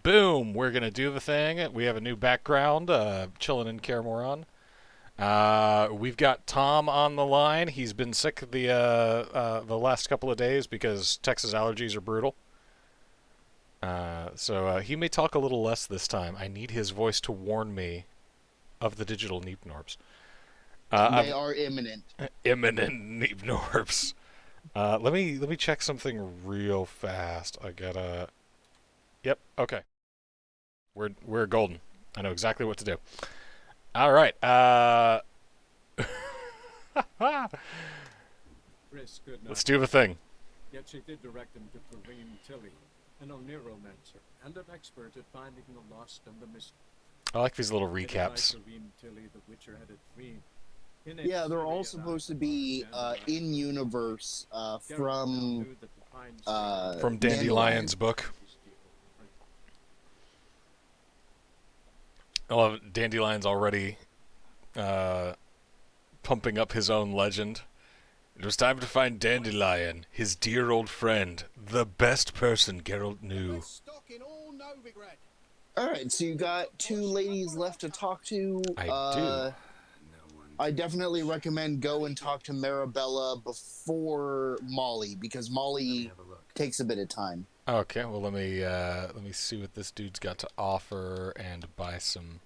boom, we're gonna do the thing. We have a new background, chilling in Caramoran. We've got Tom on the line. He's been sick the last couple of days because Texas allergies are brutal. So he may talk a little less this time. I need his voice to warn me of the digital Neepnorbs. They are imminent. Imminent Neepnorbs. Let me check something real fast. I gotta. Yep. Okay. We're golden. I know exactly what to do. All right. Chris could not. Let's do the thing. Yet she did direct him to Perrine Tilly, an oneiromancer and an expert at finding the lost and the missing. I like these little recaps. Perrine Tilly, the Witcher, had a dream. Yeah, they're all supposed to be in universe from Dandelion's book. I love Dandelion's already pumping up his own legend. It was time to find Dandelion, his dear old friend, the best person Geralt knew. Alright, so you got two ladies left to talk to. I do. I definitely recommend go and talk to Marabella before Molly, because Molly takes a bit of time. Okay, well let me see what this dude's got to offer and buy some,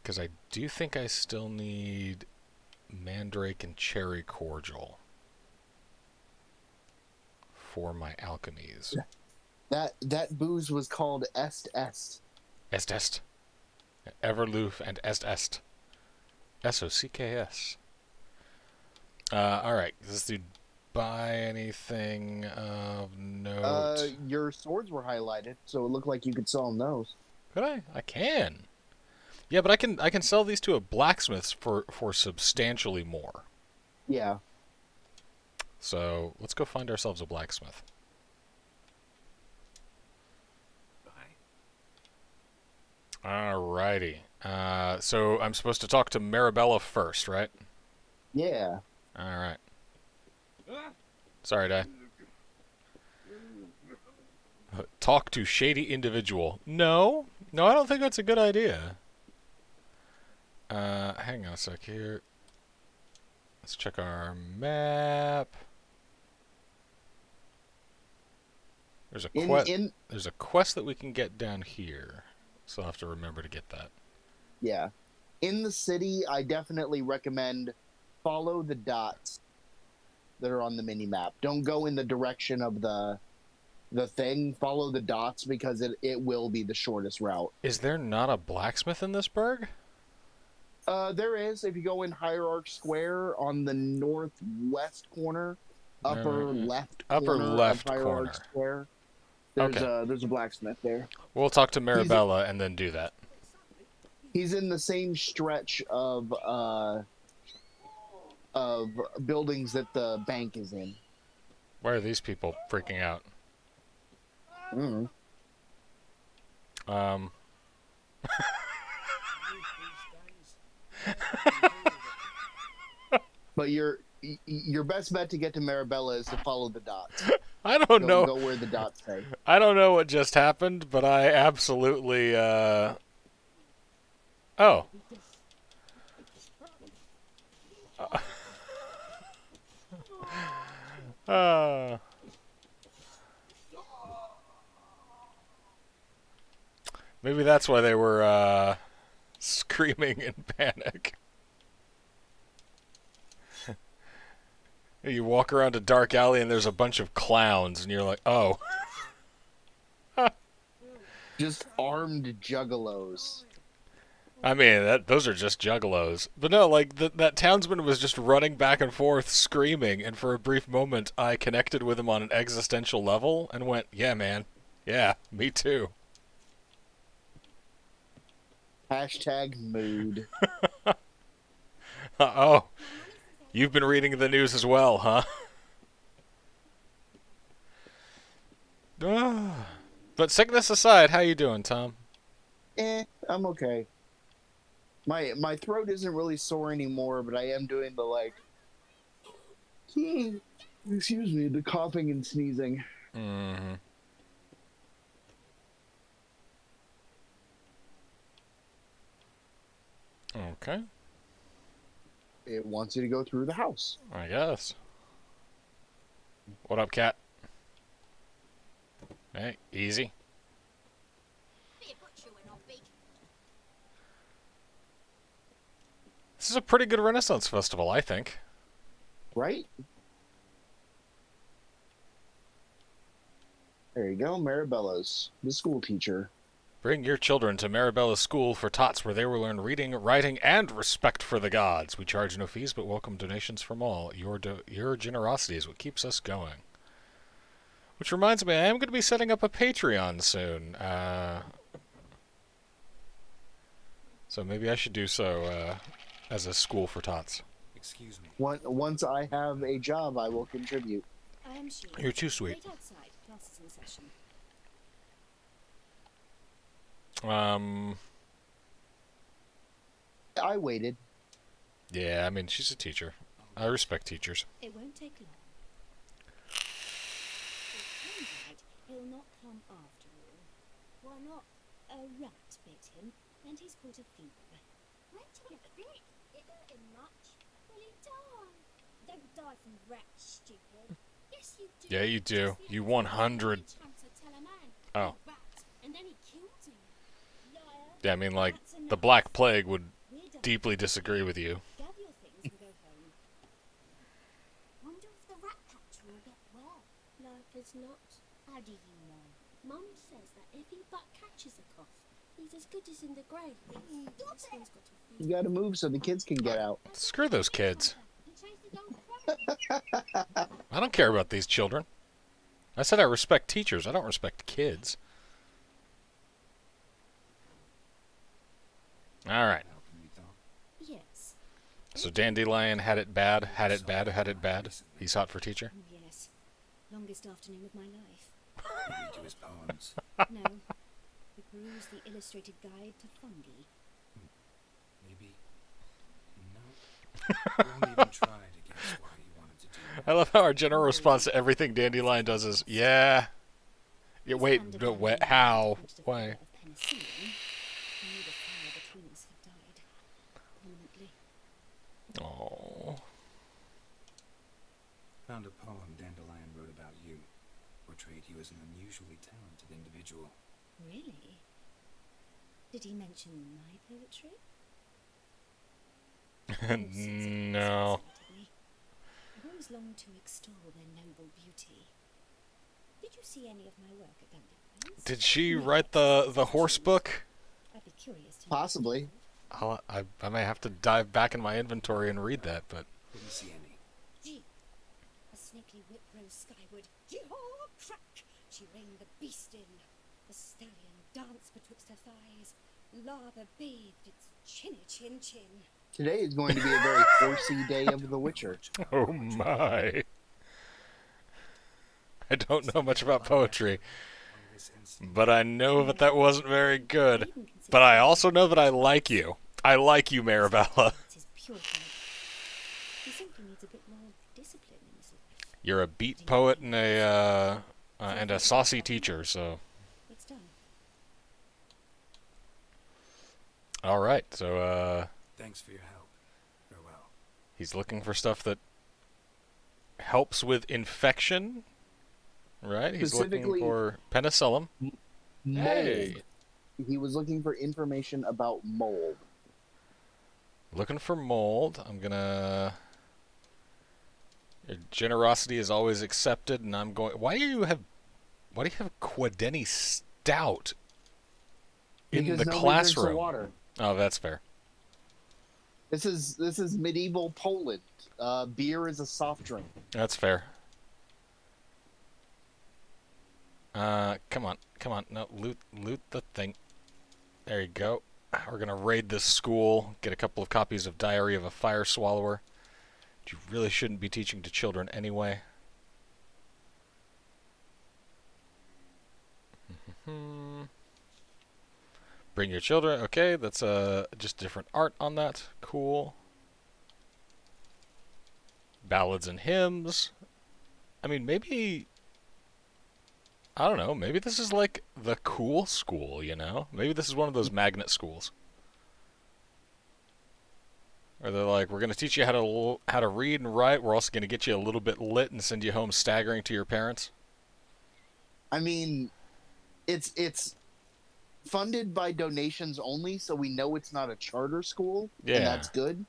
because I do think I still need Mandrake and Cherry Cordial for my alchemies. That booze was called Est Est. Est Est. Everloof and Est Est. SOCKS. Alright, does this dude buy anything of note? Your swords were highlighted, so it looked like you could sell them those. Could I? I can. Yeah, but I can sell these to a blacksmith for substantially more. Yeah. So let's go find ourselves a blacksmith. Alrighty. So I'm supposed to talk to Marabella first, right? Yeah. Alright. Sorry, Di. Talk to shady individual. No, I don't think that's a good idea. Hang on a sec here. Let's check our map. There's a quest. There's a quest that we can get down here, so I'll have to remember to get that. Yeah. In the city, I definitely recommend follow the dots that are on the mini map. Don't go in the direction of the thing. Follow the dots because it will be the shortest route. Is there not a blacksmith in this burg? There is. If you go in Hierarch Square on the northwest corner, upper left corner. Square, there's a blacksmith there. We'll talk to Marabella and then do that. He's in the same stretch of buildings that the bank is in. Why are these people freaking out? But your best bet to get to Marabella is to follow the dots. I don't know. Go where the dots say. I don't know what just happened, but I absolutely oh. Maybe that's why they were screaming in panic. You walk around a dark alley and there's a bunch of clowns, and you're like, oh. Just armed juggalos. I mean, those are just juggalos. But no, like, that townsman was just running back and forth screaming, and for a brief moment I connected with him on an existential level and went, yeah, man. Yeah, me too. #mood. Uh-oh. You've been reading the news as well, huh? But sickness aside, how you doing, Tom? I'm okay. My throat isn't really sore anymore, but I am doing the excuse me, the coughing and sneezing. Mm-hmm. Okay. It wants you to go through the house. I guess. What up, cat? Hey, easy. This is a pretty good Renaissance festival, I think. Right? There you go, Maribella's, the school teacher. Bring your children to Maribella's School for Tots, where they will learn reading, writing, and respect for the gods. We charge no fees, but welcome donations from all. Your generosity is what keeps us going. Which reminds me, I am going to be setting up a Patreon soon. So maybe I should do so as a School for Tots. Excuse me. Once I have a job, I will contribute. I am she. You're too sweet. Wait outside. Classes in session. I waited. Yeah, I mean, she's a teacher. I respect teachers. It won't take long. It turns out he'll not come after all. Why not? A rat bit him, and he's caught a fever. Where did he get bit? It hurt him much. Well, he died. Don't die from rats, stupid. Yes, you do. Yeah, you do. You 100. Oh. And then he killed him. Liar. Yeah, I mean, like, That's the enough. Black Plague would We're done. deeply disagree with you. Gather your things and go home. Wonder if the rat catcher will get well. Like as not. How do you know? Mum says that if he but catches a cough, he's as good as in the grave. This one's got a You gotta move so the kids can get out. Screw those kids. He chased the dog. I don't care about these children. I said I respect teachers. I don't respect kids. Alright. Yes. So Dandelion had it bad, had it bad, had it bad. He's hot for teacher. Oh, yes. Longest afternoon of my life. Read you his poems. No. We perused the illustrated guide to fungi. Maybe. No. I won't even try to guess why you wanted to do that. I love how our general response to everything Dandelion does is, yeah. Yeah, wait, no, wait, how? Why? Oh. Found a poem Dandelion wrote about you. Portrayed you as an unusually talented individual. Really? Did he mention my poetry? No. I've always longed to extol their noble beauty. Did you see any of my work at Dandelions? Did she write the horse book? I'd be curious to know. Possibly. I may have to dive back in my inventory and read that, but Didn't see any. Gee, a snaky whip rose skyward. Yee-haw, crack! She reined the beast in. The stallion danced betwixt her thighs. Lava bathed its chinny chin chin. Today is going to be a very horsey day of The Witcher. oh my. I don't know much about poetry, but I know that wasn't very good. But I also know that I like you. I like you, Marabella. It's his pure type. He simply needs a bit more discipline in his life. You're a beat poet and a saucy teacher, so. It's done. All right, so Thanks for your help. Farewell. he's looking for stuff that helps with infection, right? He's looking Specifically- for penicillin. Mold. Hey. He was looking for information about mold. Looking for mold. I'm gonna. Your generosity is always accepted, and I'm going. Why do you have Quadeni Stout in Because the nobody drinks the classroom? water. Oh, that's fair. This is medieval Poland. Beer is a soft drink. That's fair. Come on. No, loot the thing. There you go. We're gonna raid this school, get a couple of copies of Diary of a Fire Swallower. You really shouldn't be teaching to children anyway. Bring your children. Okay, that's just different art on that. Cool. Ballads and hymns. I mean, maybe... I don't know. Maybe this is like the cool school, you know? Maybe this is one of those magnet schools. Or they're like, we're going to teach you how to read and write. We're also going to get you a little bit lit and send you home staggering to your parents. I mean, it's funded by donations only, so we know it's not a charter school, and Yeah. that's good.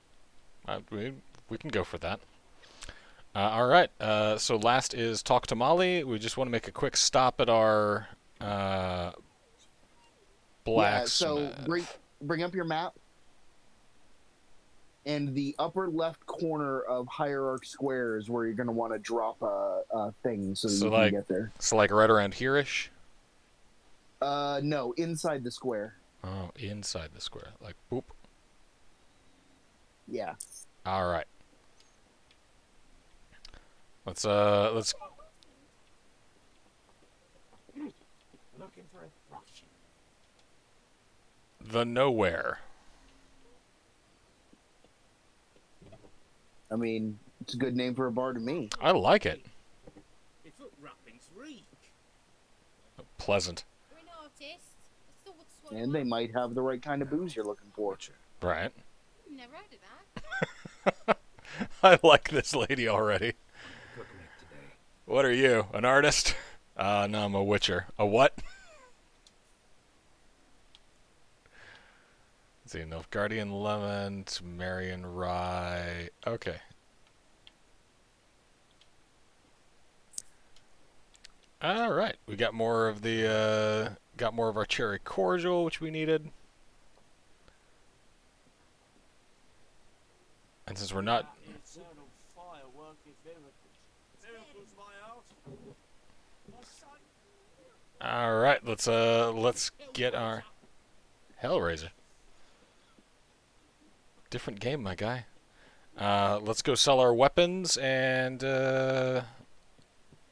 We can go for that. All right. So last is talk to Molly. We just want to make a quick stop at our Yeah, so blacksmith. bring up your map, and the upper left corner of Hierarch Square is where you're going to want to drop a thing so that you can get there. So like right around here-ish? No, inside the square. Oh, inside the square. Like, boop. Yeah. All right. Let's Looking for a thrush. the nowhere. I mean, it's a good name for a bar to me. I like it. Your foot wrappings reek. Pleasant. We're an artist. The thoughts swallow And they up. might have the right kind of booze you're looking for. Right. Never heard of that. I like this lady already. Cooking it today. What are you, an artist? No, I'm a witcher. A what? Let's see, Nilfgaardian Lemon, Sumerian Rye. Okay. All right, we got more of our cherry cordial, which we needed. And since we're not, Eternal firework is miracles my house. all right, let's get our Hellraiser. Different game, my guy. Let's go sell our weapons and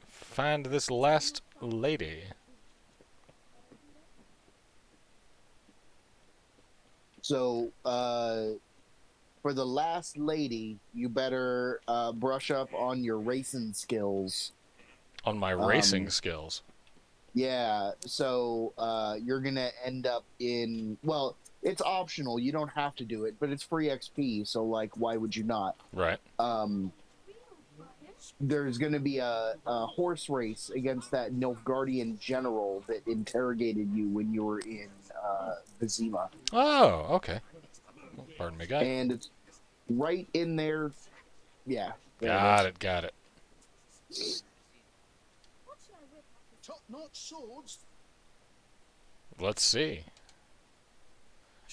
find this last lady. So, for the last lady, you better brush up on your racing skills. On my racing skills. Yeah, so you're going to end up in... Well, it's optional. You don't have to do it, but it's free XP, so, like, why would you not? Right. There's going to be a horse race against that Nilfgaardian general that interrogated you when you were in Vizima. Oh, okay. Pardon me, guy. And it's right in there. Yeah. Got it. Top-notch swords. Let's see.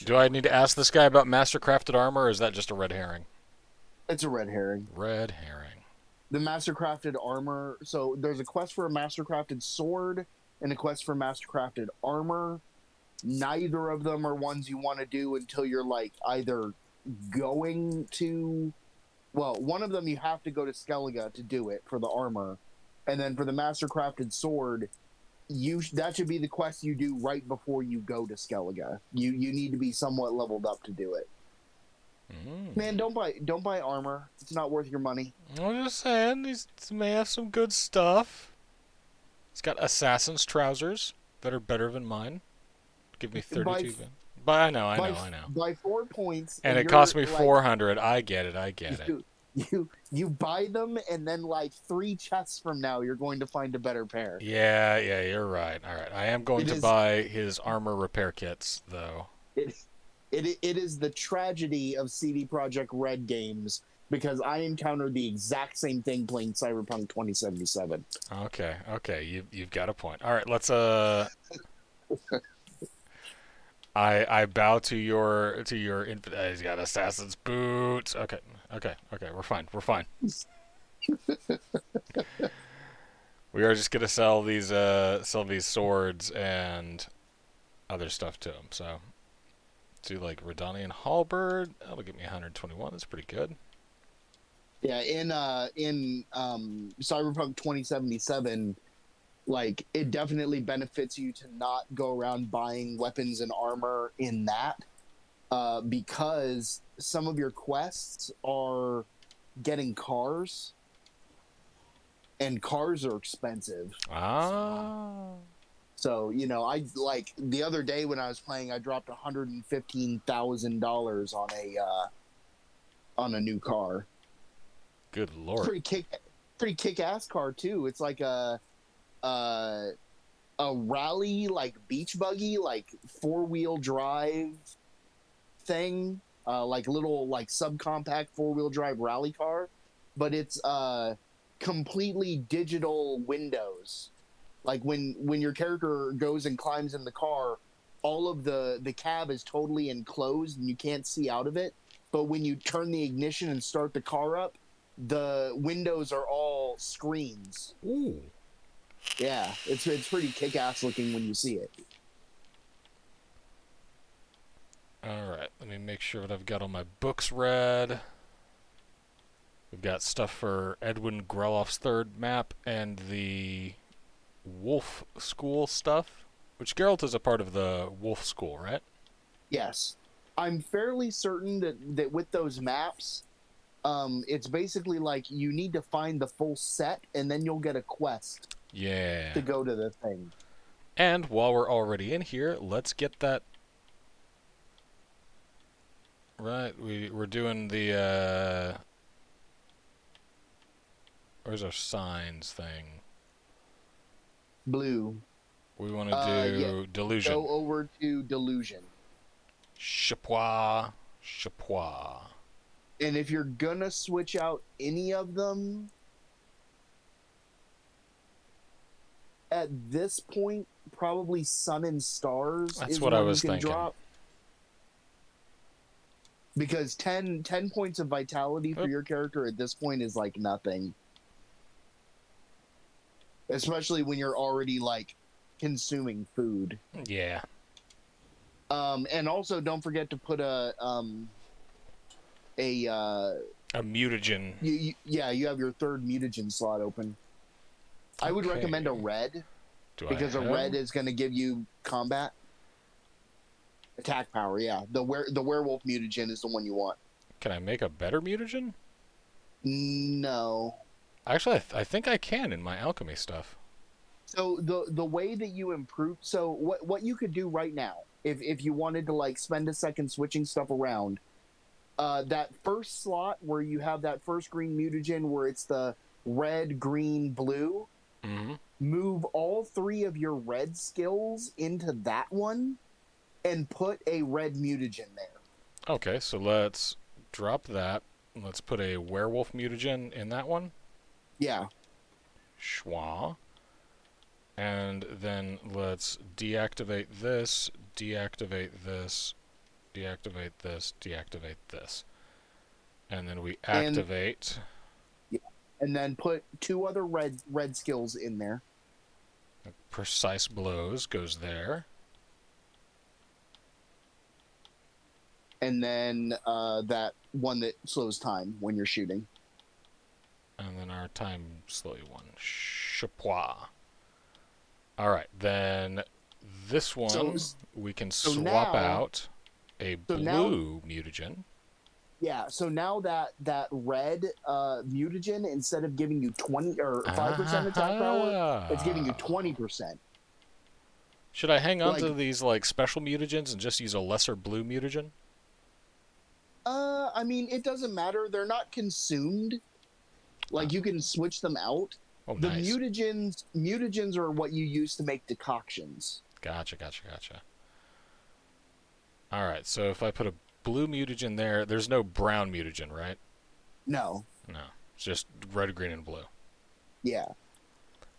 Do I need to ask this guy about mastercrafted armor, or is that just a red herring? It's a red herring. Red herring. The mastercrafted armor. So there's a quest for a mastercrafted sword and a quest for mastercrafted armor. Neither of them are ones you want to do until you're like either going to... Well, one of them you have to go to Skellige to do it for the armor. And then for the mastercrafted sword, that should be the quest you do right before you go to Skellige. You need to be somewhat leveled up to do it. Man, don't buy armor. It's not worth your money. I'm just saying, these may have some good stuff. It's got assassin's trousers that are better than mine. Give me 32. But I know. By 4 points, And it cost me 400. I get it. You buy them, and then like 3 chests from now, you're going to find a better pair. Yeah, you're right. All right, I am going to buy his armor repair kits, though. It is the tragedy of CD Projekt Red games, because I encountered the exact same thing playing Cyberpunk 2077. Okay, you've got a point. All right, let's I bow to your infant. He's got assassin's boots. Okay, we're fine. We are just gonna sell these swords and other stuff to him. So do like Redanian halberd. That'll give me 121. That's pretty good. Yeah, in Cyberpunk 2077, like, it definitely benefits you to not go around buying weapons and armor in that, because some of your quests are getting cars, and cars are expensive. So, I like the other day when I was playing, I dropped $115,000 on a new car. Good lord. Pretty kick-ass car too. It's like a rally like beach buggy, like 4-wheel drive thing, like little like subcompact 4-wheel drive rally car, but it's completely digital windows. Like when your character goes and climbs in the car, all of the cab is totally enclosed and you can't see out of it. But when you turn the ignition and start the car up, the windows are all screens. Ooh. Yeah, it's pretty kick-ass looking when you see it. Alright, let me make sure that I've got all my books read. We've got stuff for Edwin Greloff's third map and the Wolf School stuff. Which Geralt is a part of the Wolf School, right? Yes. I'm fairly certain that with those maps, it's basically like you need to find the full set and then you'll get a quest Yeah. to go to the thing. And while we're already in here, let's get that... Right, we're doing the, where's our signs thing? Blue. We want to do yeah. Delusion. Go over to Delusion. Chapois. Chapois. And if you're gonna switch out any of them, at this point, probably Sun and Stars That's is what I one was you can thinking. drop. Because 10 points of vitality for your character at this point is like nothing. Especially when you're already like consuming food. Yeah. And also don't forget to put a mutagen. You have your third mutagen slot open. I would Okay. recommend a red. Because a red is going to give you combat attack power. Yeah, the werewolf mutagen is the one you want. Can I make a better mutagen? No. Actually, I think I can in my alchemy stuff. So the way that you improve, so what you could do right now, if you wanted to like spend a second switching stuff around, that first slot where you have that first green mutagen where it's the red, green, blue. Mm-hmm. Move all 3 of your red skills into that one and put a red mutagen there. Okay, so let's drop that. Let's put a werewolf mutagen in that one. Yeah. Schwa. And then let's deactivate this, deactivate this, deactivate this, deactivate this. And then we activate... And then put 2 other red skills in there. Precise blows goes there. And then that one that slows time when you're shooting. And then our time slowly one. Chapois. Alright, then this one we can swap out a blue mutagen. Yeah, so now that red mutagen, instead of giving you 20 or 5% attack power, it's giving you 20%. Should I hang on to these like special mutagens and just use a lesser blue mutagen? I mean, it doesn't matter. They're not consumed. Like you can switch them out. Oh, the nice. mutagens are what you use to make decoctions. Gotcha. Alright, so if I put a blue mutagen there, there's no brown mutagen, right? No. No. It's just red, green, and blue. Yeah.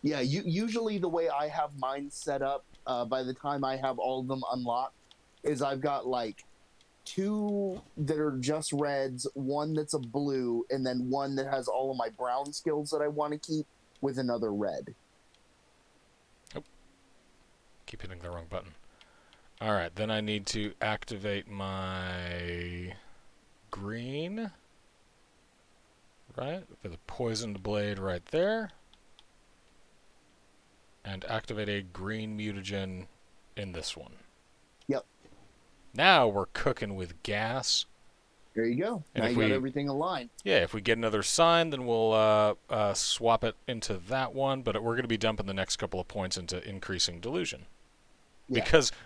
Yeah, usually the way I have mine set up, by the time I have all of them unlocked, is I've got like 2 that are just reds, 1 that's a blue, and then 1 that has all of my brown skills that I want to keep with another red. Oh. Keep hitting the wrong button. Alright, then I need to activate my green. Right? For the poisoned blade right there. And activate a green mutagen in this one. Yep. Now we're cooking with gas. There you go. And now if you got we- everything aligned. Yeah, if we get another sign, then we'll swap it into that one, but we're going to be dumping the next couple of points into increasing delusion. Yeah.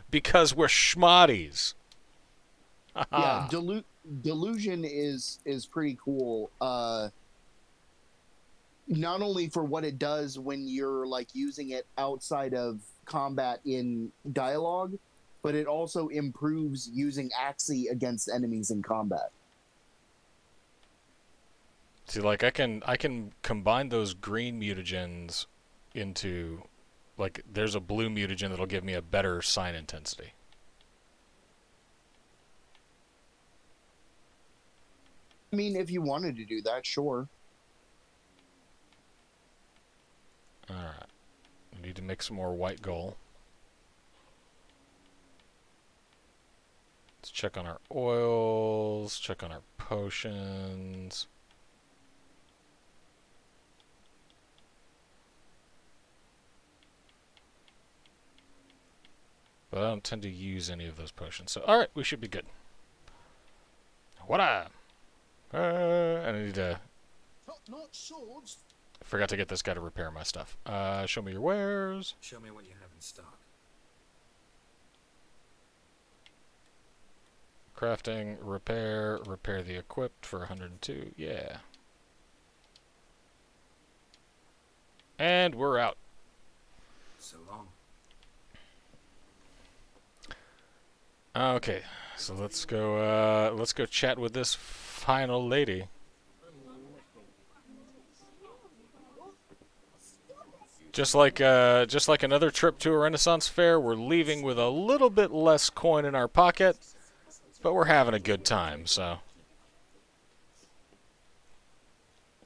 Because we're schmotties. Yeah, Delusion is pretty cool. Not only for what it does when you're like using it outside of combat in dialogue, but it also improves using Axii against enemies in combat. See, like I can combine those green mutagens into, like, there's a blue mutagen that'll give me a better sign intensity. I mean, if you wanted to do that, sure. Alright. We need to make some more white gold. Let's check on our oils, check on our potions. But I don't tend to use any of those potions. So, alright, we should be good. What I need to... Top-notch swords. I forgot to get this guy to repair my stuff. Show me your wares. Show me what you have in stock. Crafting, repair the equipped for 102. Yeah. And we're out. So long. Okay, so let's go chat with this final lady. Just like another trip to a Renaissance fair, we're leaving with a little bit less coin in our pocket, but we're having a good time, so.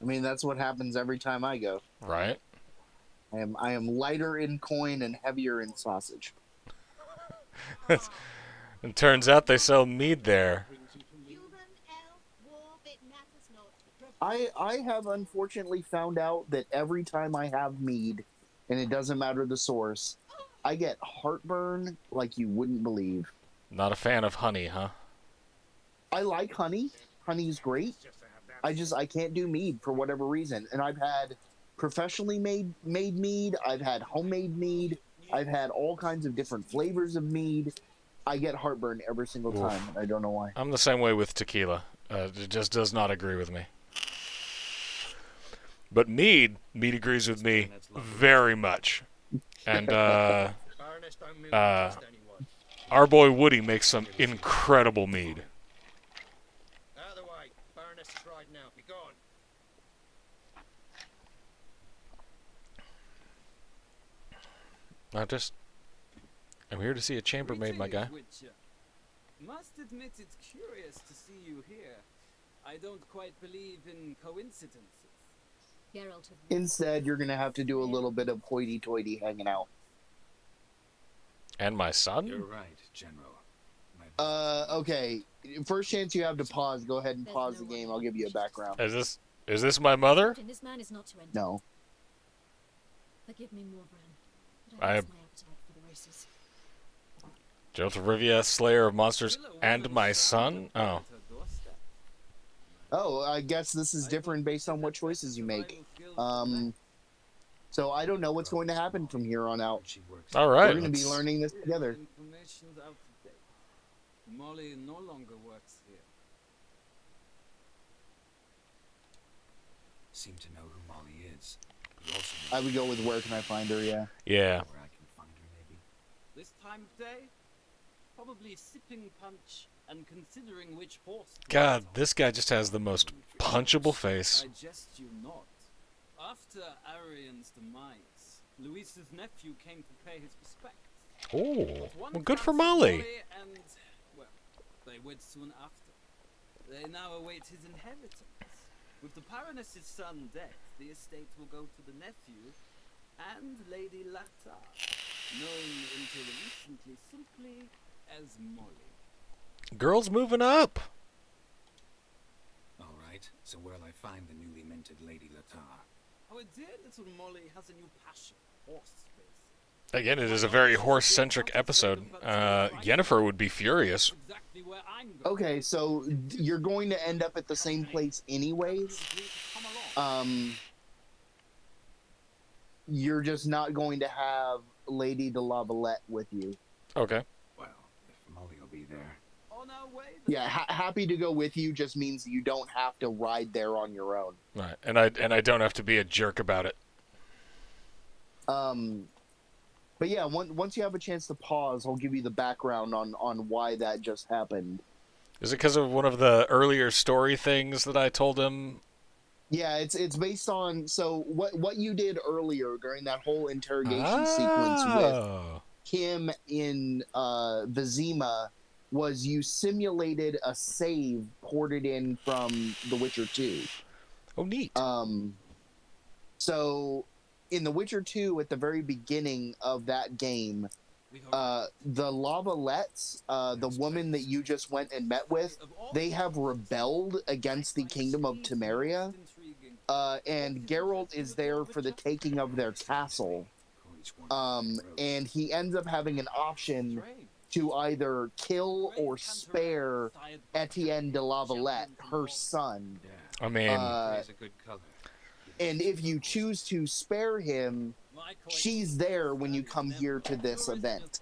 I mean, that's what happens every time I go. Right? I am lighter in coin and heavier in sausage. It turns out they sell mead there. I have unfortunately found out that every time I have mead, and it doesn't matter the source, I get heartburn like you wouldn't believe. Not a fan of honey, huh? I like honey. Honey's great. I can't do mead for whatever reason. And I've had professionally made mead. I've had homemade mead. I've had all kinds of different flavors of mead. I get heartburn every single time. I don't know why. I'm the same way with tequila. It just does not agree with me. But mead agrees with me very much. And our boy Woody makes some incredible mead. Out of the way. Baroness is riding out. Be gone. I'm here to see a chambermaid, my guy. Must admit it's curious to see you here. I don't quite believe in coincidences. Geralt of Instead, you're going to have to do a little bit of hoity-toity hanging out. And my son? You're right, General. Okay. First chance you have to pause, go ahead and pause the game. I'll give you a background. Is this my mother? This man is not to enter. No. Forgive me, Morvran, but I lost my appetite for the races. Geralt of Rivia, Slayer of Monsters, and my son? Oh. Oh, I guess this is different based on what choices you make. So I don't know what's going to happen from here on out. All right. We're going to be learning this together. Information's out of date. Molly no longer works here. Seem to know who Molly is. You also I would go with where can I find her, yeah. Yeah. where I can find her, maybe. This time of day, probably sipping punch and considering which horse. to God, ride on. this guy just has the most punchable face. I jest you not. After Arian's demise, Luis's nephew came to pay his respects. Oh, But one well, good for fancied Molly. And, well, they wed soon after. They now await his inheritance. With the Baroness's son dead, the estate will go to the nephew and Lady Lata, known until recently simply as Molly. Girl's moving up. All right, so where'll I find the newly minted Lady Latar? Our dear little Molly has a new passion, horse racing. Again, it is a very horse-centric episode. Yennefer would be furious. Exactly where I'm going. Okay, so you're going to end up at the same place anyways. Come along. You're just not going to have Lady de la Valette with you. Okay. Well, if Molly will be there. All on our way. then. Yeah, happy to go with you just means you don't have to ride there on your own. Right, and I don't have to be a jerk about it. But yeah, once you have a chance to pause, I'll give you the background on why that just happened. Is it because of one of the earlier story things that I told him? Yeah, it's based on what you did earlier during that whole interrogation sequence with him in Vizima was you simulated a save ported in from The Witcher 2. Oh, neat. So in The Witcher 2, at the very beginning of that game, the Lavalettes, the woman that you just went and met with, they have rebelled against the kingdom of Temeria, and Geralt is there for the taking of their castle. And he ends up having an option to either kill or spare Etienne de Lavalette, her son. I mean, And if you choose to spare him, she's there when you come here to this event.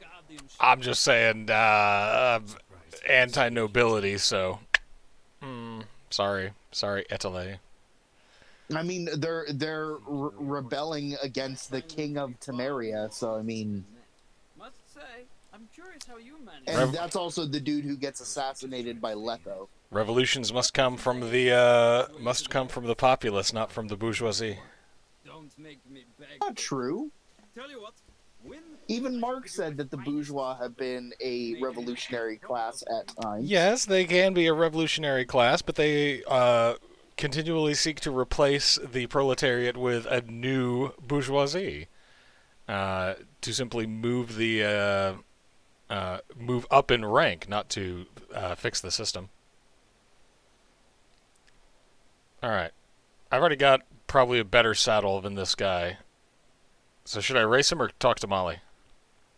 I'm just saying, anti-nobility, so... sorry, Etele. I mean, they're rebelling against the king of Temeria, so I mean... Must say, I'm curious how you manage. And that's also the dude who gets assassinated by Leto. Revolutions must come from the populace, not from the bourgeoisie. Don't make me beg. Not true. Tell you what, Even Marx said that the bourgeois have been a revolutionary class at times. Yes, they can be a revolutionary class, but they continually seek to replace the proletariat with a new bourgeoisie to simply move the move up in rank, not to fix the system. All right, I've already got probably a better saddle than this guy. So should I race him or talk to Molly?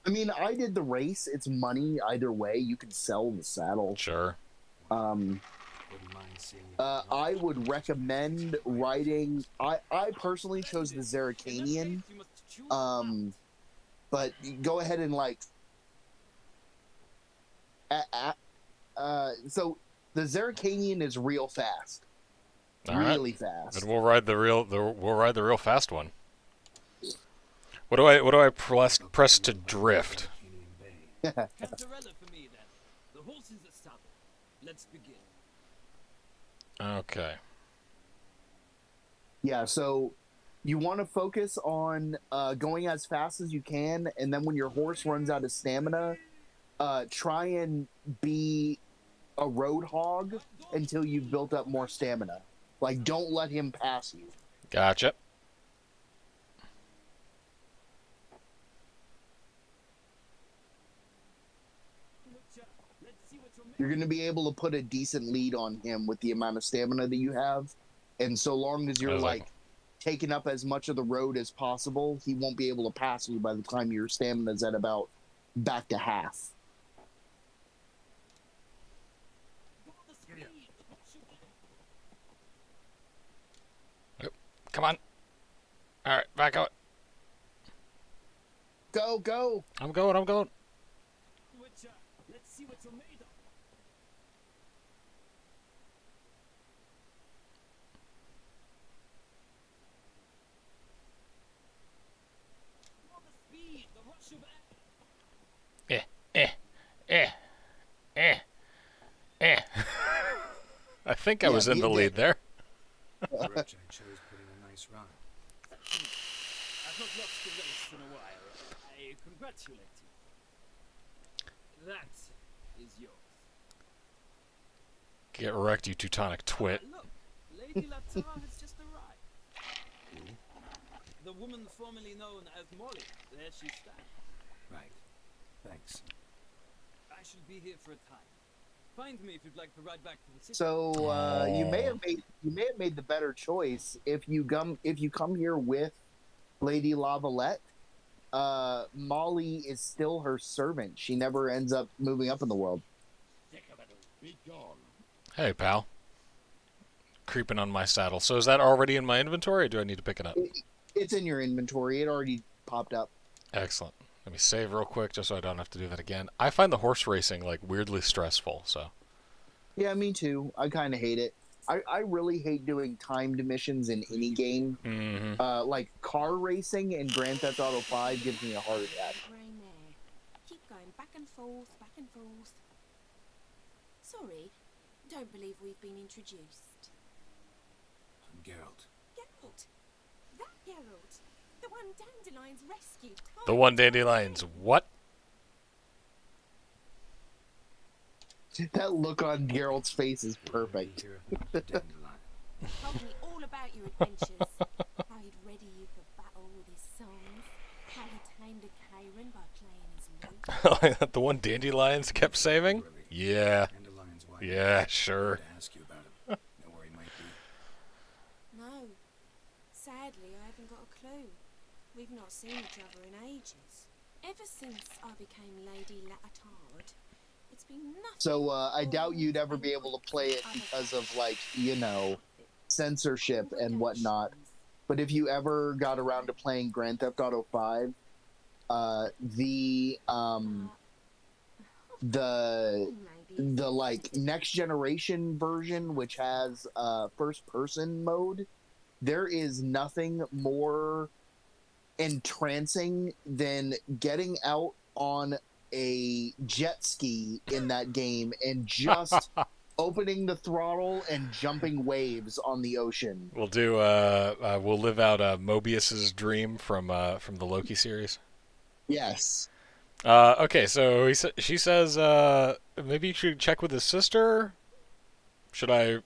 I mean, I did the race. It's money either way. You can sell the saddle. Sure. I would recommend riding. I personally chose the Zerrikanian. But go ahead and like. So the Zerrikanian is real fast. All really right. fast. Then we'll ride the real fast one. What do I press to drift? Cantarella for me then. The horse is the stable. Let's begin. Okay. Yeah, so you want to focus on going as fast as you can, and then when your horse runs out of stamina, try and be a road hog until you've built up more stamina. Like, don't let him pass you. Gotcha. You're going to be able to put a decent lead on him with the amount of stamina that you have. And so long as you're, like, taking up as much of the road as possible, he won't be able to pass you by the time your stamina's at about back to half. Come on. All right, back out. Go, go. I'm going. Let's see what you're made of. More the speed, the rush of I think I was in the lead there. Approach I chose put in a nice run. I've not lost the race in a while. I congratulate you. That is yours. Get wrecked, you Teutonic twit. Look, Lady Latara has just arrived. The woman formerly known as Molly. There she stands. Right. Thanks. I shall be here for a time. Find me if you'd like to ride back to the city. So you may have made the better choice if you come here with Lady Lavalette. Molly is still her servant. She never ends up moving up in the world. Be gone. Hey, pal. Creeping on my saddle. So is that already in my inventory, or do I need to pick it up? It's in your inventory. It already popped up. Excellent. Let me save real quick just so I don't have to do that again. I find the horse racing like weirdly stressful, so. Yeah, me too. I kind of hate it. I really hate doing timed missions in any game. Mm-hmm. Like car racing in Grand Theft Auto 5 gives me a heart attack. Brain there. Keep going back and forth, back and forth. Sorry, don't believe we've been introduced. I'm Geralt. Geralt! That Geralt! The one Dandelion's rescued. The one Dandelions. What? That look on Geralt's face is perfect. Here about the dandelion. Told me all about your adventures. How he'd ready you for battle with his songs. How he tamed a Karen by playing his lute. The one Dandelions kept saving? Really? Yeah. Dandelion's wife. Yeah, sure. To ask you about him. Know where he might be. No. Sadly, I haven't got a clue. We've not seen each other in ages. Ever since I became Lady Latard, it's been nothing. So I doubt you'd ever be able to play it because of, like, you know, censorship and whatnot. But if you ever got around to playing Grand Theft Auto 5, the like next generation version, which has first person mode, there is nothing more entrancing than getting out on a jet ski in that game and just opening the throttle and jumping waves on the ocean. We'll do. We'll live out Mobius's dream from the Loki series. Yes. Okay, so she says maybe you should check with his sister. Should I?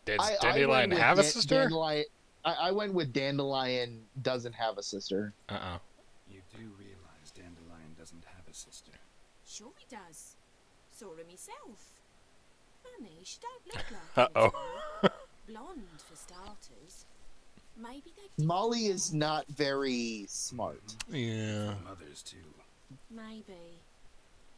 Does Dandelion have a sister? I went with Dandelion doesn't have a sister. You do realize Dandelion doesn't have a sister. Sure he does. Saw her myself. Funny, she don't look like Uh-oh. Blonde for starters. Maybe they. Molly is not very smart. Yeah. Mothers too. Maybe.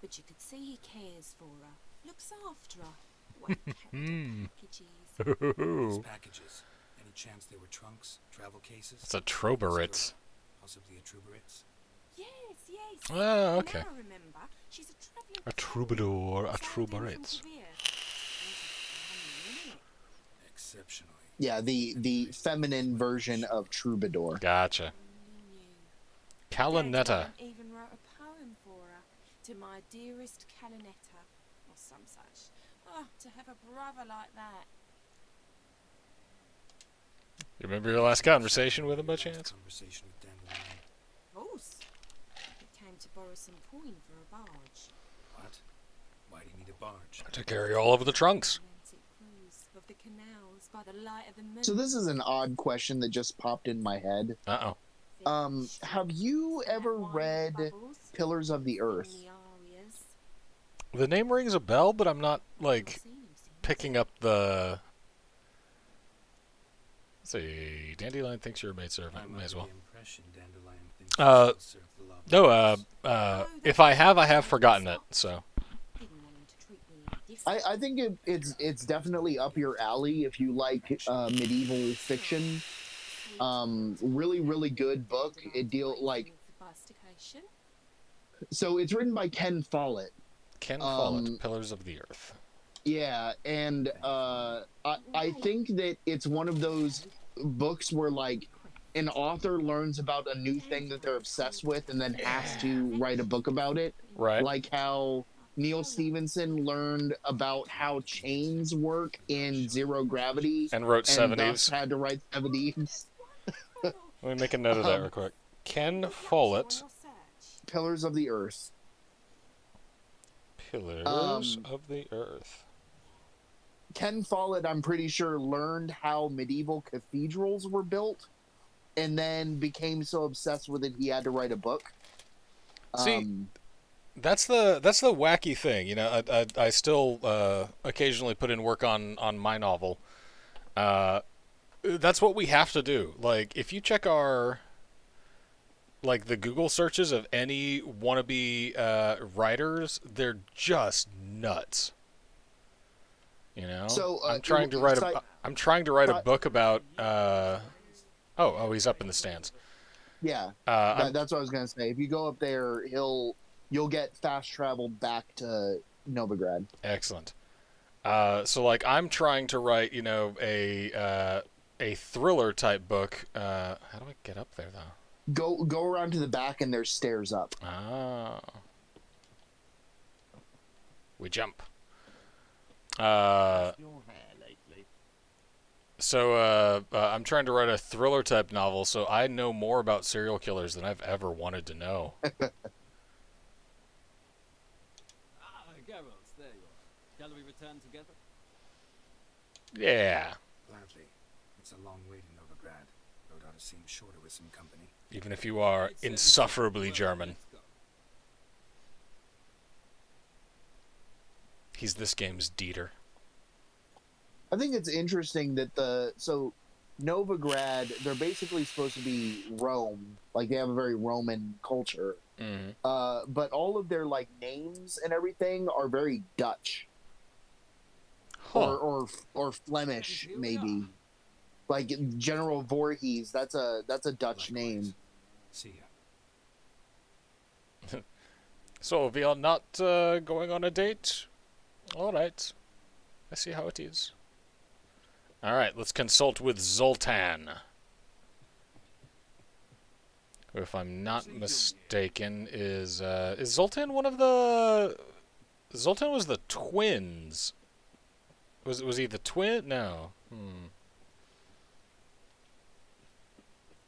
But you could see he cares for her. Looks after her. Well kept packages. These packages. Any chance they were trunks, travel cases? It's a Troberitz. Possibly a Truberitz. Yes, yes. Oh, okay. Now I remember. She's a travelling. A troubadour, a travelling from Truberitz. Korea. Exceptionally. Yeah, the feminine version of Troubadour. Gotcha. Calinetta. Dad even wrote a poem for her. To my dearest Calinetta, or some such. Oh, to have a brother like that. You remember your last conversation with him by chance? Conversation with Dandelion. Of course. It came to borrow some coin for a barge. What? Why do you need a barge? To carry all over the trunks. Romantic cruise of the canals by the light of the moon. So this is an odd question that just popped in my head. Uh-oh. Have you ever read Pillars of the Earth? The name rings a bell, but I'm not, like, picking up the... Let's see. Dandelion thinks you're a maidservant. May as well. If I have forgotten it, so... I think it's definitely up your alley if you like medieval fiction. Really good book. So it's written by Ken Follett. Ken Follett, Pillars of the Earth. Yeah, and I think that it's one of those books where, like, an author learns about a new thing that they're obsessed with and then has to write a book about it. Right. Like how Neil Stephenson learned about how chains work in Zero Gravity. And wrote 70s. Thus had to write 70s. Let me make a note of that real quick. Ken Follett. Pillars of the Earth. Pillars of the Earth. Ken Follett, I'm pretty sure, learned how medieval cathedrals were built and then became so obsessed with it he had to write a book. See, that's the wacky thing. You know, I still occasionally put in work on my novel. That's what we have to do. Like, if you check our... like the Google searches of any wannabe writers, they're just nuts. You know, so I'm trying to write a book about. Oh, he's up in the stands. Yeah, I'm that's what I was gonna say. If you go up there, you'll get fast travel back to Novigrad. excellent. So like I'm trying to write, a thriller type book. How do I get up there though? Go around to the back, and there's stairs up. Ah, we jump. Uh, Your hair lately. so I'm trying to write a thriller type novel, so I know more about serial killers than I've ever wanted to know. Geralt, there you are. Shall we return together? Yeah, Gladly. It's a long way to Novigrad. Road ought to seem shorter with some company. even if you are It's, insufferably well, German. let's go. He's this game's Dieter. I think it's interesting that Novigrad, they're basically supposed to be Rome, like they have a very Roman culture. Mm-hmm. But all of their like names and everything are very Dutch Huh. or Flemish, Here we maybe. Like General Voorhees, that's a Dutch Likewise. name. See ya. So we are not going on a date? All right. I see how it is. All right, let's consult with Zoltan. Who, if I'm not mistaken, is Zoltan one of the... Zoltan was the twins. Was he the twin? No.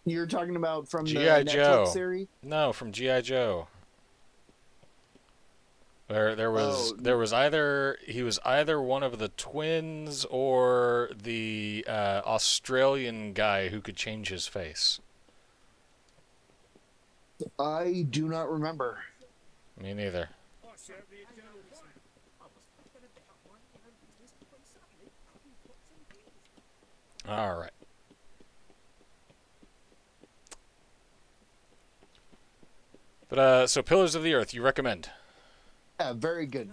You're talking about from the G.I. Netflix Joe. series? No, from G.I. Joe. There was he was either one of the twins or the Australian guy who could change his face. I do not remember. Me neither. All right. But so Pillars of the Earth, you recommend? Yeah, very good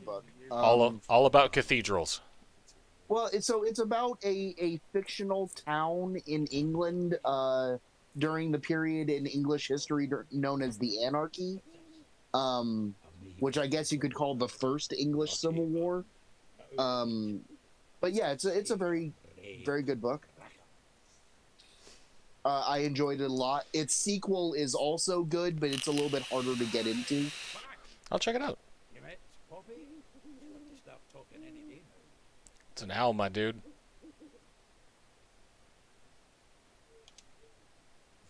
book. All about cathedrals. Well, it's about a fictional town in England during the period in English history known as the Anarchy, which I guess you could call the first English Civil War. But yeah, it's a very good book. I enjoyed it a lot. Its sequel is also good, but it's a little bit harder to get into. I'll check it out. It's an owl, my dude.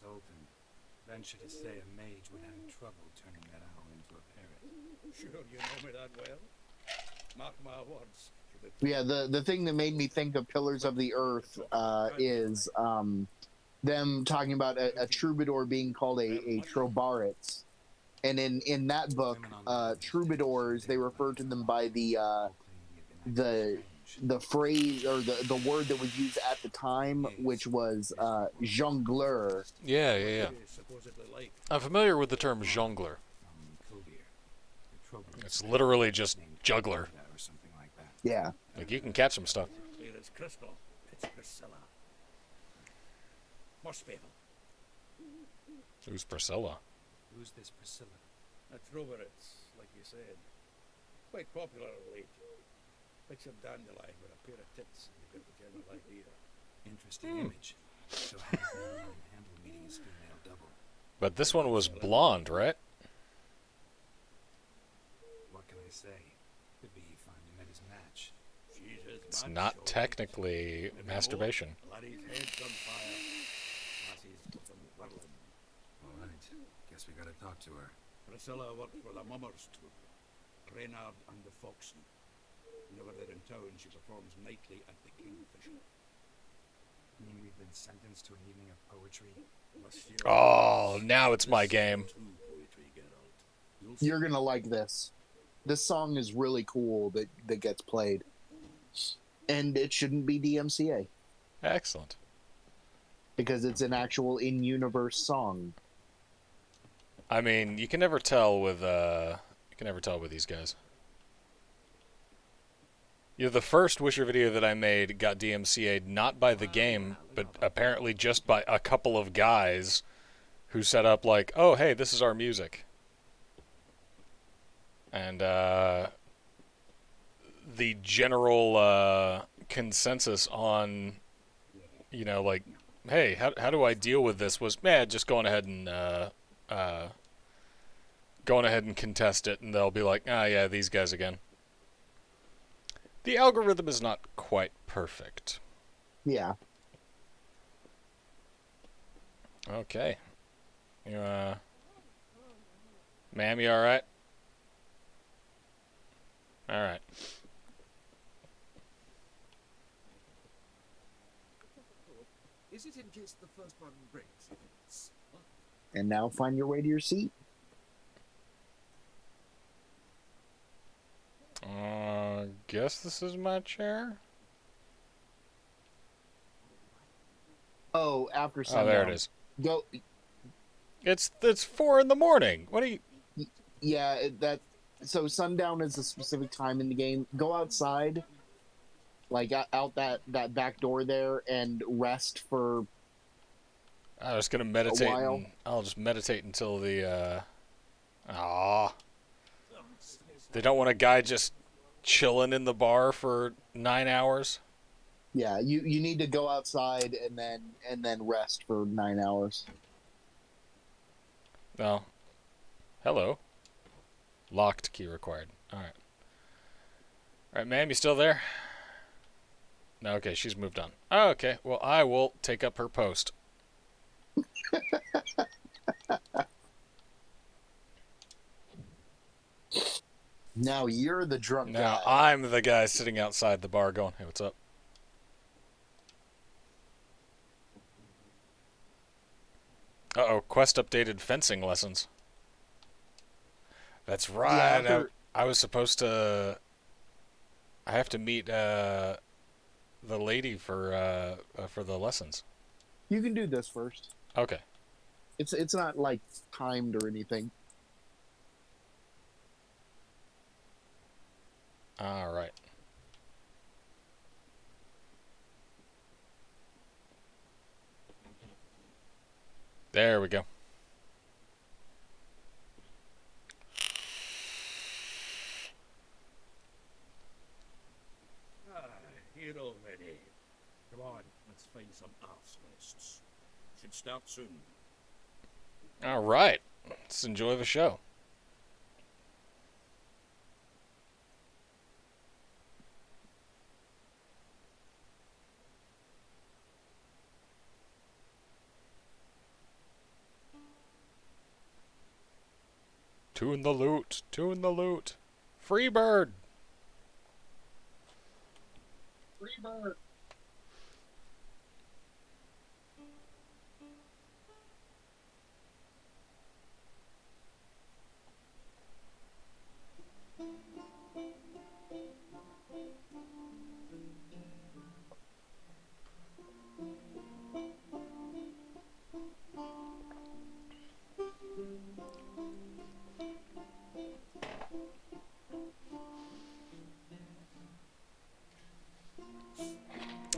Zoltan, venture to say a mage would have trouble turning that owl into a parrot. Sure, you know me that well. Mark my words. Yeah, the thing that made me think of Pillars of the Earth is them talking about a troubadour being called a trobaritz. And in that book, troubadours, they refer to them by the phrase or the word that was used at the time, which was jongleur. Yeah. I'm familiar with the term jongleur. It's literally just juggler. Or something like that. Yeah. Like you can catch some stuff. It's Crystal. It's Priscilla. Must be. Who's Priscilla? Who's this Priscilla? A troubadours, like you said. Quite popular of late. Picture dandelion with a pair of tits, and you get the general idea. Interesting image. So how does the man handle meeting his female double? But this one was blonde, right? What can I say? Could be he finally met his match. She's his It's match, not so technically masturbation. laddie's head's on fire. Lassie's got them whirling. All right. Guess we gotta talk to her. Priscilla worked for the Mummers troupe. Reynard and the Foxen. Whenever they're in town, she performs nightly at the Kingfisher. I mean, we've been sentenced to an evening of poetry. Monsieur, Oh, now it's my game. true poetry, Geralt. You'll You're gonna like this. This song is really cool that gets played, and it shouldn't be DMCA Excellent. because it's an actual in-universe song. I mean, you can never tell with these guys. The first Wisher video that I made got DMCA'd not by the game, but apparently just by a couple of guys who set up like, oh, hey, this is our music. And the general consensus on, you know, like, hey, how do I deal with this was, man, just going ahead and contest it, and they'll be like, ah, yeah, these guys again. The algorithm is not quite perfect. Yeah. Okay. You, ma'am, you alright? Alright. Is it in case the first one breaks? And now find your way to your seat. Guess this is my chair? Oh, after Oh, sundown. there it is. Go. It's 4 in the morning. What are you... Yeah, so sundown is a specific time in the game. Go outside, like out that back door there, and rest for I was gonna meditate. a while. And I'll just meditate until the. They don't want a guy just chilling in the bar for 9 hours. Yeah, you need to go outside and then rest for 9 hours. No. Hello. Locked key required. Alright. Alright, ma'am, you still there? No, okay, she's moved on. Oh, okay, well, I will take up her post. Now you're the drunk Now guy. I'm the guy sitting outside the bar going, hey, what's up? Uh-oh, quest updated fencing lessons. That's right. Yeah, I was supposed to... I have to meet the lady for the lessons. You can do this first. Okay. It's not like timed or anything. All right. There we go. Here already. Come on, let's find some arse nests. Should start soon. All right. Let's enjoy the show. Tune the loot. Tune the loot. Free bird. Free bird.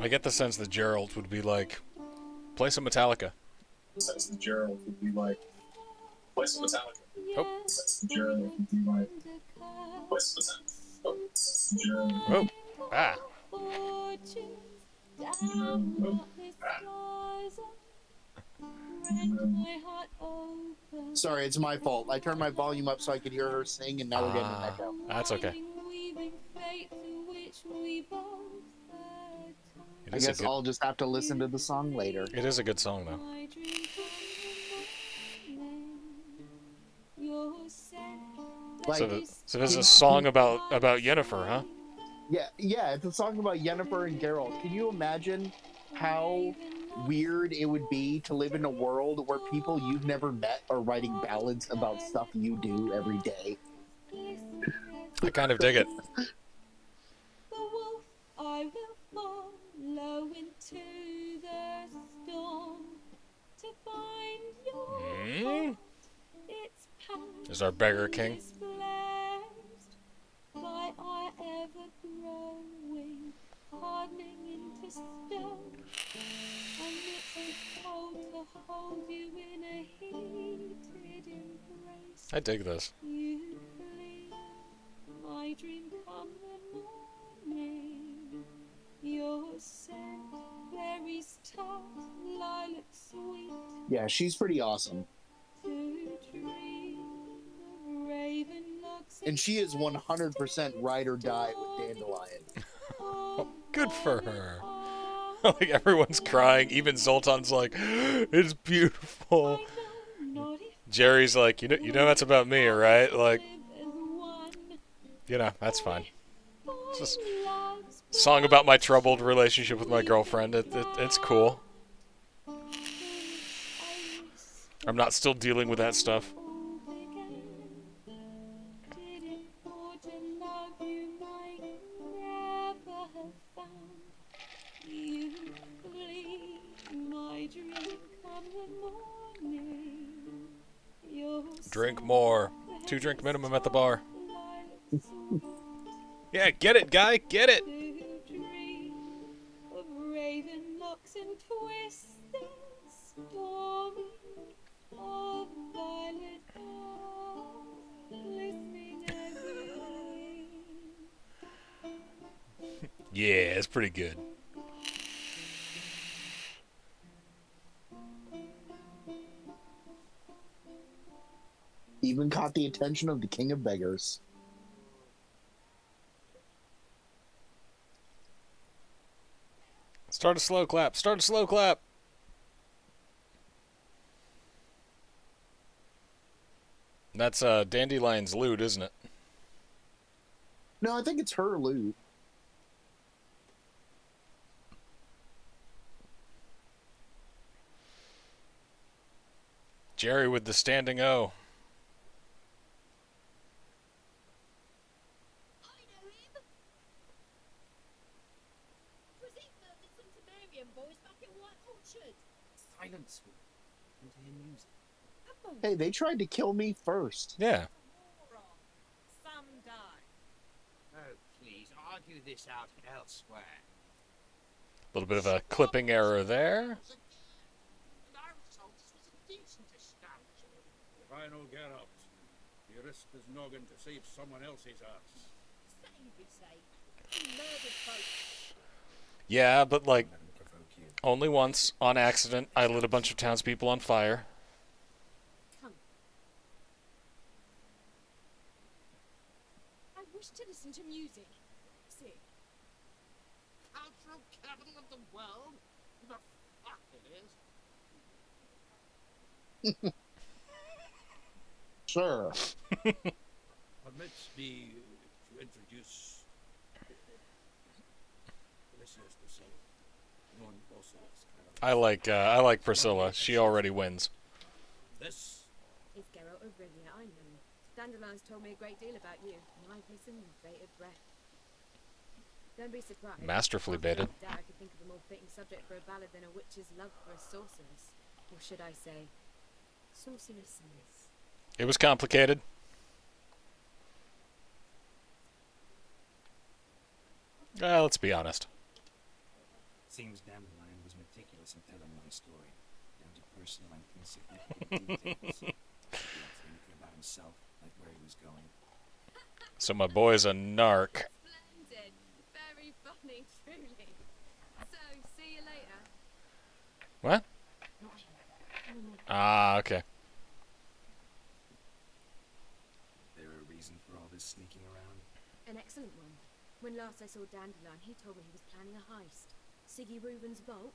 I get the sense that Gerald would be like, play some Metallica. Sense that Gerald would be like, play some Metallica. Oh. Sense that Gerald would be like, play some Metallica. Oh, Gerald. Oh. Ah. Sorry, it's my fault. I turned my volume up so I could hear her sing, and now we're getting an echo. That's okay. I guess I'll just have to listen to the song later. It is a good song, though. Like, So this is a song about Yennefer, huh? yeah, it's a song about Yennefer and Geralt. Can you imagine how weird it would be to live in a world where people you've never met are writing ballads about stuff you do every day? I kind of dig it. Mm? Is our beggar king? to hold you in a heated embrace. I dig this. You flee, my dream come the morning. Your scent, berries tart, lilac sweet. Yeah, she's pretty awesome. To dream of raven locks And she is 100% ride or die with Dandelion. Good for her. Like, everyone's crying. Even Zoltan's like, it's beautiful. Jerry's like, you know that's about me, right? Like, that's fine. It's just a song about my troubled relationship with my girlfriend. It's cool. I'm not still dealing with that stuff. Drink more. 2 drink minimum at the bar. Yeah, get it, guy, get it. Yeah, it's pretty good. Even caught the attention of the King of Beggars. Start a slow clap. Start a slow clap. That's Dandelion's lute, isn't it? No, I think it's her loot. Jerry with the standing O. I know him. Was he the Centenarian boys back in White Orchard? Silence. Want to hear music? Hey, they tried to kill me first. Yeah. Some die. Oh, please, argue this out elsewhere. A little bit of a clipping error there. And I was told this was a decent establishment. If I no get out, you risk this noggin to save someone else's ass. Save his sake. He murdered folks. Yeah, but like, Let him provoke you. only once, on accident, I lit a bunch of townspeople on fire. I wish to listen to music. See. Cultural capital of the world? The fuck it is. Sure. Permits me to introduce Lysias the Soul, known also as I like Priscilla. She already wins. This. It's Geralt of Rivia, I know. Dandelion's told me a great deal about you, and I've listened with bated breath. Don't be surprised. Masterfully After baited. I could think of a more fitting subject for a ballad than a witch's love for a sorceress. Or should I say, sorceresses. It was complicated. Let's be honest. Seems Dandelion was meticulous in telling my story, down to personal and insignificant details. He didn't say anything about himself, like where he was going. So my boy's a narc. Splendid. Very funny, truly. So, see you later. What? Ah, okay. There a reason for all this sneaking around? An excellent one. When last I saw Dandelion, he told me he was planning a heist. Siggy Reuben's boat,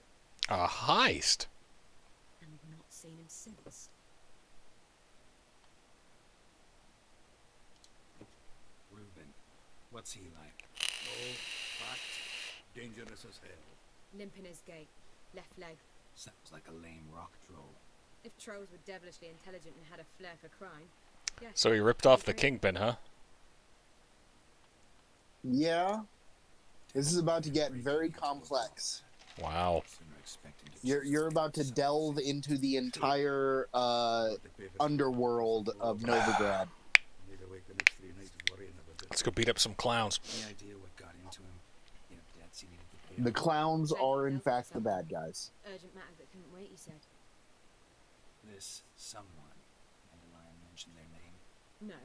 A heist? and we've not seen him since. Reuben. What's he like? No, fact, dangerous as hell. Limp in his gait, left leg. Sounds like a lame rock troll. If trolls were devilishly intelligent and had a flair for crime, yes. So he ripped off the kingpin, huh? Yeah. This is about to get very complex. Wow. Sooner expecting to You're about to delve into the entire underworld of Novigrad. Need to wake the next 3 nights worrying about this. Let's go beat up some clowns. Any idea what got into him? You know, Dad needed to pay The off. clowns are in fact the bad guys. Urgent matter that couldn't wait, he said. This someone, Dandelion mentioned their name. No.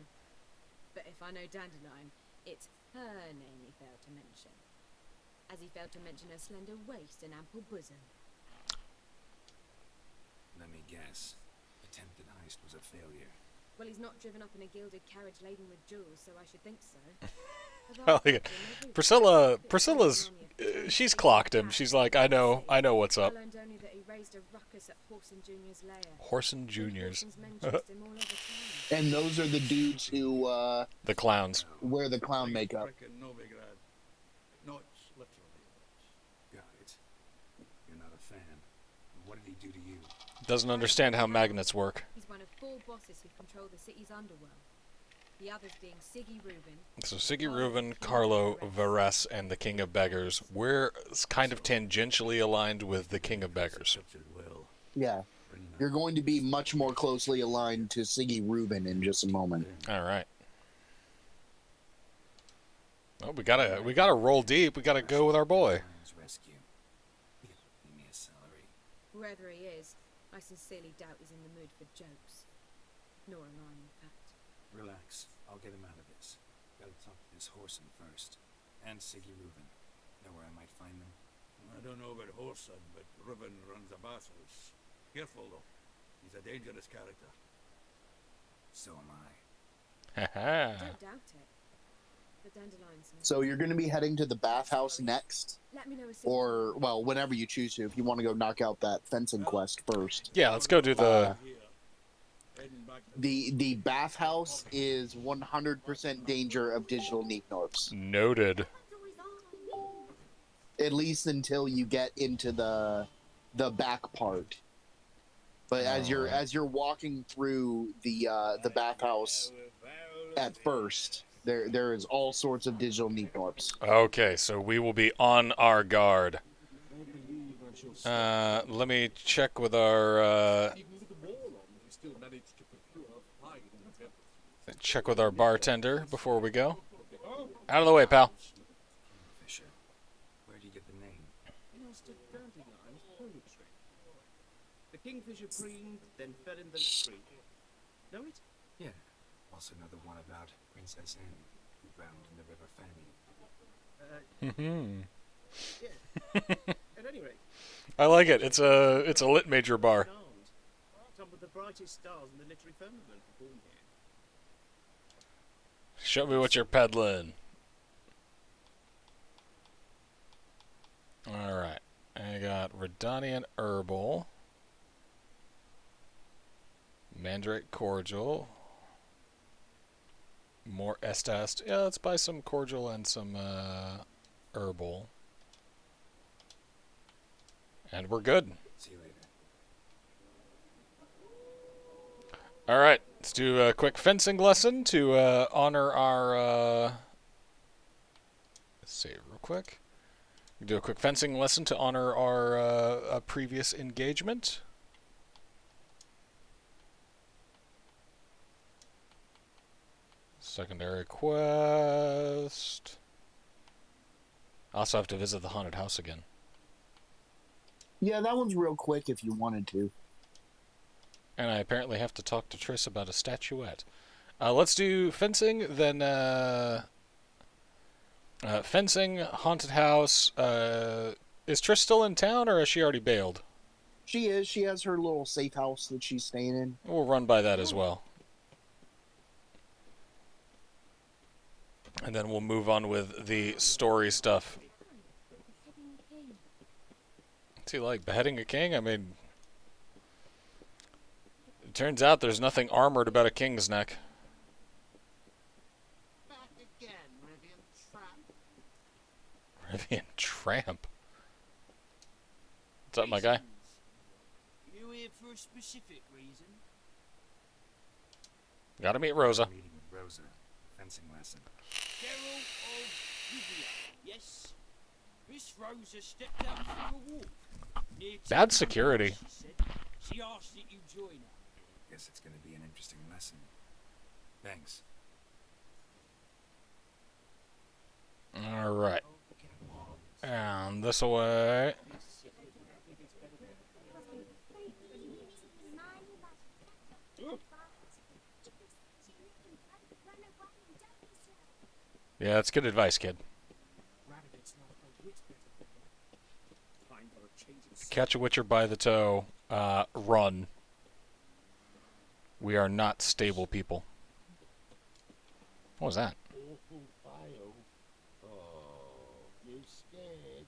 But if I know Dandelion, it's her name he failed to mention. As he failed to mention her slender waist and ample bosom. Let me guess. Attempted heist was a failure. Well, he's not driven up in a gilded carriage laden with jewels, so I should think so. I like it. Priscilla's, she's clocked him. She's like, I know what's up. I learned only that he raised a ruckus at Horson Jr.'s lair. Horson Juniors. Horson's men chased him all over town. And those are the dudes who The clowns. wear the clown makeup. Brick in Novigrad. Not literally. Got it. You're not a fan. What did he do to you? Doesn't understand how magnets work. He's one of 4 bosses who control the city's underworld. The others being Siggy Reuben. So Siggy Reuben, Carlo, Varese, and the King of Beggars. We're kind of tangentially aligned with the King of Beggars. Such a will. Yeah. You're going to be much more closely aligned to Siggy Reuben in just a moment. All right. Well, we gotta roll deep. We gotta go with our boy. Rescue. Give me a salary. Whoever he is, I sincerely doubt he's in the mood for jokes. Nor am I, in fact. Relax. I'll get him out of this. Gotta talk to this Horson first. And Siggy Reuben. Know where I might find them? I don't know about Horson, but Ruben runs a bathhouse. Careful though. He's a dangerous character. So am I. Haha. Don't doubt it. The Dandelions know. So you're going to be heading to the bathhouse next, Let me know as soon as or well, whenever you choose to. If you want to go knock out that fencing quest first. Yeah, let's go do the. Here. Heading back to The bathhouse is 100% danger of digital Neeknorps. Noted. At least until you get into the back part. But as you're walking through the bathhouse at first, there is all sorts of digital Neeknorps. Okay, so we will be on our guard. Let me check with our bartender before we go. Out of the way, pal. Fisher. Where do you get the name? Master Dandelion's poetry. The kingfisher preened, then fell in the creek. Know it? Yeah. Also know the one about Princess Anne, who drowned in the River Fanny. Yeah. At any rate, I like it. It's a lit major bar. some of the brightest stars in the literary firmament were born here. Show me what you're peddling. All right, I got Redanian Herbal, Mandrake Cordial, more Estast. Yeah, let's buy some cordial and some herbal, and we're good. See you later. All right, let's do a quick fencing lesson to honor our. Let's see, real quick. We do a quick fencing lesson to honor our previous engagement. Secondary quest. I also have to visit the haunted house again. Yeah, that one's real quick if you wanted to. And I apparently have to talk to Triss about a statuette. Let's do fencing, then fencing, haunted house. Is Triss still in town, or has she already bailed? She is. She has her little safe house that she's staying in. We'll run by that as well. And then we'll move on with the story stuff. What's he like, beheading a king? I mean, it turns out there's nothing armored about a king's neck. Back again, Rivian Tramp. Rivian Tramp? What's up, my guy? You here for a specific reason? Gotta meet Rosa. Meeting with Rosa. Fencing lesson. Geralt of Rivia, yes? Miss Rosa stepped out for a walk. Near to Bad the security. she said. She asked that you join her. Guess it's gonna be an interesting lesson. Thanks. Alright. And this way. Yeah, that's good advice, kid. Radagon's not a whit better than you. Time for a change of Catch a witcher by the toe. Run. We are not stable people. What was that? Awful fail. Oh, you scared?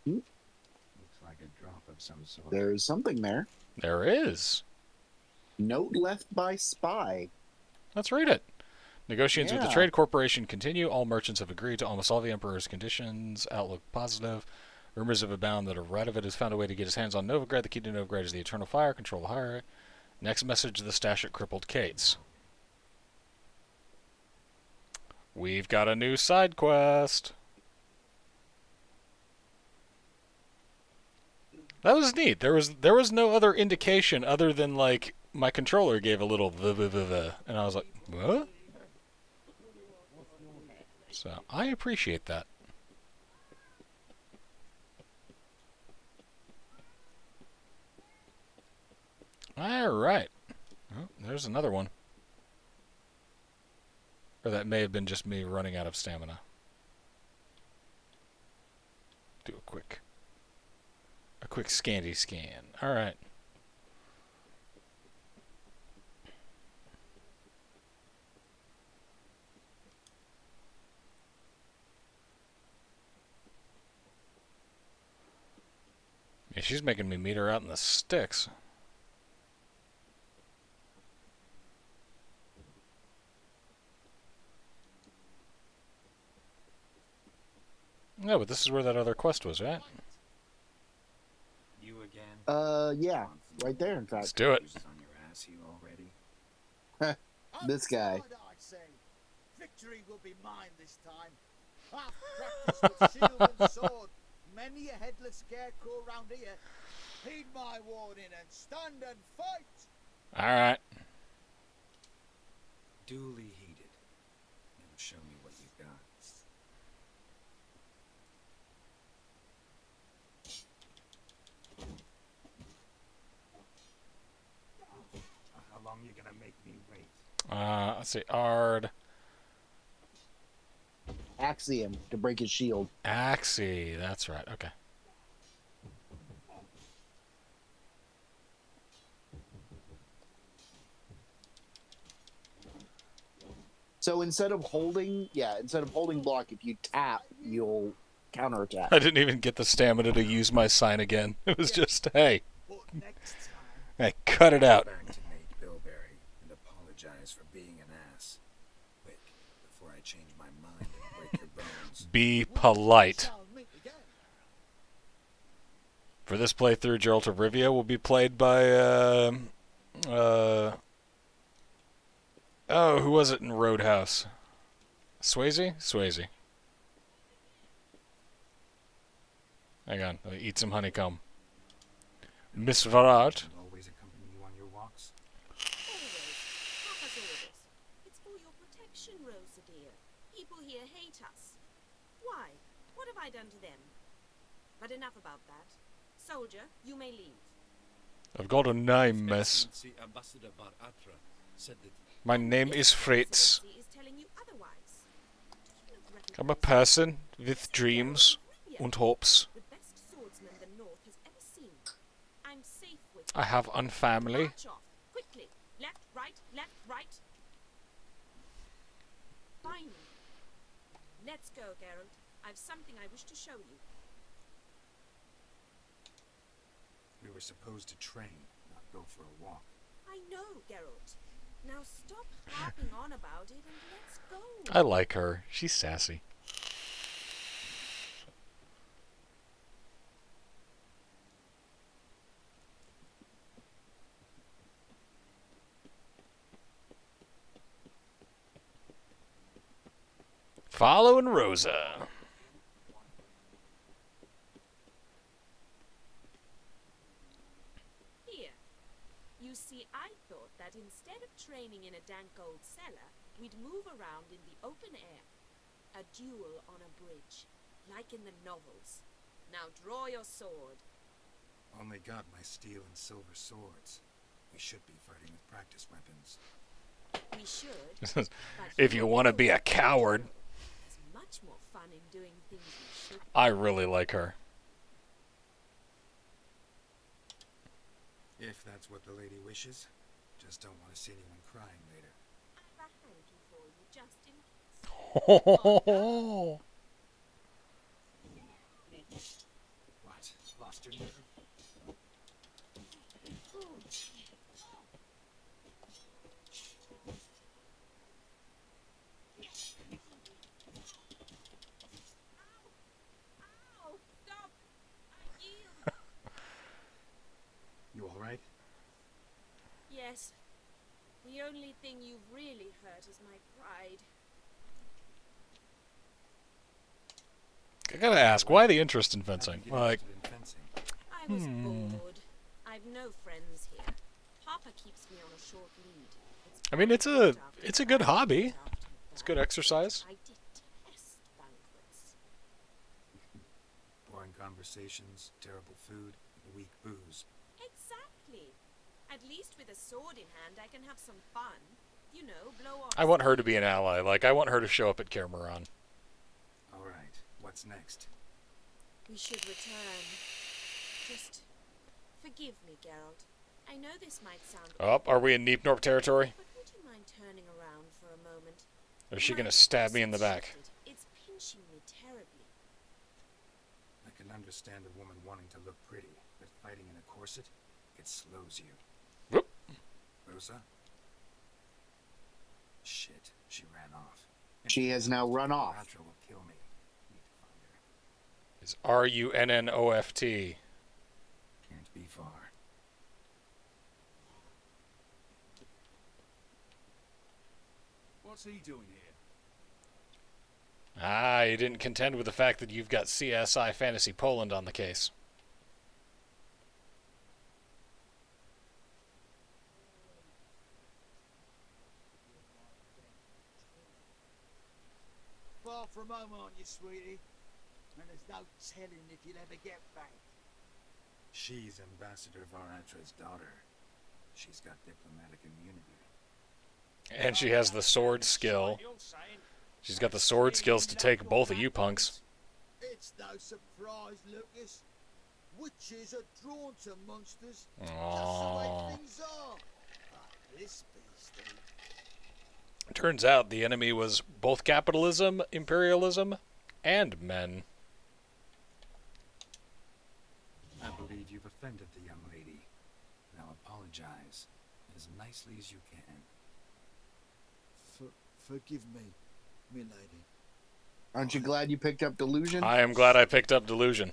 Looks like a drop of some sort. There's something there. There is. Note left by spy. Let's read it. Negotiations with the Yeah. Trade Corporation continue. All merchants have agreed to almost all the Emperor's conditions. Outlook positive. Rumors have abound that a Radovid has found a way to get his hands on Novigrad. The key to Novigrad is the Eternal Fire. Control the higher. Next message, the stash at Crippled Kate's. We've got a new side quest. That was neat. There was no other indication other than like my controller gave a little and I was like, what? So I appreciate that. All right. Oh, there's another one. Or that may have been just me running out of stamina. Do a quick scanty scan. All right. Yeah, she's making me meet her out in the sticks. No, but this is where that other quest was, right? You again? Yeah, right there, in Let's fact. do it. Bruises on your ass, you already? This guy. Outside, I say. Victory will be mine this time. I've practiced with shield and sword. Many a headless scarecrow round here. Heed my warning and stand and fight. All right. Duly heeded. Now show me what you've got. How long you gonna make me wait? Let's see. Ard. Axiom to break his shield. Axie. That's right. Okay. So instead of holding block, if you tap, you'll counterattack. I didn't even get the stamina to use my sign again. It was just, hey, But next time, hey, cut it out. Back to Nate Bilberry and apologize for being an ass. Quick, before I change my mind and break your bones. Be polite. shall meet again. For this playthrough, Geralt of Rivia will be played by, oh, who was it in Roadhouse? Swayze? Swayze. Hang on, let me eat some honeycomb. Miss Varad. Always accompany you on your walks. Always. Papa's orders. It's for your protection, Rosa dear. People here hate us. Why? What have I done to them? But enough about that. Soldier, you may leave. I've got a name, miss. Excellency Ambassador Bar Atra said that My name is Fritz. Excellency is telling you otherwise. Do you not recognize I'm a person with dreams and hopes. the best swordsman the North has ever seen? I'm safe with I have a family. March off. Quickly. Left, right, left, right. Finally. Let's go, Geralt. I've something I wish to show you. We were supposed to train, not go for a walk. I know, Geralt. Now stop harping on about it and let's go. I like her. She's sassy. Following Rosa. Here. You see, I thought that instead of training in a dank old cellar, we'd move around in the open air. A duel on a bridge, like in the novels. Now draw your sword. Only got my steel and silver swords. We should be fighting with practice weapons. We should. But If you want to be a coward. There's much more fun in doing things you should. I really like her. If that's what the lady wishes. Just don't want to see anyone crying later. I have a hanky for you just in case. What? Lost your nerve? Ow! Stop! I yield. You alright? Yes. The only thing you've really hurt is my pride. I gotta ask, why the interest in fencing? Like, I was bored. I've no friends here. Papa keeps me on a short lead. I mean, it's a good hobby. It's good exercise. I detest banquets. Boring conversations, terrible food, weak booze. Exactly. At least with a sword in hand, I can have some fun. You know, blow off. I want her to be an ally. Like, I want her to show up at Kermaran. Alright, what's next? We should return. Just forgive me, Geralt. I know this might sound. Oh, are we in Neepnorp territory? But would you mind turning around for a moment? Or is she gonna stab me in the back? It's pinching me terribly. I can understand a woman wanting to look pretty, but fighting in a corset, it slows you. Whoop. Rosa? Shit, she ran off. She has now run off. Aratra will kill me. Need to find her. It's RUNNOFT. Can't be far. What's he doing here? Ah, you didn't contend with the fact that you've got CSI Fantasy Poland on the case. Far from home, aren't you, sweetie? And there's no telling if you'll ever get back. She's Ambassador Varatra's daughter. She's got diplomatic immunity. And she has the sword skill. She's got the sword skills to take both of you punks. It's no surprise, Lucas. Witches are drawn to monsters. Just the Aww. way things are. But this beastie. Turns out the enemy was both capitalism, imperialism, and men. I believe you've offended the young lady. Now apologize as nicely as you can. Forgive me, milady. Aren't you glad you picked up Delusion? I am glad I picked up Delusion.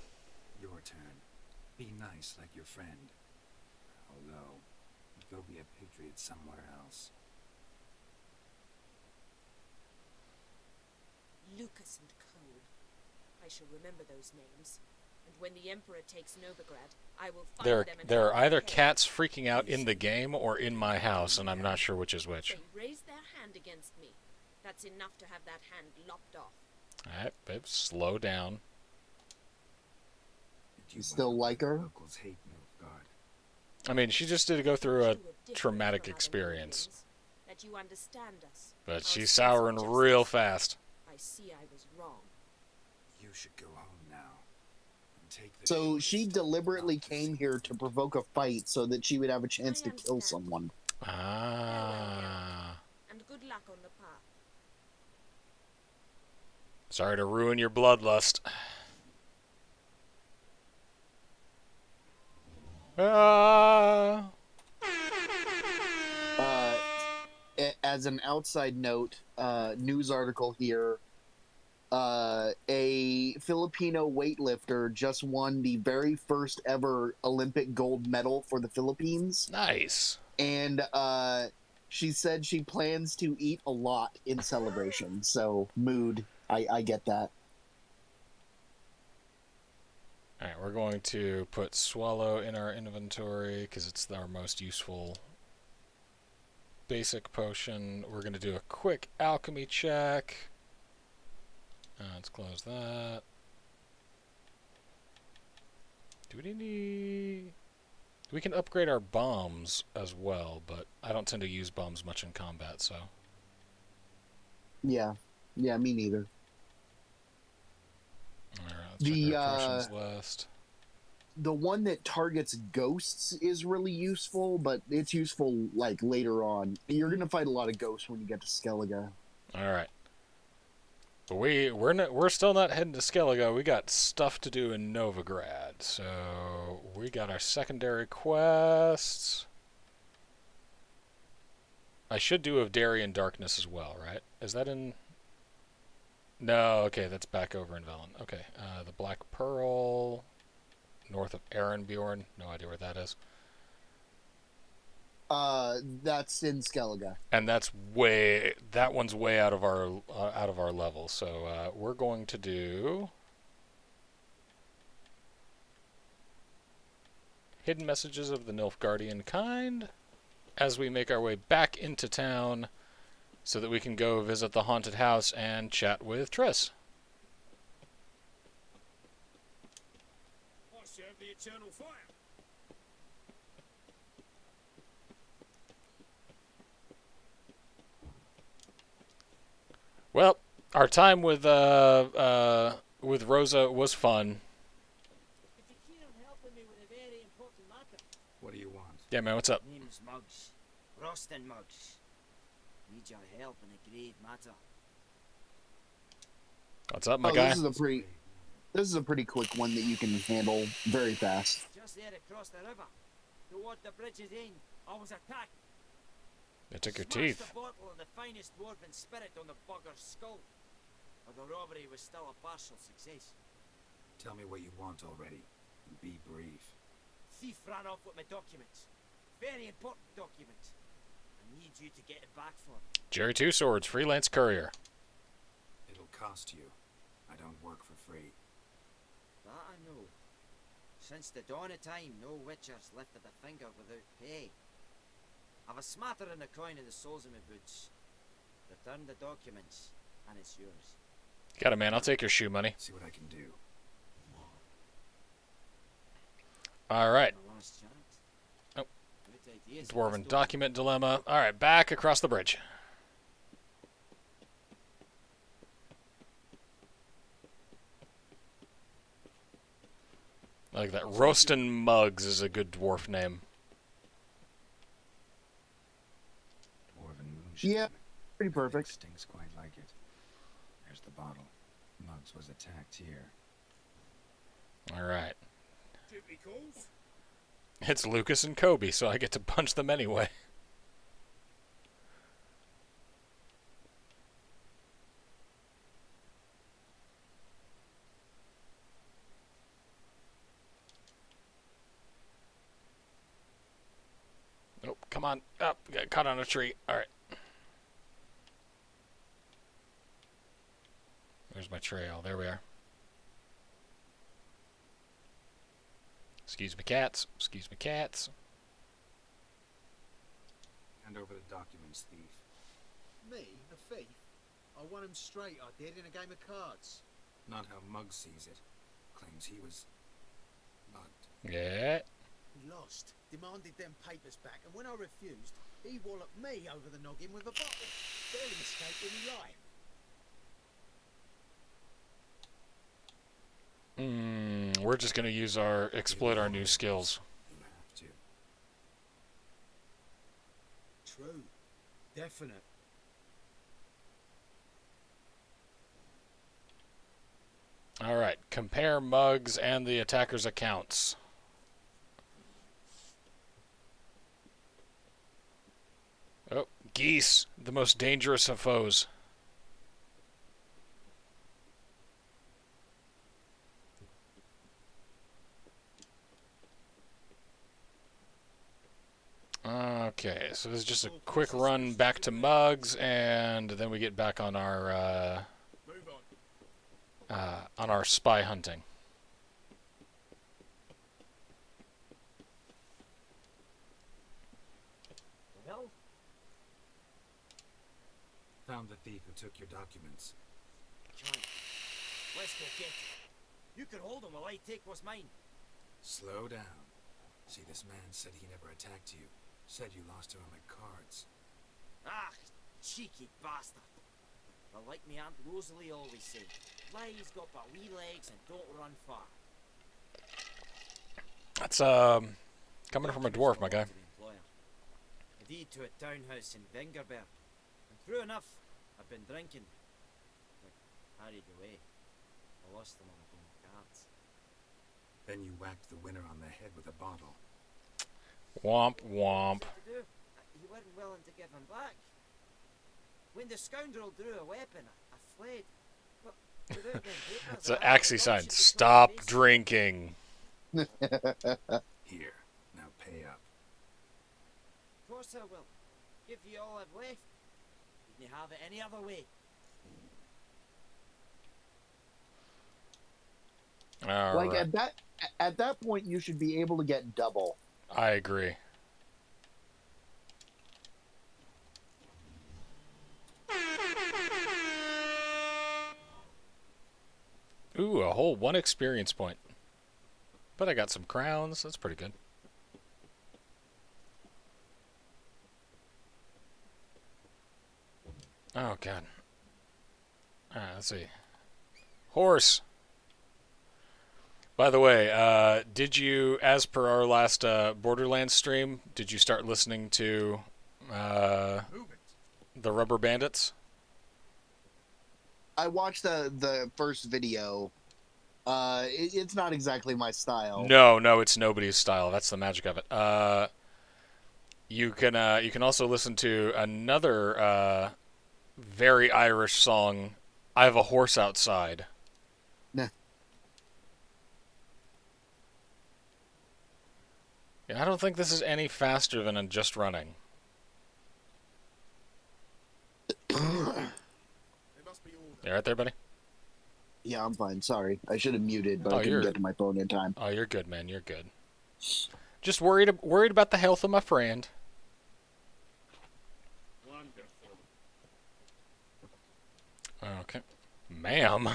Your turn. Be nice like your friend. Although, go be a patriot somewhere else. Lucas and Co. I shall remember those names. And when the Emperor takes Novigrad, I will find them and There are hold either their head. cats freaking out in the game or in my house, and I'm not sure which is which. They raise their hand against me. That's enough to have that hand lopped off. Alright, babe, slow down. You still like her? Locals hate Novigrad. I mean, she just did go through a You were different traumatic from other experience. Northerners, that you understand us. But our she's sense souring of real justice. fast. I see I was wrong. You should go home now. And take the So shortest she step deliberately not to came see here the to provoke a fight so that she would have a chance to I kill understand. someone. Ah. And good luck on the path. Sorry to ruin your bloodlust. Ah. As an outside note, news article here, a Filipino weightlifter just won the very first ever Olympic gold medal for the Philippines. Nice. And she said she plans to eat a lot in celebration. So, mood. I get that. Alright, we're going to put Swallow in our inventory because it's our most useful basic potion. We're going to do a quick alchemy check. Let's close that. Do we need any... We can upgrade our bombs as well, but I don't tend to use bombs much in combat, so. Yeah. Yeah, me neither. Alright, let's check our questions list. The one that targets ghosts is really useful, but it's useful like later on. You're gonna fight a lot of ghosts when you get to Skellige. Alright. But we're still not heading to Skellige. We got stuff to do in Novigrad. So we got our secondary quests. I should do of Darien Darkness as well, right? Is that in... No, okay, that's back over in Velen. Okay, the Black Pearl, north of Ehrenbjorn. No idea where that is. That's in Skellige. And that one's way out of our level. So we're going to do Hidden Messages of the Nilfgaardian Kind as we make our way back into town so that we can go visit the haunted house and chat with Triss. I serve the eternal fire. Well, our time with Rosa was fun. What do you want? Yeah, man, what's up? Name's Muggs. Rostin Muggs. Need your help in a grave matter. What's up, my guy? This is a pretty quick one that you can handle very fast. Just there across the river, toward the bridge's end, I was attacked. They took your Smashed teeth. a bottle of the finest dwarven spirit on the bugger's skull. But the robbery was still a partial success. Tell me what you want already, and be brief. Thief ran off with my documents. Very important documents. I need you to get it back for me. Jerry Two Swords, freelance courier. It'll cost you. I don't work for free. That I know. Since the dawn of time, no witchers lifted a finger without pay. I've a smattering of coin in the soles of my boots. Return the documents, and it's yours. Got it, man. I'll take your shoe money. See what I can do. All right. My last chance. Oh. Good idea, Dwarven document dilemma. All right, back across the bridge. I like that. Roastin' Muggs is a good dwarf name. Yeah, pretty perfect. Stinks quite like it. There's the bottle. Muggs was attacked here. All right. Duty calls. It's Lucas and Kobe, so I get to punch them anyway. Oh, come on. Up. Got caught on a tree. All right. There's my trail. There we are. Excuse me, cats. Excuse me, cats. Hand over the documents, thief. Me, a thief? I won him straight, I did, in a game of cards. Not how Muggs sees it. Claims he was mugged. Yeah. He lost, demanded them papers back, and when I refused, he walloped me over the noggin with a bottle. Barely escaped with his life. We're just gonna exploit our new skills. You have to. True. Definite. All right. Compare Muggs and the attacker's accounts. Oh, geese, the most dangerous of foes. Okay, so this is just a quick run back to Muggs, and then we get back on our spy hunting. Well, Found the thief who took your documents. John, let's go get him. You can hold him while I take what's mine. Slow down. See, this man said he never attacked you. Said you lost to him at cards. Ah, cheeky bastard. Well, like me Aunt Rosalie always said, lies got but wee legs and don't run far. That's coming from a dwarf, my guy. A deed to a townhouse in Vengerberg. And true enough, I've been drinking. But carried away. I lost them on a game of cards. Then you whacked the winner on the head with a bottle. Womp womp. You weren't willing to give him back. When the scoundrel drew a weapon, I fled. But without them papers, It's an I had axie the sign. gumption to Stop face it. drinking. Here, now pay up. Of course I will. Give you all I've left. You can have it any other way. All Like right. at that point, you should be able to get double. I agree. Ooh, a whole 1 experience point. But I got some crowns. That's pretty good. Oh, God. Alright, let's see. Horse. By the way, did you, as per our last Borderlands stream, did you start listening to the Rubber Bandits? I watched the first video. It's not exactly my style. No, it's nobody's style. That's the magic of it. You can also listen to another very Irish song, "I Have a Horse Outside." Nah. Yeah, I don't think this is any faster than a just running. You right there, buddy? Yeah, I'm fine. Sorry, I should have muted, but Oh, I couldn't you're- get to my phone in time. Oh, you're good, man. You're good. Just worried about the health of my friend. Wonderful. Okay, ma'am.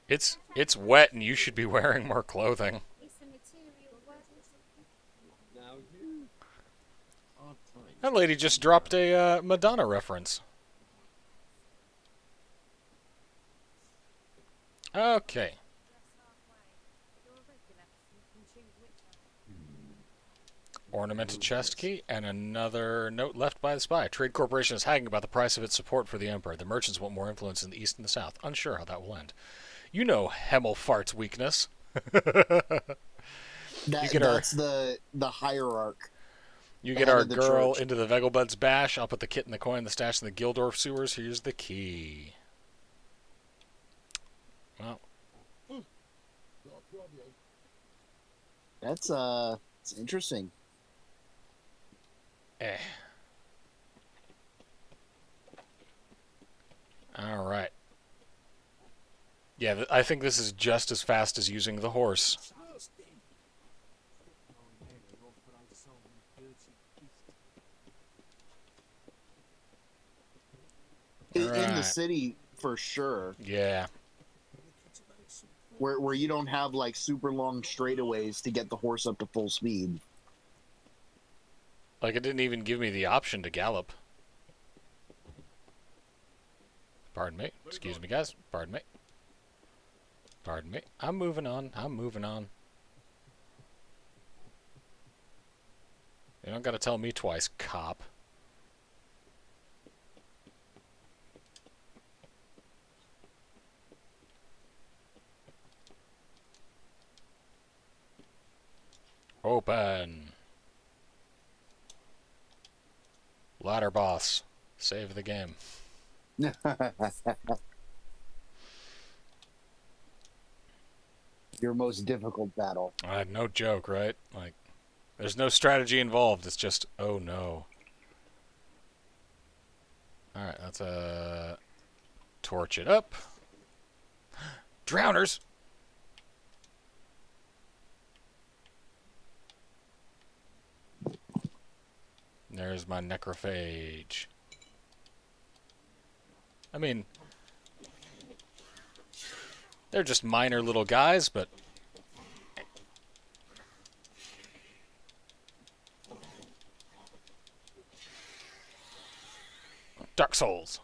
It's wet, and you should be wearing more clothing. It's the material worth. Now you are fine. That lady just dropped a Madonna reference. Okay. Ornamented chest key, and another note left by the spy. Trade Corporation is haggling about the price of its support for the Emperor. The merchants want more influence in the east and the south. Unsure how that will end. You know Hemmelfart's weakness. That's the hierarch. You The get head our of the girl church. into the Vegelbud's bash. I'll put the kit and the coin in the stash in the Gildorf sewers. Here's the key. Well, That's it's interesting. All right. Yeah, I think this is just as fast as using the horse. In the Right. city, for sure. Yeah. Where you don't have like super long straightaways to get the horse up to full speed. Like, it didn't even give me the option to gallop. Pardon me. Excuse me, guys. Pardon me. Pardon me. I'm moving on. I'm moving on. You don't gotta tell me twice, cop. Open. Ladder boss. Save the game. Your most difficult battle. No joke, right? Like, there's no strategy involved. It's just, oh no. Alright, let's torch it up. Drowners! There's my necrophage. I mean, They're just minor little guys, but... Dark Souls.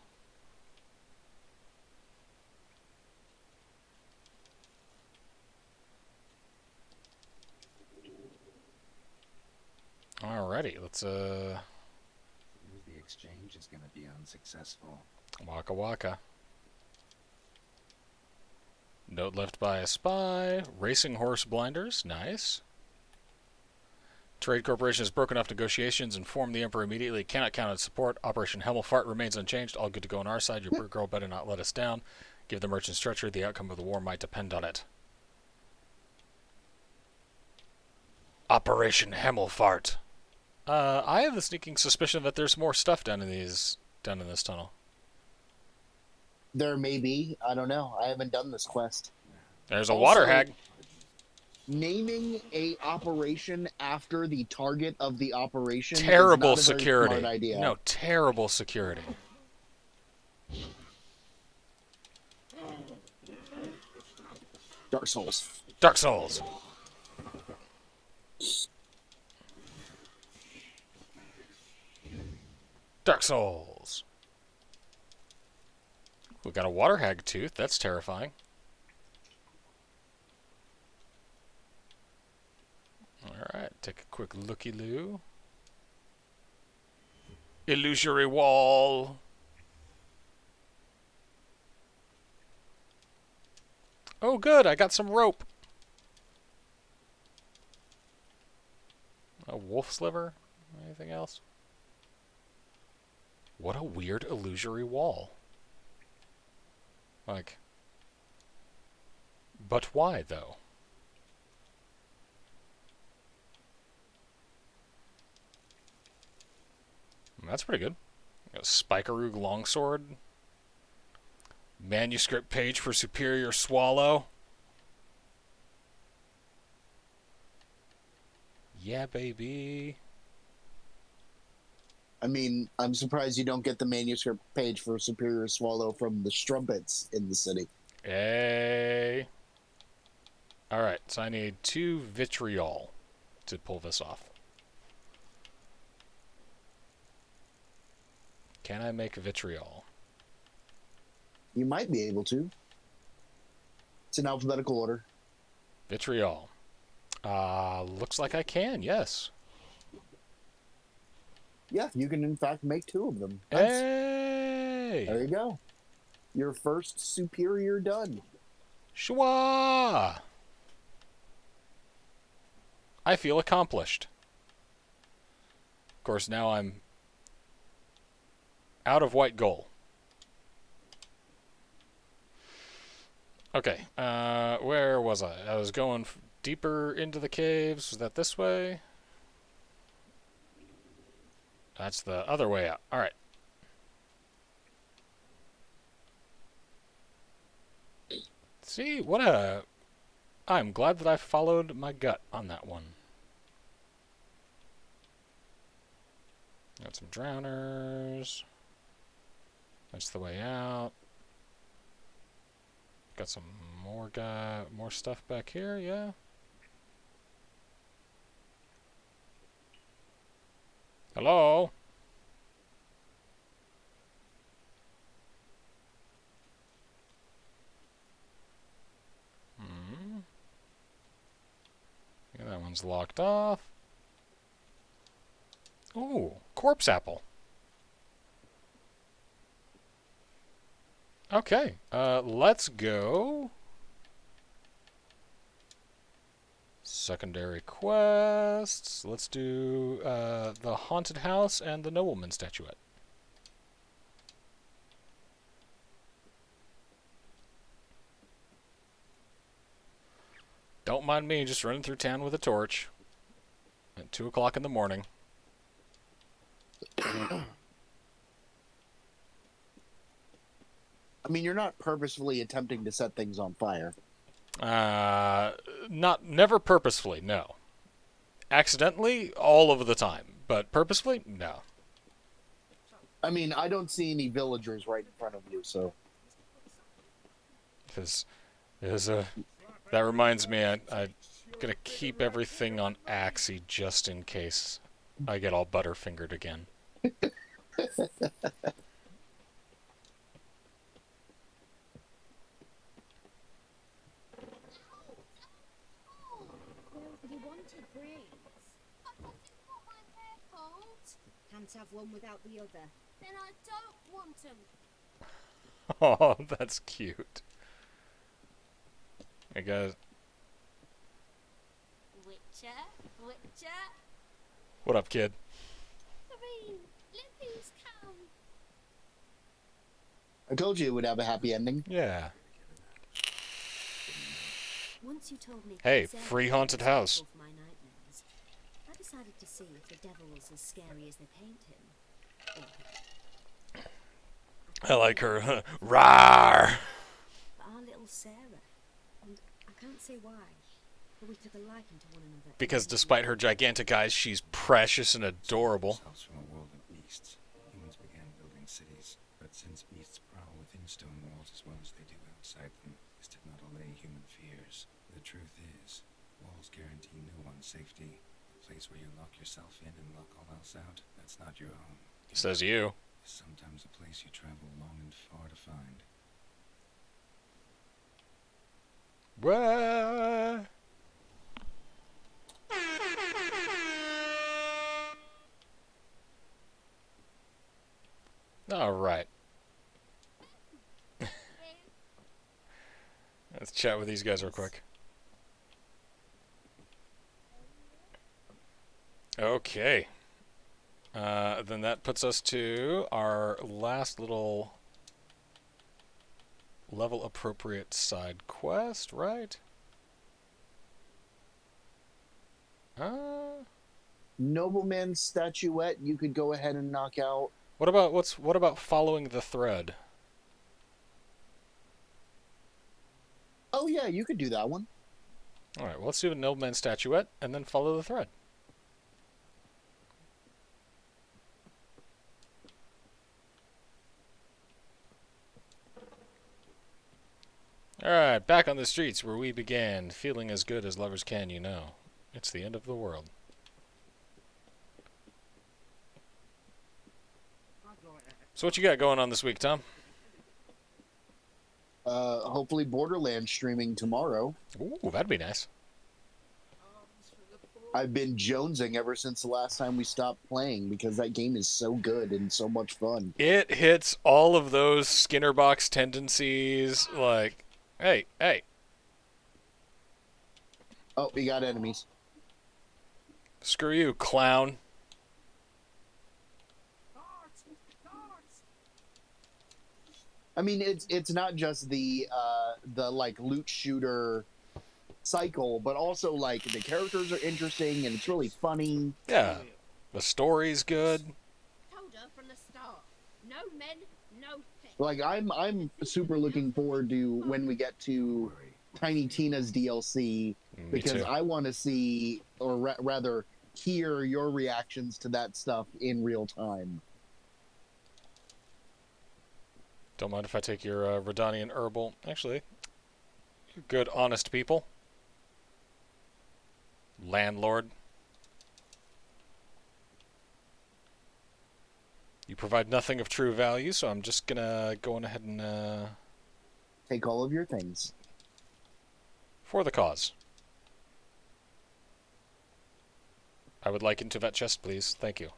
Alrighty, let's The exchange is gonna be unsuccessful. Waka waka. Note left by a spy. Racing horse blinders. Nice. Trade Corporation has broken off negotiations. Inform the Emperor immediately. Cannot count on support. Operation Hemmelfart remains unchanged. All good to go on our side. Your girl better not let us down. Give the merchant stretcher. The outcome of the war might depend on it. Operation Hemmelfart. I have the sneaking suspicion that there's more stuff down in this tunnel. There may be. I don't know. I haven't done this quest. There's a water hag. Naming a operation after the target of the operation Terrible is not a very security. smart idea. No, terrible security. Dark Souls. Dark Souls. Dark Souls. We got a water hag tooth. That's terrifying. Alright, take a quick looky-loo. Illusory wall. Oh good, I got some rope. A wolf sliver? Anything else? What a weird illusory wall. Like... But why, though? That's pretty good. Got a Spikeroo longsword. Manuscript page for Superior Swallow. Yeah, baby. I mean, I'm surprised you don't get the manuscript page for Superior Swallow from the strumpets in the city. Hey. Alright, so I need 2 vitriol to pull this off. Can I make vitriol? You might be able to. It's in alphabetical order. Vitriol. Looks like I can, yes. Yeah, you can in fact make 2 of them. Nice. Hey! There you go. Your first superior done. Shwa! I feel accomplished. Of course, now I'm out of white gold. Okay, where was I? I was going deeper into the caves. Was that this way? That's the other way out. Alright. See, what a... I'm glad that I followed my gut on that one. Got some drowners. That's the way out. Got some more stuff back here, yeah. Hello? Yeah, that one's locked off. Ooh, corpse apple. Okay, let's go. Secondary quests. Let's do the haunted house and the nobleman statuette. Don't mind me just running through town with a torch at 2 o'clock in the morning. I mean, you're not purposefully attempting to set things on fire. Never purposefully, no. Accidentally, all of the time, but purposefully, no. I mean, I don't see any villagers right in front of you, so. Because That reminds me, I'm gonna keep everything on Axie just in case I get all butterfingered again. Nobody wanted brains. But it's not their fault. Can't have one without the other. Then I don't want them. Oh, that's cute. Hey guys, Witcher, Witcher. what up, kid? Three, Lippy's come. I told you it would have a happy ending. Yeah. Once you told me Hey, Zed free was haunted house. responsible for my nightmares, I decided to see if the devil was as scary as they paint him. I like her. Rawr! But our little Sarah, and I can't say why, but we took a liking to one another. Because despite her gigantic eyes, she's precious and adorable. Ourselves from a world of beasts, humans began building cities, but since beasts prowl within stone walls as well as they do outside them, this did not allay human fears. The truth is, walls guarantee no one's safety. The place where you lock yourself in and lock all else out, that's not your home. Says you. Is sometimes a place you travel long and far to find. What? All right. Let's chat with these guys real quick. Okay. Then that puts us to our last little level appropriate side quest, right? Nobleman's statuette you could go ahead and knock out. What about following the thread? Oh yeah, you could do that one. All right, well, let's do the nobleman statuette and then follow the thread. Alright, back on the streets where we began, feeling as good as lovers can, you know. It's the end of the world. So what you got going on this week, Tom? Hopefully Borderlands streaming tomorrow. Ooh, that'd be nice. I've been jonesing ever since the last time we stopped playing because that game is so good and so much fun. It hits all of those Skinner box tendencies, like, hey. Oh, we got enemies. Screw you, clown. I mean, it's not just the like loot shooter cycle, but also like the characters are interesting and it's really funny. Yeah, the story's good. Told her from the start. No men, no pets. Like I'm super looking forward to when we get to Tiny Tina's DLC because too. I want to see, or rather, hear your reactions to that stuff in real time. Don't mind if I take your Redanian herbal. Actually, you're good, honest people. Landlord. You provide nothing of true value, so I'm just gonna go on ahead and take all of your things. For the cause. I would like into that chest, please. Thank you.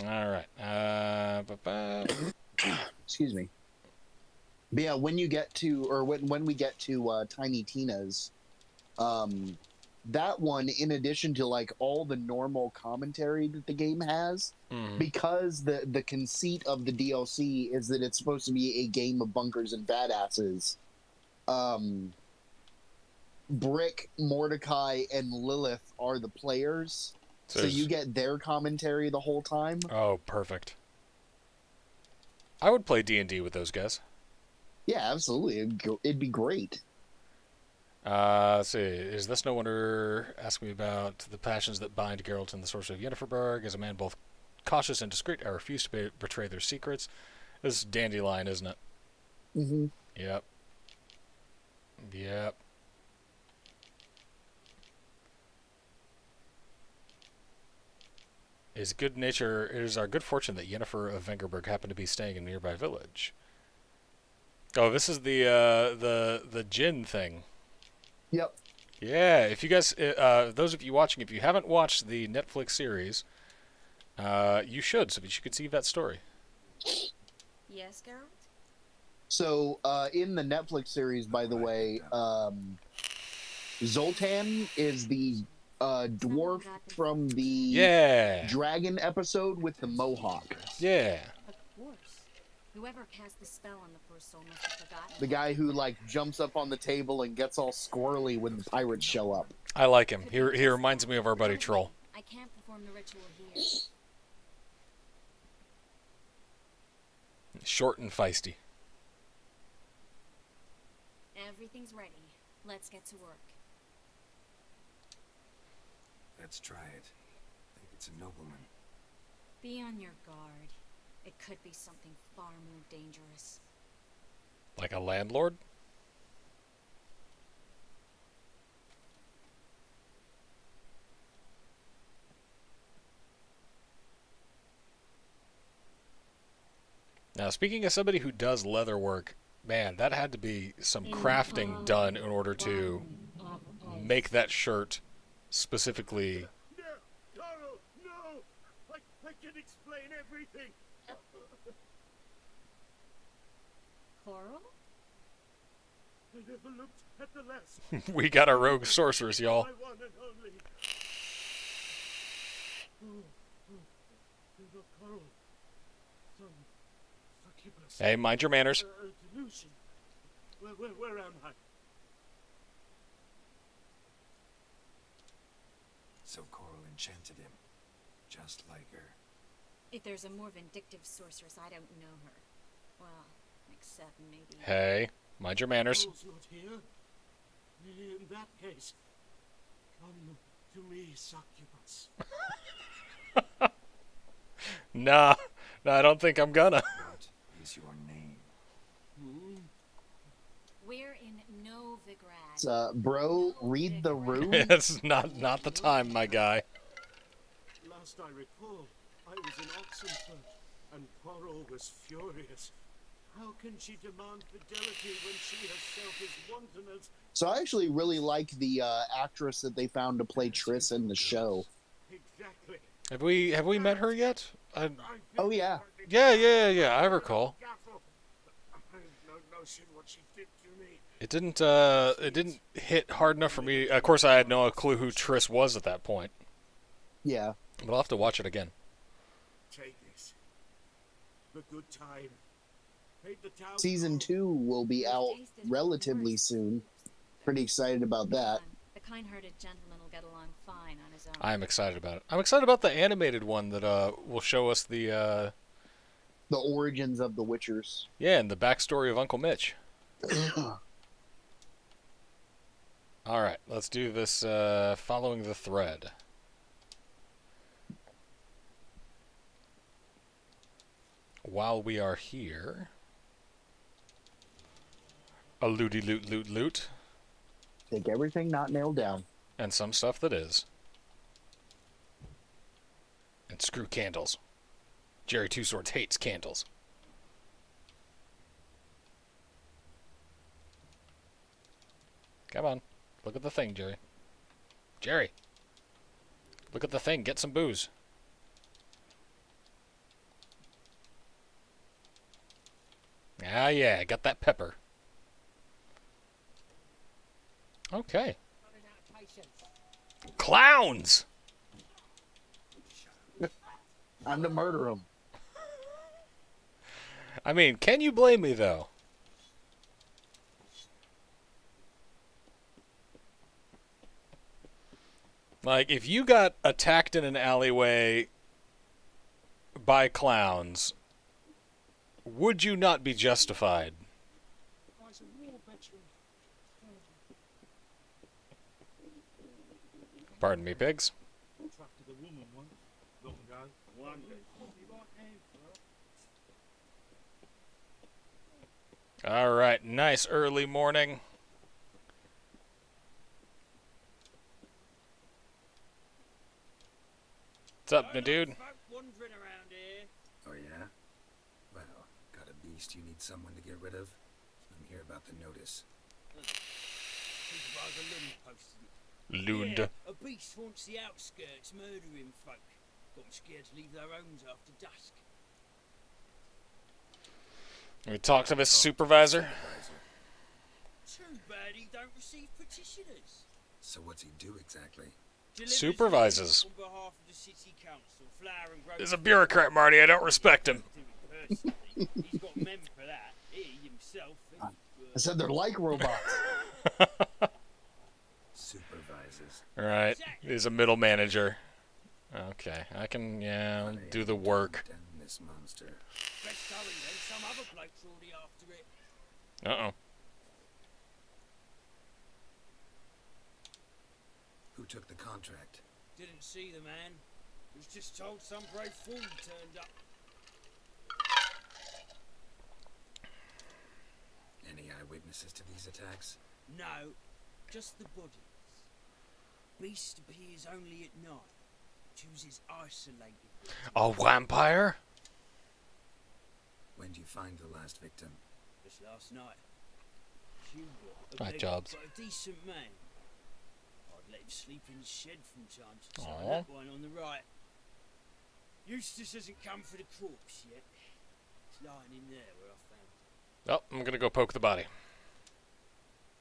All right. Excuse me. But yeah, when you get to, or when we get to Tiny Tina's, that one, in addition to like all the normal commentary that the game has, because the conceit of the DLC is that it's supposed to be a game of bunkers and badasses. Brick, Mordecai, and Lilith are the players. So you get their commentary the whole time. Oh, perfect. I would play D&D with those guys. Yeah, absolutely. It'd be great. Let's see. Is this no wonder? Ask me about the passions that bind Geralt and the Sorcerer of Yenneferberg. As a man both cautious and discreet. I refuse to betray their secrets. This is Dandelion, isn't it? Mm-hmm. Yep. Yep. It is our good fortune that Yennefer of Vengerberg happened to be staying in a nearby village. Oh, this is the Jinn thing. Yep. Yeah, if you guys, those of you watching, if you haven't watched the Netflix series, you should, so that you could see that story. Yes, Geralt? So, in the Netflix series, by the way, Zoltan is the dwarf from the dragon episode with the mohawk. Yeah. Of course. Whoever cast the spell on the poor soul must have forgotten. The guy who, like, jumps up on the table and gets all squirrely when the pirates show up. I like him. He reminds me of our buddy Troll. I can't perform the ritual here. Short and feisty. Everything's ready. Let's get to work. Let's try it. I think it's a nobleman. Be on your guard. It could be something far more dangerous. Like a landlord? Now, speaking of somebody who does leather work, man, that had to be some crafting done in order to make that shirt specifically. No, Coral, no! I can explain everything. Coral? I never looked at the last. We got our rogue sorcerers, y'all. My one and only. Coral. Son, succubus. Hey, mind your manners. Delusion. Where am I? So Coral enchanted him, just like her. If there's a more vindictive sorceress, I don't know her. Well, except maybe... Hey, mind your manners. Coral's not here. In that case, come to me, succubus. Nah, I don't think I'm gonna. What is your name? We're in Novigrad. Bro, read the room. It's not the time, my guy. Last I recall, I was in Oxenford, and Coral was furious. How can she demand fidelity when she herself is wanton as... So I actually really like the actress that they found to play Triss in the show. Exactly. Have we met her yet? Oh yeah. Yeah. I recall. I have no notion what she did to me. It didn't hit hard enough for me. Of course, I had no clue who Triss was at that point. Yeah. But I'll have to watch it again. Take this. The good time. Paid the town. Season 2 will be out relatively soon. Pretty excited about that. The kind-hearted gentleman will get along fine on his own. I'm excited about it. I'm excited about the animated one that will show us the origins of the Witchers. Yeah, and the backstory of Uncle Mitch. All right, let's do this following the thread. While we are here, a looty loot. Take everything not nailed down. And some stuff that is. And screw candles. Jerry Two Swords hates candles. Come on. Look at the thing, Jerry. Jerry! Look at the thing. Get some booze. Ah, yeah. Got that pepper. Okay. Clowns! I'm to murder them. I mean, can you blame me, though? Like, if you got attacked in an alleyway by clowns, would you not be justified? Pardon me, pigs. All right, nice early morning. What's up, my dude? Wandering around here. Oh yeah? Well, got a beast you need someone to get rid of? Let me hear about the notice. Supervisor Lund posted it. Lund. Yeah, a beast haunts the outskirts, murdering folk. Got 'em scared to leave their homes after dusk. We talked to his supervisor. Too bad he don't receive petitioners. So what's he do exactly? Delivers Supervises. on behalf of the city council, flower and growth. He's a bureaucrat, Marty. I don't respect him. Personally, he's got men for that. He himself. I said they're like robots. Supervises. Right. He's a middle manager. Okay, I can, yeah, do the work. Down this monster. Best hurry then, some other bloke's already after it. Uh-oh. Who took the contract? Didn't see the man. Was just told some brave fool turned up. Any eyewitnesses to these attacks? No, just the bodies. Beast appears only at night. Chooses isolated. A vampire? When do you find the last victim? Just last night. Hubert, My beggar, jobs. but a decent man. I'd let him sleep in the shed from time to time. Aw. That one on the right. Eustace hasn't come for the corpse yet. It's lying in there where I found it. Oh, I'm gonna go poke the body.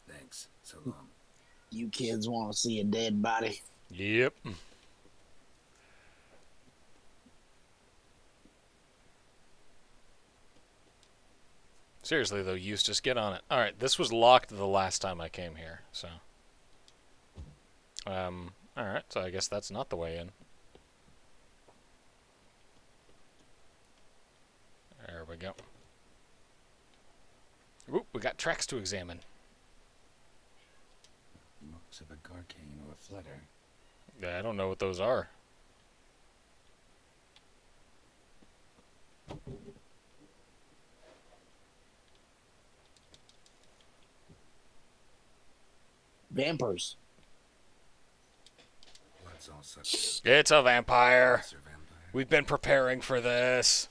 Thanks. So long. You kids want to see a dead body? Yep. Seriously, though, Eustace, get on it. Alright, this was locked the last time I came here, so... alright, so I guess that's not the way in. There we go. Oop, we got tracks to examine. Marks of a garcane or a flutter. Yeah, I don't know what those are. Vampires. Blood's all sucked. It's a vampire. Lesser vampire. We've been preparing for this.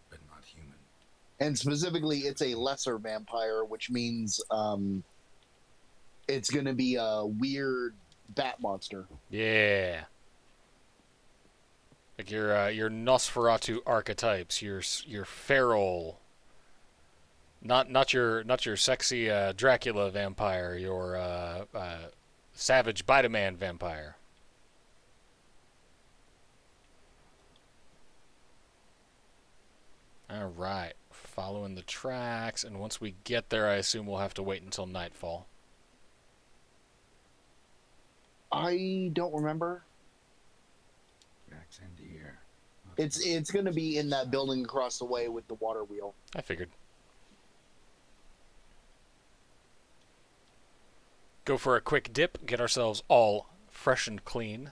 But not human. And specifically, it's a lesser vampire, which means it's going to be a weird bat monster. Yeah. Like your Nosferatu archetypes, your feral, not your sexy Dracula vampire, your savage Bite-A-Man vampire. All right, following the tracks, and once we get there, I assume we'll have to wait until nightfall. I don't remember. Tracks end here. It's going to be in that building across the way with the water wheel. I figured. Go for a quick dip, get ourselves all fresh and clean.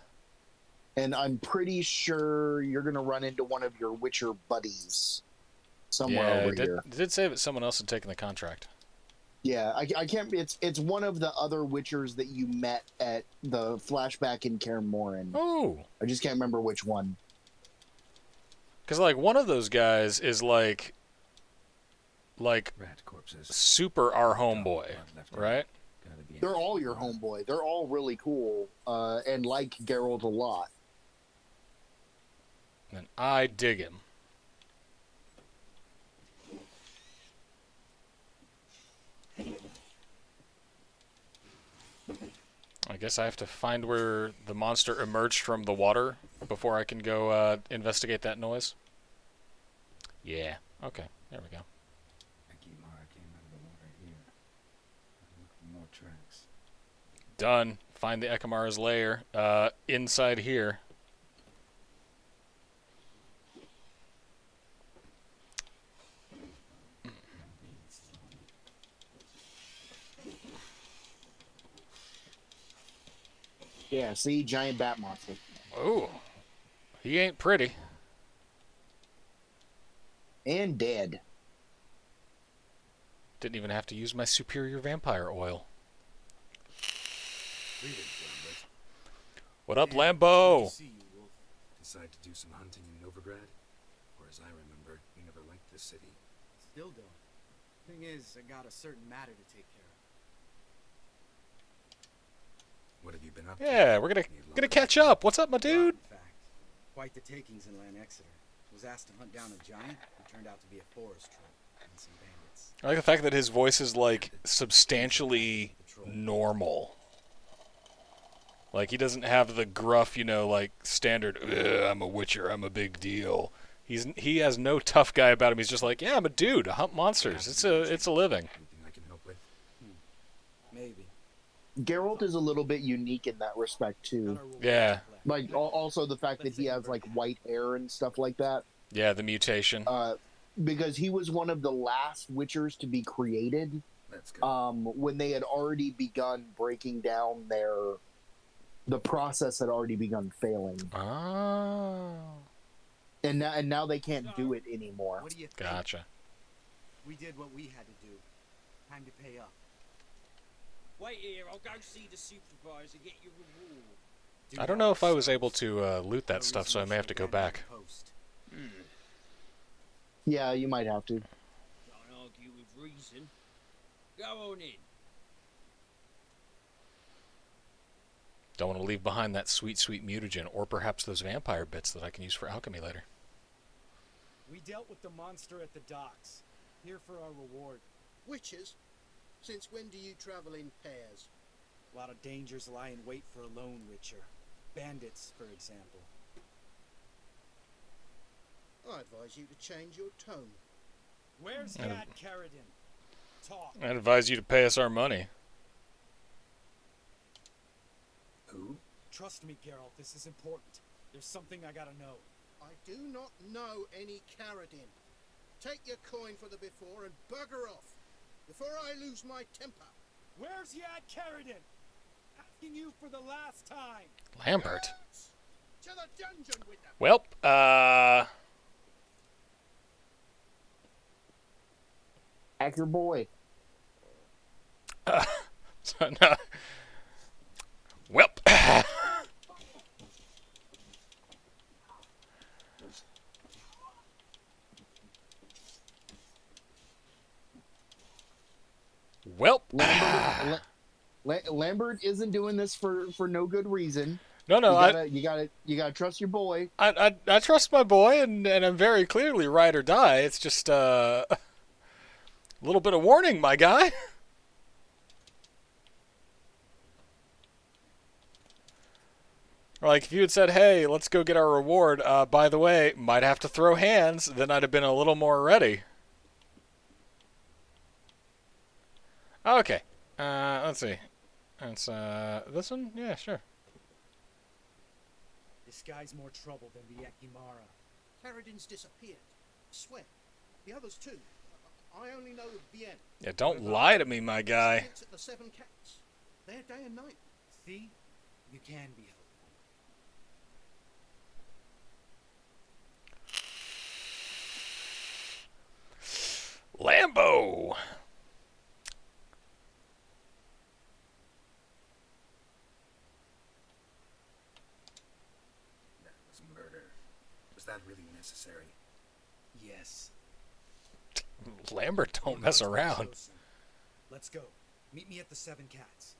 And I'm pretty sure you're going to run into one of your Witcher buddies somewhere over here. It did say that someone else had taken the contract. Yeah, I can't. It's one of the other Witchers that you met at the flashback in Kaer Morhen. Oh, I just can't remember which one. because like one of those guys is like Rat corpses. super our homeboy, right? Gotta be They're all your homeboy. They're all really cool and like Geralt a lot. And I dig him. I guess I have to find where the monster emerged from the water before I can go investigate that noise. Yeah. Okay. There we go. Mara came out of the water here. I'll look for more tracks. Done. Find the Ekimara's lair. Inside here. Yeah, see? Giant bat monster. Oh. He ain't pretty. And dead. Didn't even have to use my superior vampire oil. Greetings, Lambert. What up, Good to Lambo? see you, Wolf. Decide to do some hunting in Novigrad? For as I remember, you never liked this city. Still don't. Thing is, I got a certain matter to take care of. What have you been up to? Yeah, we're gonna catch up. What's up, my dude? In fact, quite the takings in Lan Exeter. Was asked to hunt down a giant who turned out to be a forest troll and some bandits. I like the fact that his voice is like substantially normal. Like he doesn't have the gruff, you know, like standard. I'm a witcher. I'm a big deal. He has no tough guy about him. He's just like, yeah, I'm a dude. I hunt monsters. It's a living. Anything I can help with? Maybe. Geralt is a little bit unique in that respect too. Yeah. Like also the fact that he has like white hair and stuff like that. Yeah, the mutation. Because he was one of the last Witchers to be created. That's good. When they had already begun breaking down the process had already begun failing. Oh. And now they can't do it anymore. What do you think? Gotcha. We did what we had to do. Time to pay up. Wait here, I'll go see the supervisor, get your reward. I don't know if I was able to loot that stuff, so I may have to go back. Yeah, you might have to. Don't argue with reason. Go on in. Don't want to leave behind that sweet, sweet mutagen, or perhaps those vampire bits that I can use for alchemy later. We dealt with the monster at the docks. Here for our reward. Witches? Since when do you travel in pairs? A lot of dangers lie in wait for a lone witcher. Bandits, for example. I advise you to change your tone. Where's Yad Carradine? Talk. I'd advise you to pay us our money. Who? Trust me, Geralt, this is important. There's something I gotta know. I do not know any Carradine. Take your coin for the before and bugger off, before I lose my temper. Where's Yad Carradine? Asking you for the last time. Lambert. To the dungeon with them. Well, Hack your boy. So, no. Welp. Welp. Lambert isn't doing this for no good reason. No, you gotta trust your boy. I trust my boy, and I'm very clearly ride or die. It's just a little bit of warning, my guy. Like, if you had said, hey, let's go get our reward, by the way, might have to throw hands, then I'd have been a little more ready. Okay. Let's see. That's, this one? Yeah, sure. This guy's more trouble than the Ekimara. Carradine's disappeared. I swear. The others too. I only know of Bien. Yeah, don't lie to me, my guy. It's at the Seven Cats. They're day and night. See? You can be helpful. Lambo! That was murder. Was that really necessary? Yes. Lambert, don't mess around. Let's go. Meet me at the Seven Cats.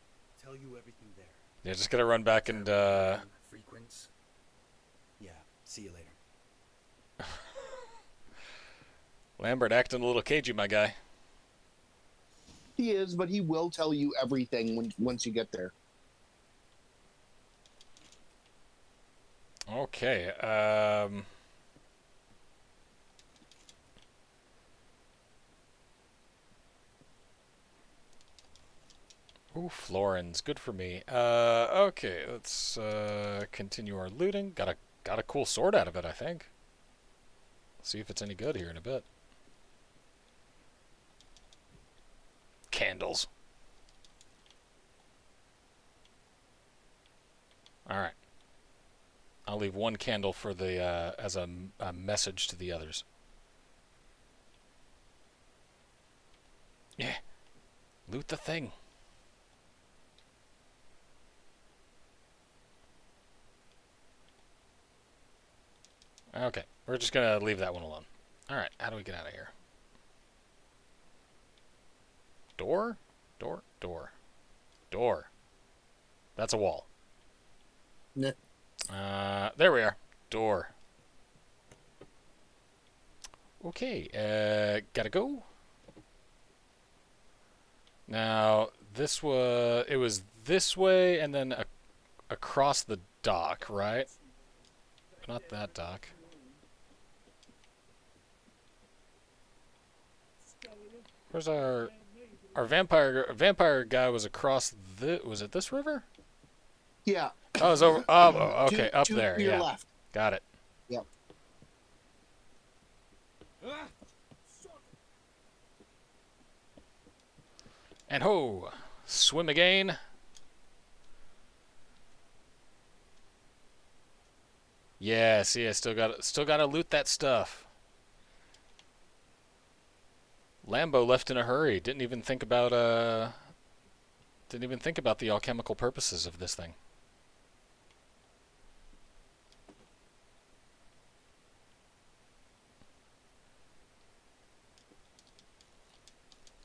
Tell you everything there. Yeah, just gotta run back and, Frequents? Yeah, see you later. Lambert acting a little cagey, my guy. He is, but he will tell you everything once you get there. Okay, Ooh, Florins, good for me. Okay, let's continue our looting. Got a cool sword out of it, I think. See if it's any good here in a bit. Candles. Alright. I'll leave one candle for the as a message to the others. Yeah. Loot the thing. Okay, we're just gonna leave that one alone. Alright, how do we get out of here? Door? Door? Door. Door. That's a wall. Nah. There we are. Door. Okay, gotta go. Now, it was this way and then across the dock, right? Not that dock. Where's our vampire guy was across was it this river? Yeah. Oh, it was over. Oh, okay, up to there. your Yeah, left. got it. Yep. And ho, swim again. Yeah, see, I still gotta loot that stuff. Lambo left in a hurry. Didn't even think about the alchemical purposes of this thing.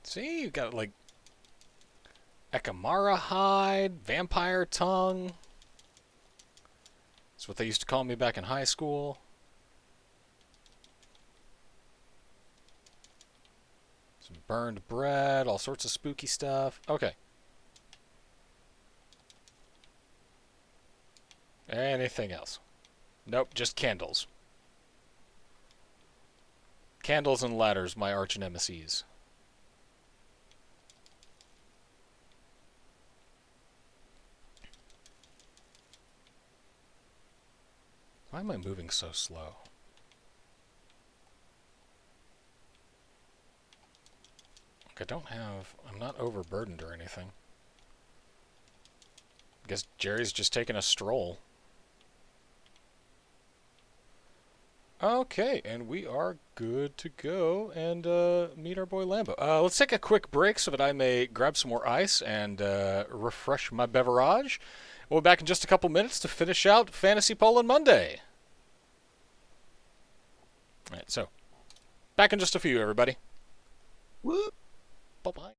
See, you got like Ekamara hide, vampire tongue. That's what they used to call me back in high school. Some burned bread, all sorts of spooky stuff. Okay. Anything else? Nope, just candles. Candles and ladders, my arch nemesis. Why am I moving so slow? Like I'm not overburdened or anything. I guess Jerry's just taking a stroll. Okay, and we are good to go and meet our boy Lambo. Let's take a quick break so that I may grab some more ice and refresh my beverage. We'll be back in just a couple minutes to finish out Fantasy Poland Monday. Alright, so, back in just a few, everybody. Woo! Bye-bye.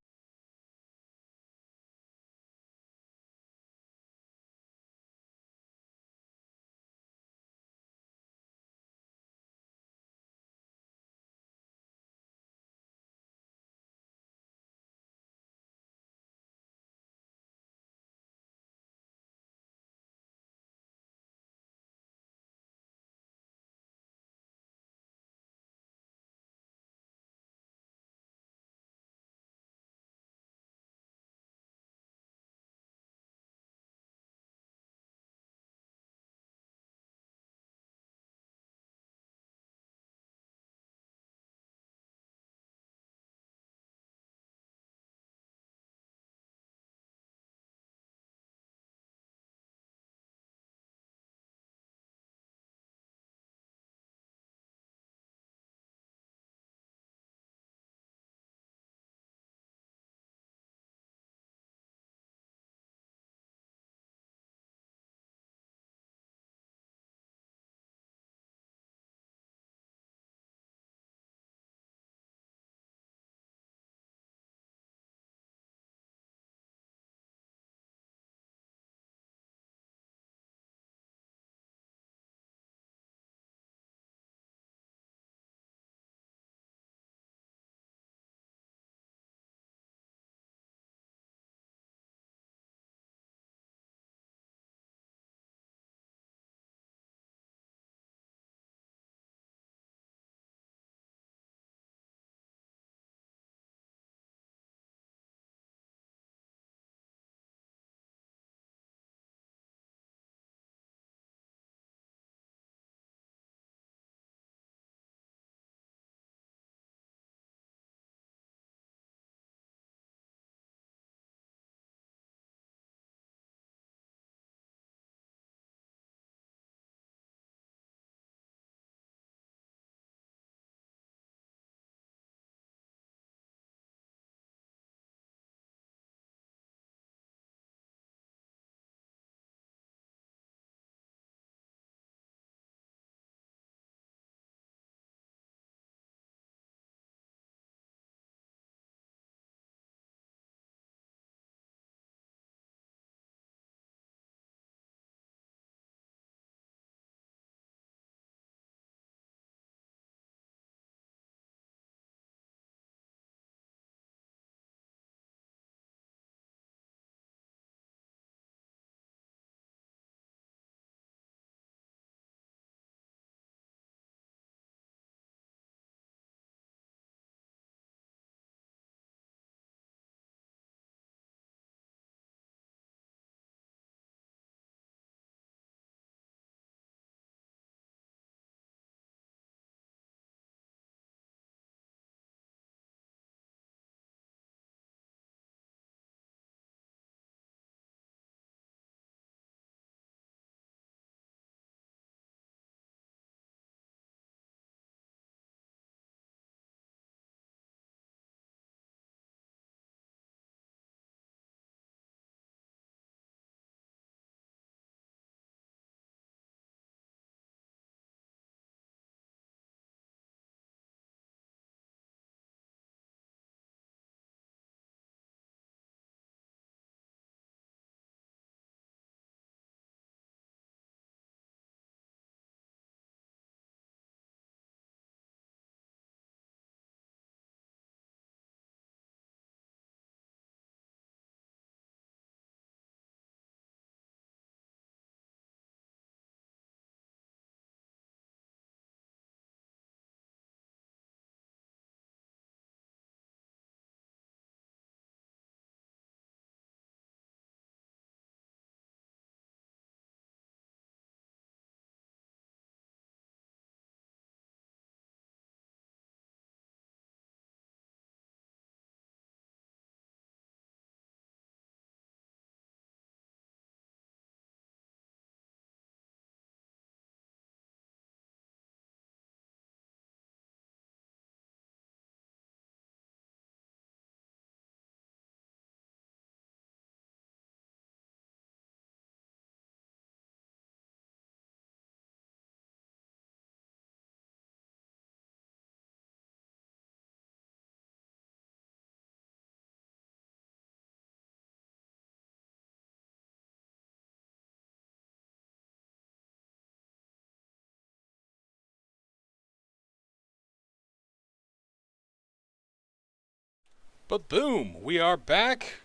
But boom, we are back.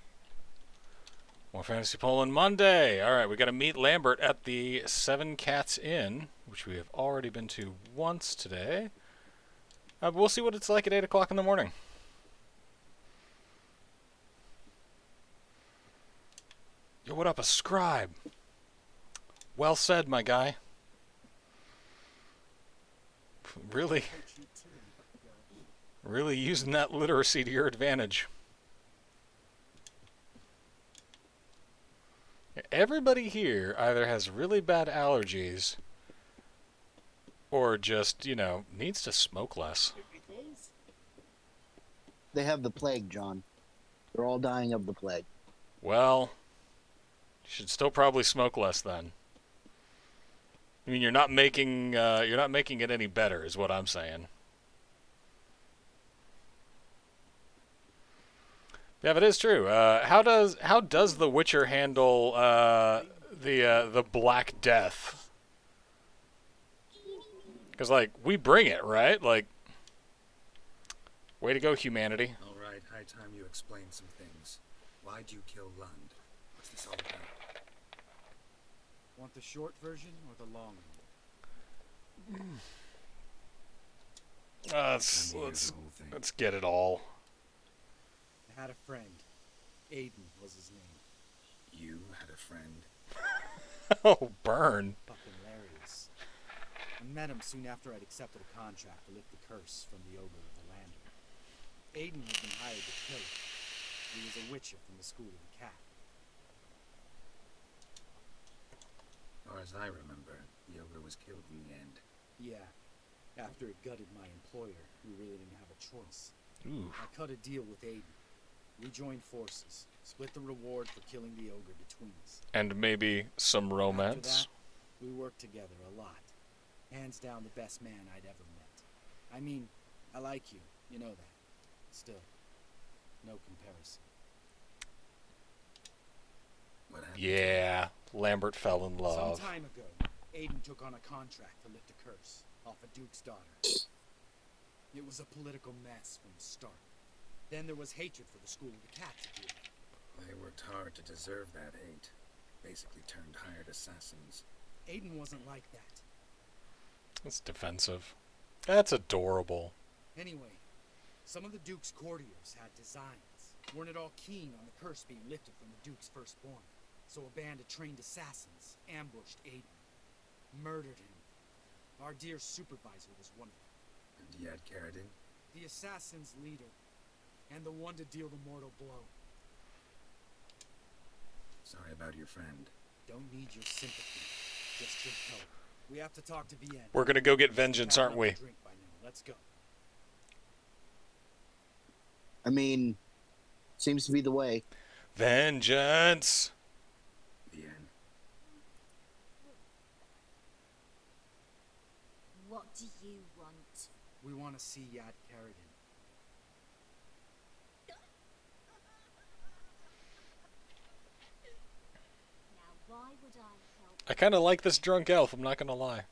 More Fantasy Poland Monday. All right, we got to meet Lambert at the Seven Cats Inn, which we have already been to once today. But we'll see what it's like at 8 o'clock in the morning. Yo, what up, a scribe? Well said, my guy. Really using that literacy to your advantage. Everybody here either has really bad allergies or just, you know, needs to smoke less. They have the plague, John. They're all dying of the plague. Well, you should still probably smoke less then. I mean, you're not making it any better, is what I'm saying. Yeah, but it is true. How does The Witcher handle the Black Death? Because like we bring it, right? Like, way to go, humanity. All right, high time you explain some things. Why'd you kill Lund? What's this all about? Want the short version or the long one? Let's get it all. I had a friend. Aiden was his name. You had a friend? Oh, burn. Fucking hilarious. I met him soon after I'd accepted a contract to lift the curse from the ogre of the lander. Aiden had been hired to kill it. He was a witcher from the School of the Cat. Or as I remember, the ogre was killed in the end. Yeah. After it gutted my employer, we really didn't have a choice. Ooh. I cut a deal with Aiden. We joined forces, split the reward for killing the ogre between us. And maybe some romance. After that, we worked together a lot. Hands down the best man I'd ever met. I mean, I like you, you know that. Still, no comparison. What happened? Yeah, Lambert fell in love. Some time ago, Aiden took on a contract to lift a curse off a duke's daughter. It was a political mess from the start. Then there was hatred for the School of the Cat to deal with. They worked hard to deserve that hate. Basically turned hired assassins. Aiden wasn't like that. That's defensive. That's adorable. Anyway, some of the Duke's courtiers had designs. Weren't at all keen on the curse being lifted from the Duke's firstborn. So a band of trained assassins ambushed Aiden. Murdered him. Our dear supervisor was one of them. And you had Carradine? The assassin's leader. And the one to deal the mortal blow. Sorry about your friend. Don't need your sympathy. Just your help. We have to talk to Vienne. We're gonna go get vengeance, aren't we? Drink by now. Let's go. I mean, seems to be the way. Vengeance. Vienne. What do you want? We want to see Yad Carradine. Now, why would I help? I kind of like this drunk elf, I'm not gonna lie.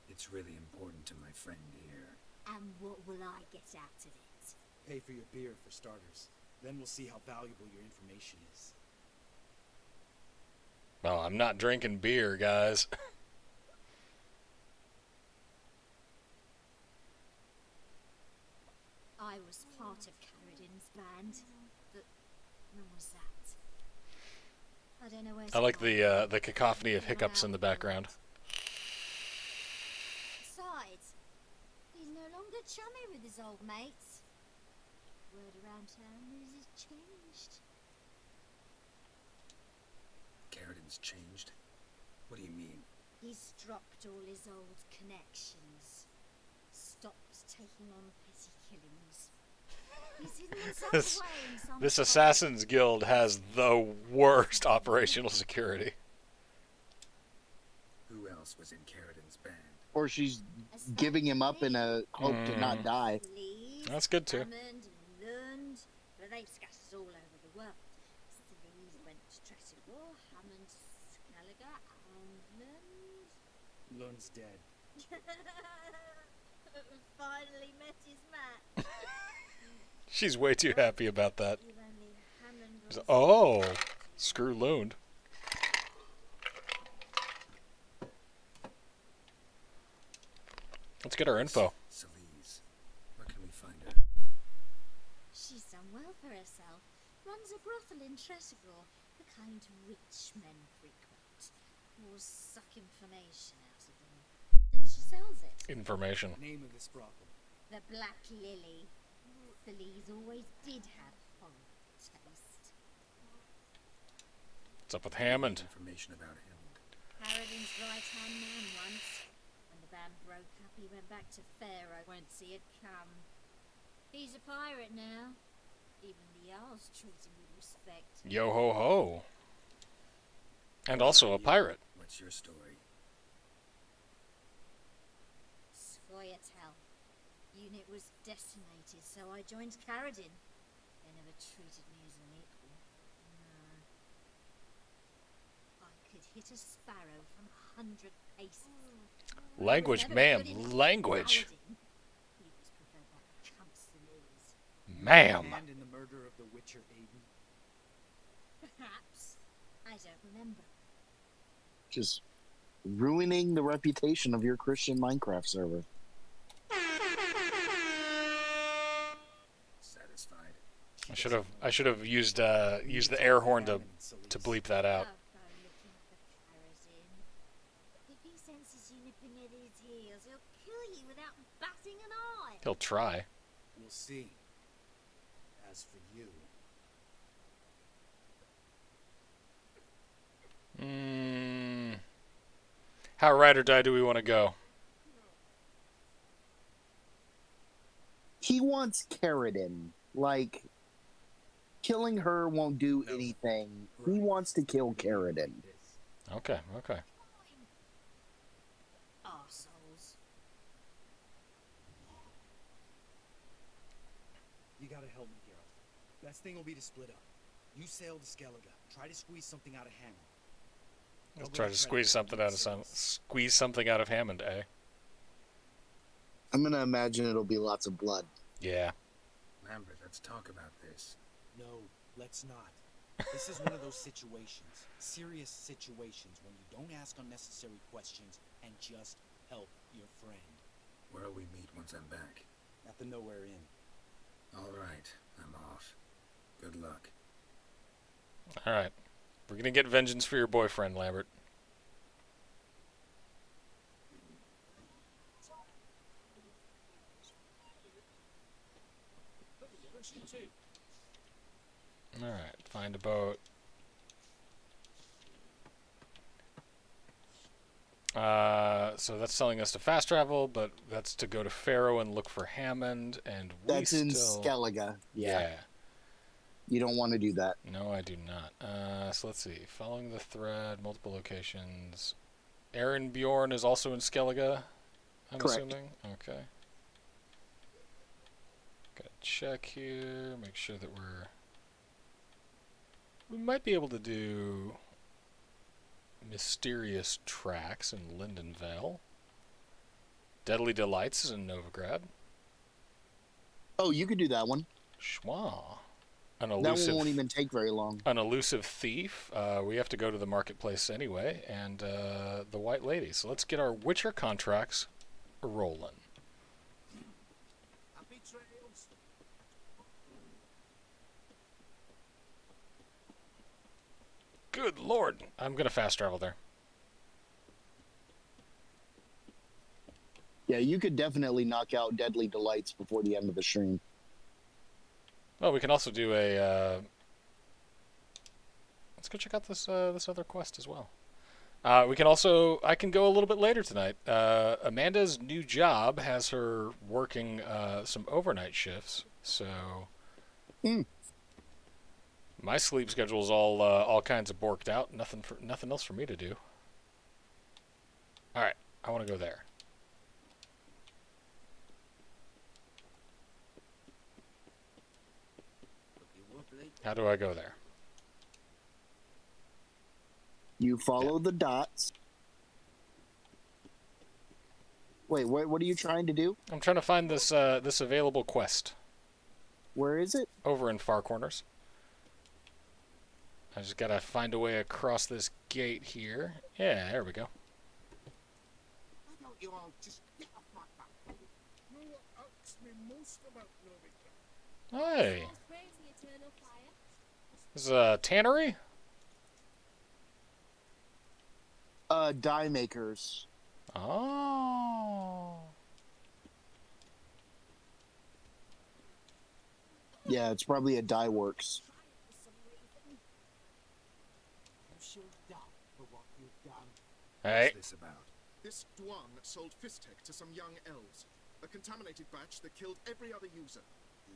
It's really important to my friend here. And what will I get out of it? Pay for your beer, for starters. Then we'll see how valuable your information is. Well, I'm not drinking beer, guys. I was part of Carradine's band, but when was that? I don't know where. I like the cacophony of hiccups in the background. Besides, he's no longer chummy with his old mates. Word around town is he's changed. Carradine's changed? What do you mean? He's dropped all his old connections. Stopped taking on petty killings. He's hidden himself away in some This place. Assassin's Guild has the worst operational security. Who else was in Carradine's band? Or she's giving him up in a hope to not die. That's good too. Hammond and Lund, but they've scattered all over the world. Sleeves went to Tretigor, Hammond to Skellige, and Lund. Lund's dead. Finally met his match. She's way too happy about that. If only Hammond was Oh, screw Lund. Let's get our info. Skellige. Where can we find her? She's done well for herself. Runs a brothel in Tresigor, the kind rich men frequent. Or suck information out of them. And she sells it. Information. Name of this brothel. The Black Lily. Skellige always did have horrible taste. What's up with Hammond? Information about Hammond. Harridan's right-hand man once. When the band broke up, he went back to Pharaoh whence he had come. He's a pirate now. Even the Jarls treat him with respect. Yo ho ho. And also a pirate. What's your story? Scoia'tael. Unit was decimated, so I joined Caradin. They never treated me as an equal. No. I could hit a sparrow from 100 paces. Language, ma'am. Language. He was preferred by the cunts and ears. Ma'am. And in the murder of the Witcher Aiden. Perhaps. I don't remember. Just ruining the reputation of your Christian Minecraft server. Satisfied. I should have used the air horn to bleep that out. I'll go looking for Caradin. If he senses you nipping at his heels, he'll kill you without batting an eye. He'll try. We'll see. As for you, How ride or die do we want to go? He wants Caradin. Like, killing her won't do anything. He wants to kill Caradin. Okay, okay. Arseholes. you gotta help me, Geralt. Best thing will be to split up. You sail to Skellige. Try to squeeze something out of Hammond. Let's try to squeeze something out of Hammond, eh? I'm gonna imagine it'll be lots of blood. Yeah. Lambert, let's talk about this. No, let's not. This is one of those situations, serious situations, when you don't ask unnecessary questions and just help your friend. Where'll we meet once I'm back? At the Nowhere Inn. All right, I'm off. Good luck. All right. We're gonna get vengeance for your boyfriend, Lambert. All right. Find a boat. So that's telling us to fast travel, but that's to go to Pharaoh and look for Hammond, and That's in Skellige. Yeah. You don't want to do that. No, I do not. So let's see. Following the thread, multiple locations. Aaron Bjorn is also in Skellige, I'm Correct. assuming. Okay. Gotta check here, make sure that we might be able to do Mysterious Tracks in Lindenvale. Deadly Delights is in Novigrad. Oh, you could do that one. Schwa. That one won't even take very long. An Elusive Thief. We have to go to the marketplace anyway, and the White Lady. So let's get our Witcher contracts rolling. Happy trails. Good lord. I'm going to fast travel there. Yeah, you could definitely knock out Deadly Delights before the end of the stream. Well, we can also do a... let's go check out this this other quest as well. We can also... I can go a little bit later tonight. Amanda's new job has her working some overnight shifts, so... My sleep schedule's all kinds of borked out. Nothing else for me to do. All right, I want to go there. How do I go there? You follow the dots. Wait, what are you trying to do? I'm trying to find this this available quest. Where is it? Over in Far Corners. I just gotta find a way across this gate here. Yeah, there we go. Why don't you all just get off my back? You know what irks me most about Novigrad? Hey. This is a tannery? Dye makers. Oh. Yeah, it's probably a dye works. You shall die for what you've done. Hey. What's this about? This JON sold Fistech to some young elves. A contaminated batch that killed every other user.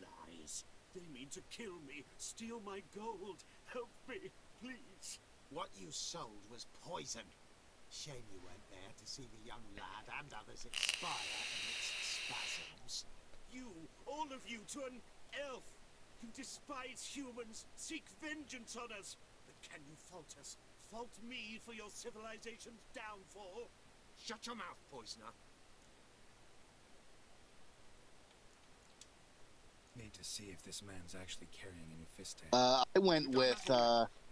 Lies. They mean to kill me, steal my gold. Help me, please. What you sold was poison. Shame you went there to see the young lad and others expire amidst spasms. You, all of you, to an elf. You despise humans, seek vengeance on us. But can you fault us? Fault me for your civilization's downfall? Shut your mouth, poisoner. Need to see if this man's actually carrying any Fistech. I went with,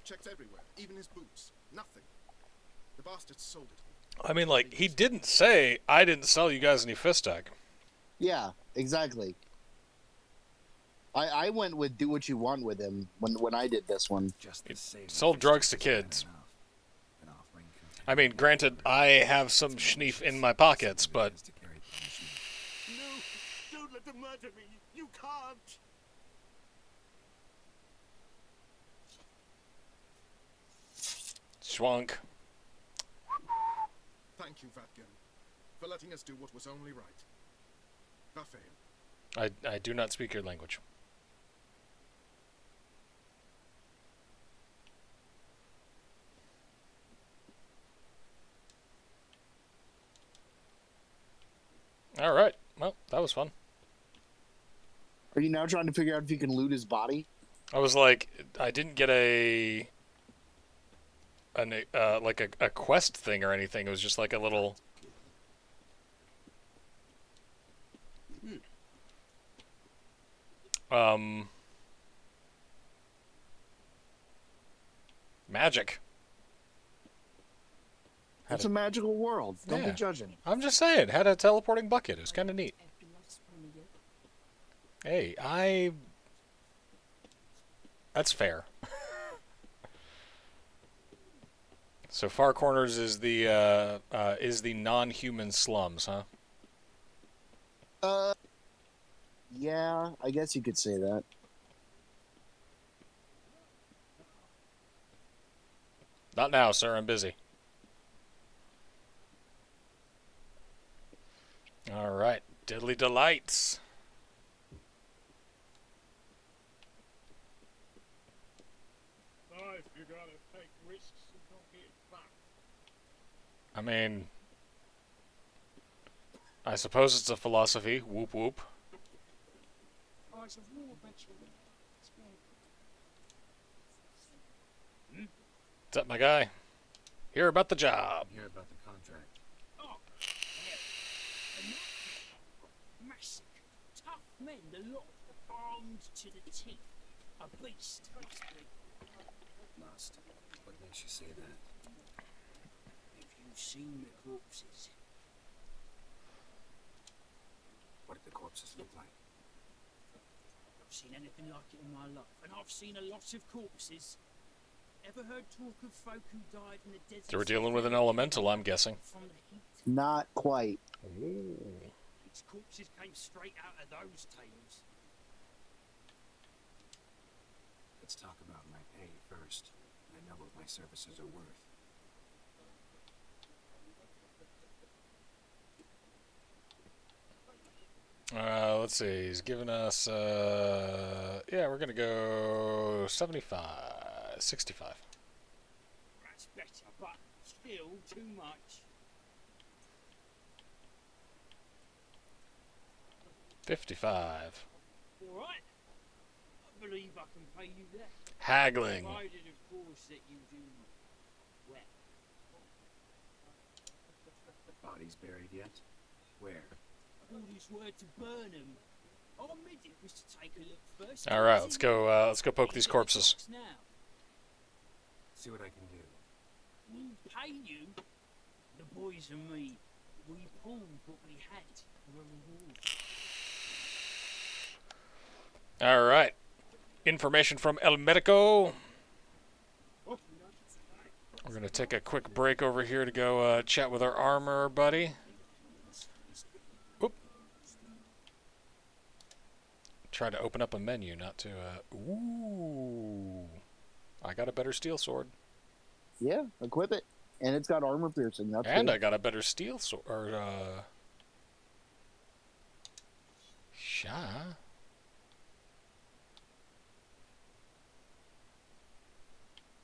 Checked everywhere, even his boots. Nothing. The bastard sold it. I mean, like, he didn't say, I didn't sell you guys any Fistech. Yeah, exactly. I went with do what you want with him when I did this one. Sold drugs to kids. I mean, granted, I have some schneef in my pockets, but... No, don't let them murder me. You can't. Schwunk. Thank you, Vatgen, for letting us do what was only right. Vafail. I do not speak your language. Alright, well, that was fun. Are you now trying to figure out if you can loot his body? I was like, I didn't get a quest thing or anything. It was just like a little... magic. It's a magical world. Don't Yeah. be judging. I'm just saying, had a teleporting bucket. It was kind of neat. Hey, that's fair. So Far Corners is the non-human slums, huh? Yeah, I guess you could say that. Not now, sir. I'm busy. All right, diddly delights. Life, you gotta take risks and don't get back. I mean, I suppose it's a philosophy. Whoop whoop. Eyes of war eventually. What's up, my guy? Hear about the job. Hear about the contract. Oh, massive, tough men, a lot armed to the teeth. A beast must be. Must. What makes you say that? Have you seen the corpses? What did the corpses look like? I've seen anything like it in my life, and I've seen a lot of corpses. Ever heard talk of folk who died in the desert? So we're dealing with an elemental, I'm guessing. From the heat. Not quite. Ooh. These corpses came straight out of those tales. Let's talk about my pay first. I know what my services are worth. Let's see. He's giving us, yeah, we're going to go 75, 65. That's better, but still too much. 55. All right. I believe I can pay you that. Haggling. Provided, of course, that you do well. Bodies buried yet? Where? Orders were to burn them. Our midget was to take a look first. All right, let's go. Let's go poke these corpses. Now, See what I can do. we'll pay you. The boys and me, we pulled what we had for a reward. All right. Information from El Medico. We're gonna take a quick break over here to go chat with our armor buddy. Oop. Try to open up a menu, not to. Ooh. I got a better steel sword. Yeah, equip it, and it's got armor piercing. That's And good. I got a better steel sword.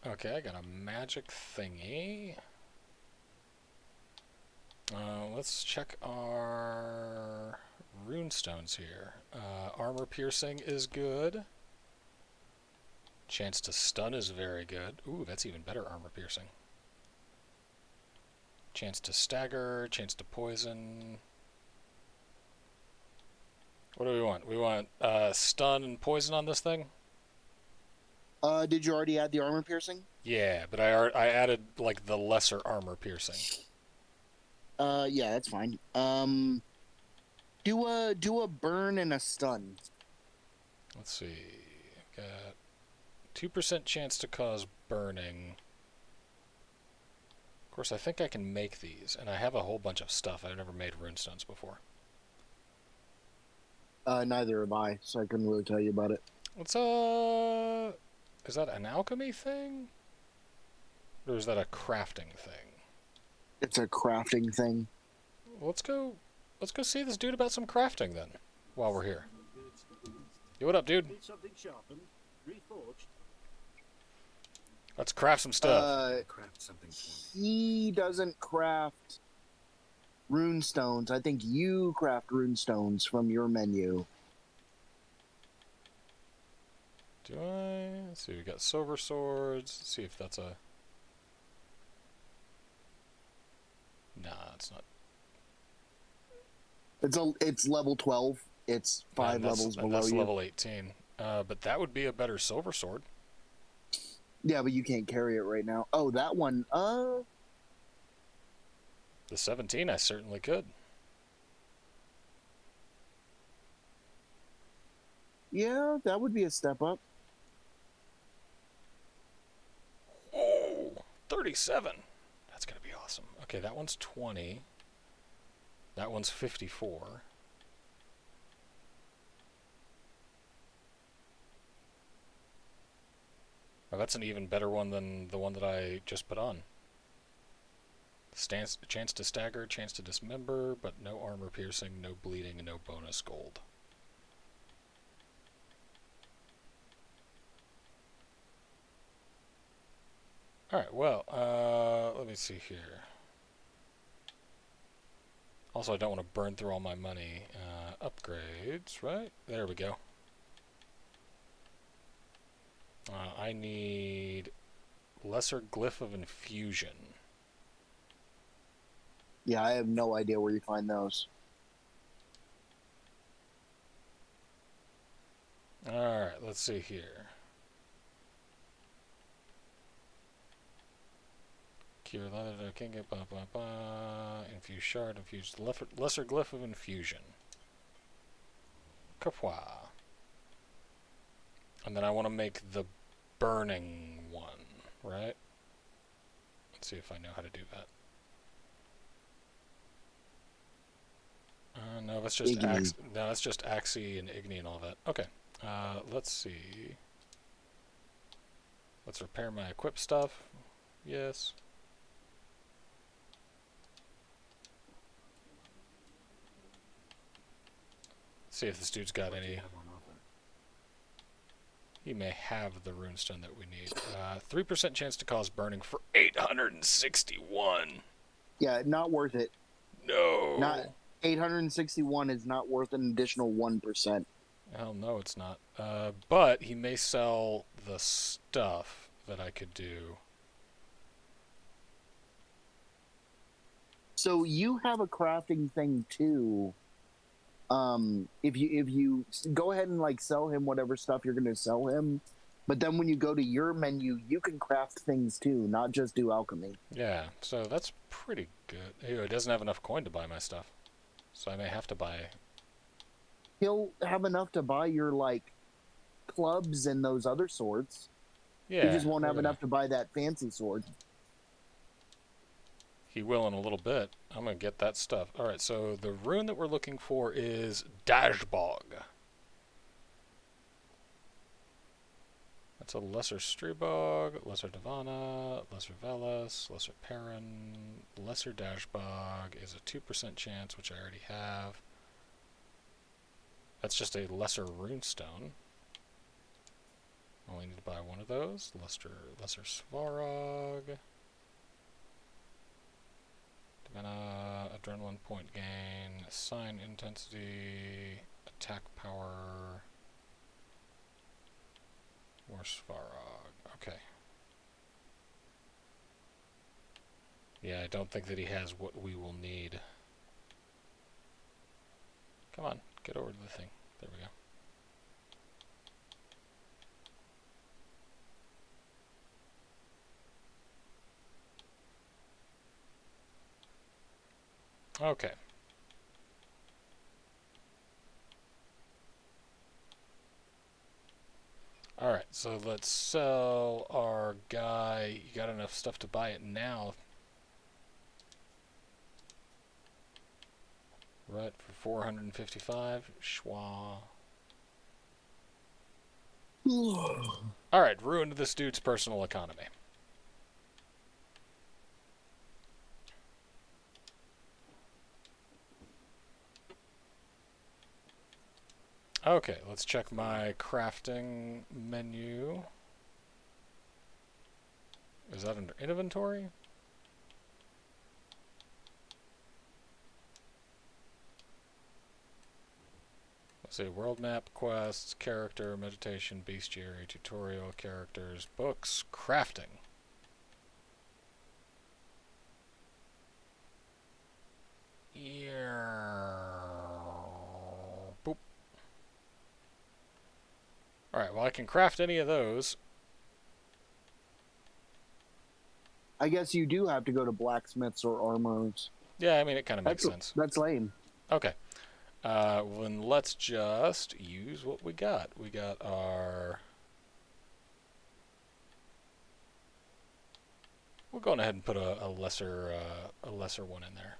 Okay, I got a magic thingy. Let's check our runestones here. Armor piercing is good. Chance to stun is very good. Ooh, that's even better armor piercing. Chance to stagger, chance to poison. What do we want? We want stun and poison on this thing? Did you already add the armor piercing? Yeah, but I added like the lesser armor piercing. Yeah, that's fine. Do a burn and a stun. Let's see. Got 2% chance to cause burning. Of course, I think I can make these, and I have a whole bunch of stuff. I've never made runestones before. Neither have I, so I couldn't really tell you about it. What's is that an alchemy thing? Or is that a crafting thing? It's a crafting thing. Let's go see this dude about some crafting then, while we're here. Yo, what up, dude? Need something sharpened, reforged. Let's craft some stuff. Craft something for me. He doesn't craft runestones. I think you craft runestones from your menu. Do I? Let's see, we got silver swords. Let's see if that's a... Nah, it's not. It's level 12. It's 5 levels below that's you. level 18. But that would be a better silver sword. Yeah, but you can't carry it right now. Oh, that one. The 17, I certainly could. Yeah, that would be a step up. Oh, 37. That's going to be awesome. Okay, that one's 20. That one's 54. Oh, that's an even better one than the one that I just put on. Chance to stagger, chance to dismember, but no armor piercing, no bleeding, and no bonus gold. Alright, well, let me see here. Also, I don't want to burn through all my money. Upgrades, right? There we go. I need lesser glyph of infusion. Yeah, I have no idea where you find those. Alright, let's see here. Cure leather, can't get blah blah blah. Infuse shard, infuse lesser glyph of infusion. Kapwa. And then I want to make the burning one, right? Let's see if I know how to do that. No, that's just that's just Axie and Igni and all that. Okay. Let's see. Let's repair my equip stuff. Yes. See if this dude's got any. He may have the runestone that we need. 3% chance to cause burning for 861. Yeah, not worth it. No. Not 861 is not worth an additional 1%. Hell no, it's not. But he may sell the stuff that I could do. So you have a crafting thing too. if you go ahead and like sell him whatever stuff you're going to sell him, but then when you go to your menu, you can craft things too, not just do alchemy. Yeah, so that's pretty good. Ew, it doesn't have enough coin to buy my stuff, so I may have to buy. He'll have enough to buy your like clubs and those other swords. Yeah, he just won't have enough to buy that fancy sword. He will in a little bit. I'm gonna get that stuff. All right, so the rune that we're looking for is Dashbog. That's a Lesser Stribog, Lesser Divana, Lesser Velas, Lesser Perrin, Lesser Dashbog is a 2% chance, which I already have. That's just a Lesser Runestone. Only need to buy one of those. Lesser Svarog. Adrenaline point gain, sign intensity, attack power, more Svarog. Okay. Yeah, I don't think that he has what we will need. Come on, get over to the thing. There we go. Okay. Alright, so let's sell our guy. You got enough stuff to buy it now. Right, for 455. Schwa. Alright, ruined this dude's personal economy. Okay, let's check my crafting menu. Is that under inventory? Let's see, world map, quests, character, meditation, bestiary, tutorial, characters, books, crafting. Boop. Alright, well I can craft any of those. I guess you do have to go to blacksmiths or armorers. Yeah, I mean, it kind of makes sense. That's lame. Okay. Then let's just use what we got. We got our... We'll go ahead and put a lesser one in there.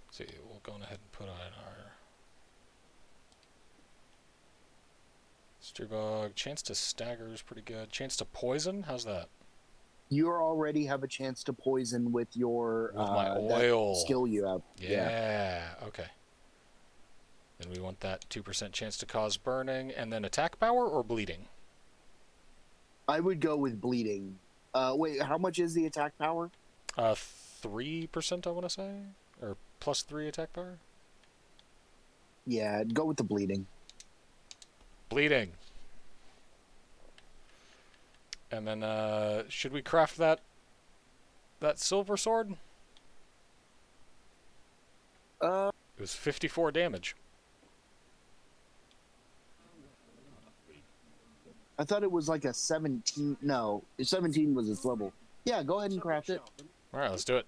Let's see, we'll go ahead and put on our... Stribog. Chance to stagger is pretty good. Chance to poison? How's that? You already have a chance to poison with your with my oil skill you have. Yeah. Okay. Then we want that 2% chance to cause burning, and then attack power or bleeding? I would go with bleeding. Wait, how much is the attack power? 3%, I want to say? Or plus 3 attack power? Yeah, go with the bleeding. Bleeding. And then, should we craft that silver sword? It was 54 damage. I thought it was like a 17. No, 17 was its level. Yeah, go ahead and craft it. Alright, let's do it.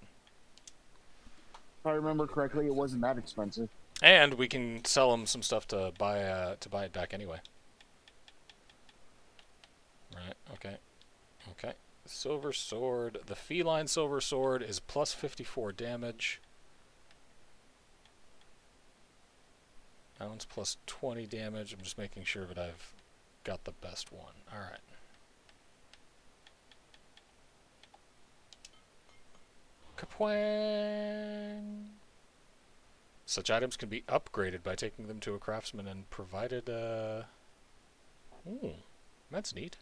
If I remember correctly, it wasn't that expensive. And we can sell him some stuff to buy it back anyway. Right, okay. Okay. Silver sword. The feline silver sword is plus 54 damage. That one's plus 20 damage. I'm just making sure that I've got the best one. Alright. Kapwang! Such items can be upgraded by taking them to a craftsman and provided, Ooh, that's neat.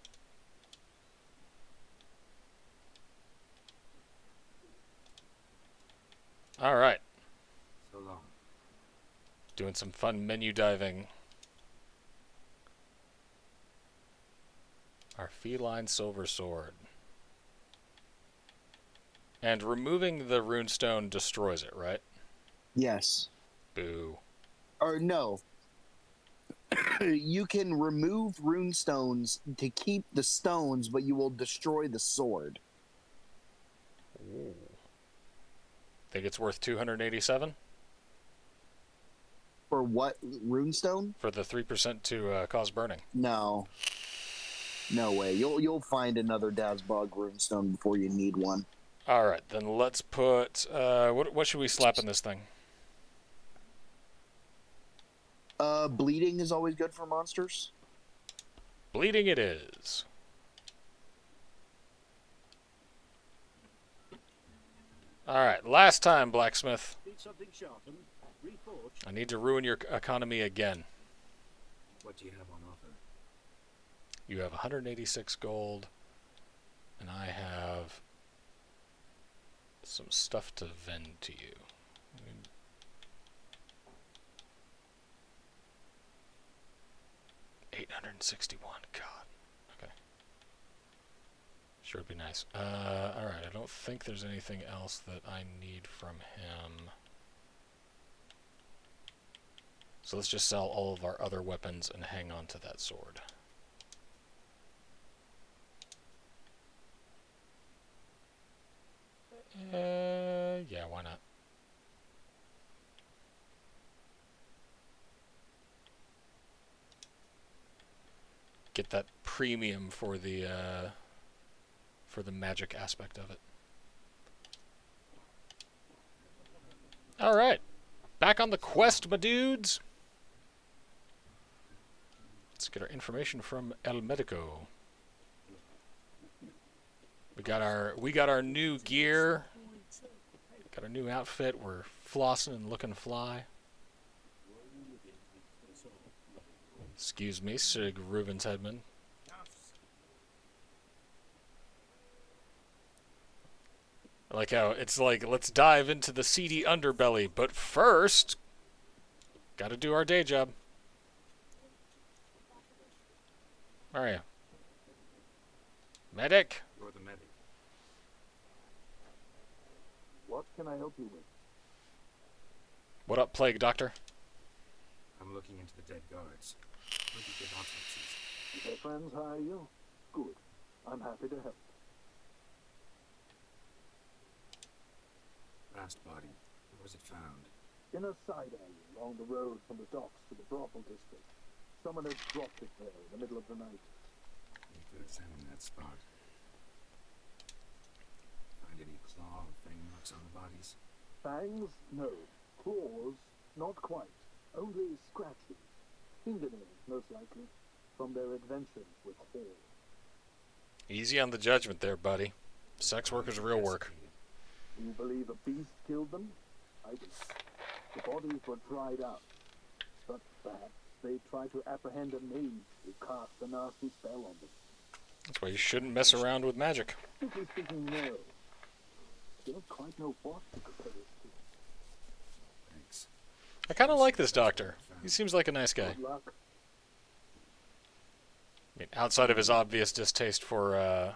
Alright. So long. Doing some fun menu diving. Our feline silver sword. And removing the runestone destroys it, right? Yes. Boo. Or no. You can remove runestones to keep the stones, but you will destroy the sword. Ooh. Think it's worth 287? For what runestone? For the 3% to cause burning. No. No way. You'll find another Dazbog runestone before you need one. All right, then let's put what should we slap in this thing? Bleeding is always good for monsters. Bleeding it is. All right, last time, blacksmith. Need something sharpened, reforged. I need to ruin your economy again. What do you have on offer? You have 186 gold, and I have some stuff to vend to you. 861. God. Okay. Sure would be nice. Alright, I don't think there's anything else that I need from him. So let's just sell all of our other weapons and hang on to that sword. Yeah, why not? Get that premium for the magic aspect of it. All right, back on the quest, my dudes. Let's get our information from El Medico. We got our new gear. Got our new outfit. We're flossing and looking fly. Excuse me, Sig Rubens Headman. I like how it's like, let's dive into the seedy underbelly, but first, gotta do our day job. Where are you? Medic? You're the medic. What can I help you with? What up, Plague Doctor? I'm looking into the dead guards. Where do you get autopsies? Their friends hire you? Good. I'm happy to help. Last body. Where was it found? In a side alley along the road from the docks to the brothel district. Someone has dropped it there in the middle of the night. Need to examine that spot. Find any claw or fang marks on the bodies? Fangs? No. Claws? Not quite. Only scratches. Fingernails, most likely. From their adventures with Hall. Easy on the judgment there, buddy. Sex work is real work. Do you believe a beast killed them? I do. The bodies were dried out. But perhaps they tried to apprehend a mage who cast a nasty spell on them. That's why you shouldn't mess around with magic. Strictly speaking, no. Don't quite know what to compare it to. Thanks. I kind of like this doctor. He seems like a nice guy. Good luck. I mean, outside of his obvious distaste for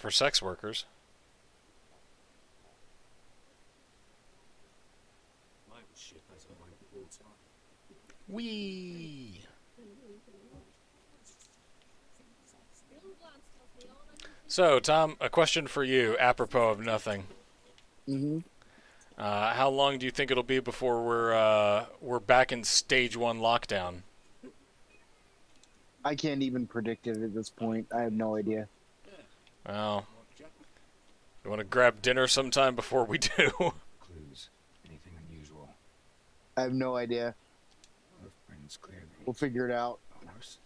sex workers. Wee. So, Tom, a question for you, apropos of nothing. Mm-hmm. How long do you think it'll be before we're back in stage 1 lockdown? I can't even predict it at this point. I have no idea. Well, you want to grab dinner sometime before we do? Clues. Anything unusual? I have no idea. Hoofprints clearly. We'll figure it out. A horse?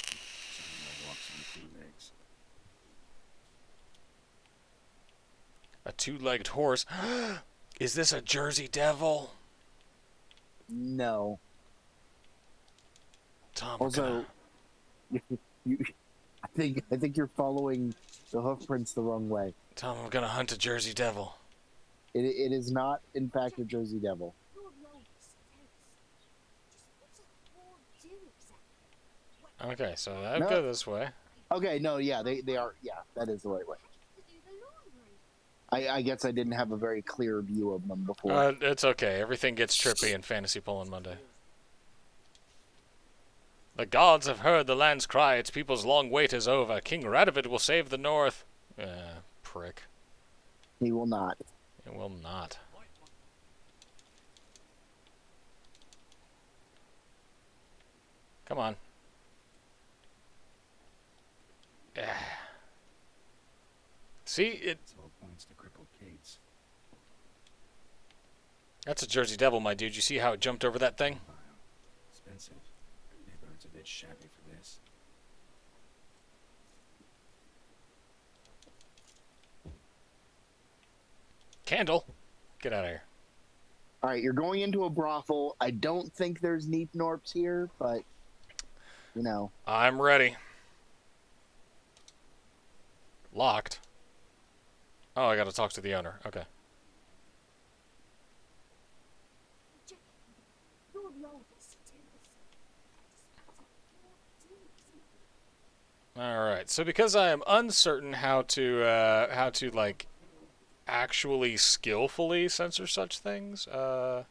Someone walks on 2 legs. A 2-legged horse. Is this a Jersey Devil? No. Tom, also, I think you're following the hoof prints the wrong way. Tom, I'm gonna hunt a Jersey Devil. It is not, in fact, a Jersey Devil. Okay, so I'll go this way. Okay, no, yeah, they are, yeah, that is the right way. I guess I didn't have a very clear view of them before. It's okay. Everything gets trippy in Fantasy Pulling Monday. The gods have heard the land's cry. Its people's long wait is over. King Radovid will save the north. Prick. He will not. It will not. Come on. See, it. All points to crippled Kate's. That's a Jersey Devil, my dude. You see how it jumped over that thing? Expensive. Neighborhood's a bit shabby for this. Candle, get out of here. All right, you're going into a brothel. I don't think there's neep norps here, but you know. I'm ready. Locked. Oh, I gotta talk to the owner. Okay. All right. So because I am uncertain how to like actually skillfully censor such things, I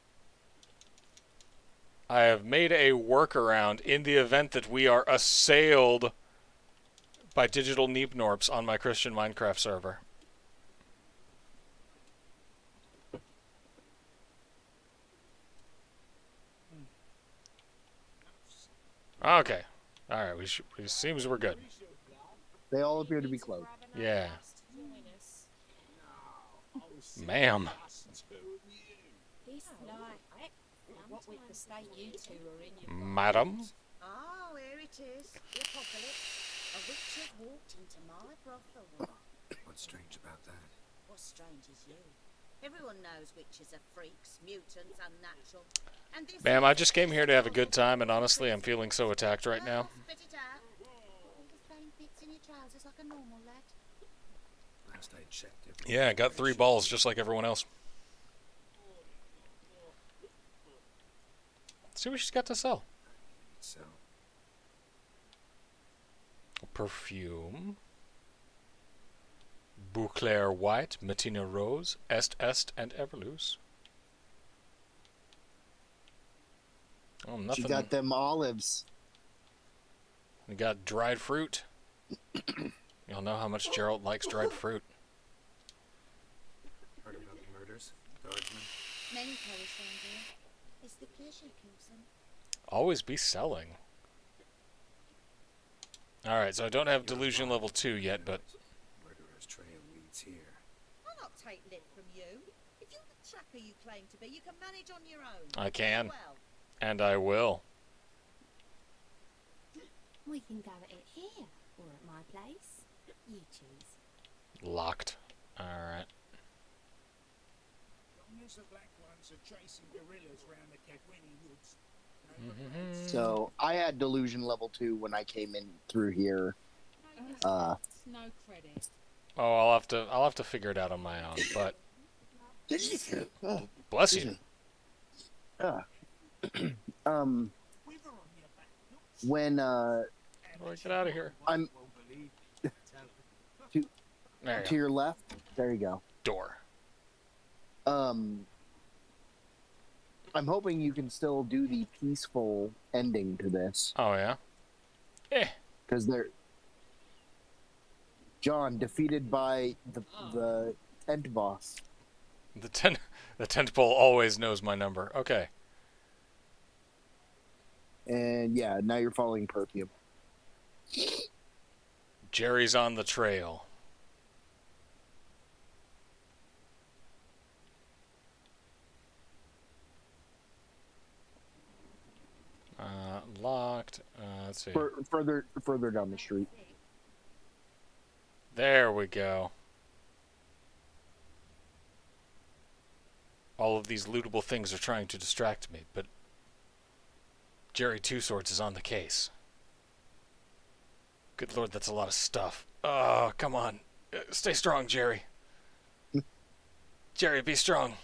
have made a workaround in the event that we are assailed by digital neepnorps on my Christian Minecraft server. Okay. All right. It seems we're good. They all appear to be closed. Yeah. Ma'am. What with the state you two are in your Madam? Oh, here it is. The apocalypse. A witch has walked into my brothel. What's strange about that? What's strange is you. Everyone knows witches are freaks, mutants, unnatural. And this Ma'am, I just came here to have a good time, and honestly, I'm feeling so attacked right now. Spit it out. All the same bits in your trousers like a normal lad. Last I checked. Yeah, I got 3 balls just like everyone else. Let's see what she's got to sell. So. Perfume. Bouclair White, Matina Rose, Est, and Everloose. Oh, nothing. She got them olives. We got dried fruit. You'll know how much Gerald likes dried fruit. Heard about the murders? Guardsmen? Many perish round here. It's the pleasure kills them. Always be selling. Alright, so I don't have delusion level 2 yet, but... Murderer's trail leads here. I'll not take lip from you. If you're the tracker you claim to be, you can manage on your own. I can. Well. And I will. We can go at it here, or at my place. You choose. Locked. Alright. Long as the black ones are chasing guerrillas round the Kedwini woods. So I had delusion level 2 when I came in through here. No credit. Oh, I'll have to figure it out on my own, but... Bless you. When get out of here. I'm to your left. There you go. Door. I'm hoping you can still do the peaceful ending to this. Oh yeah. Because they're John defeated by the tent boss. The tent pole always knows my number. Okay. And yeah, now you're following perfume. Jerry's on the trail. Locked. Let's see. Further down the street. There we go. All of these lootable things are trying to distract me, but Jerry Two Swords is on the case. Good lord, that's a lot of stuff. Oh, come on. Stay strong, Jerry. Jerry, be strong.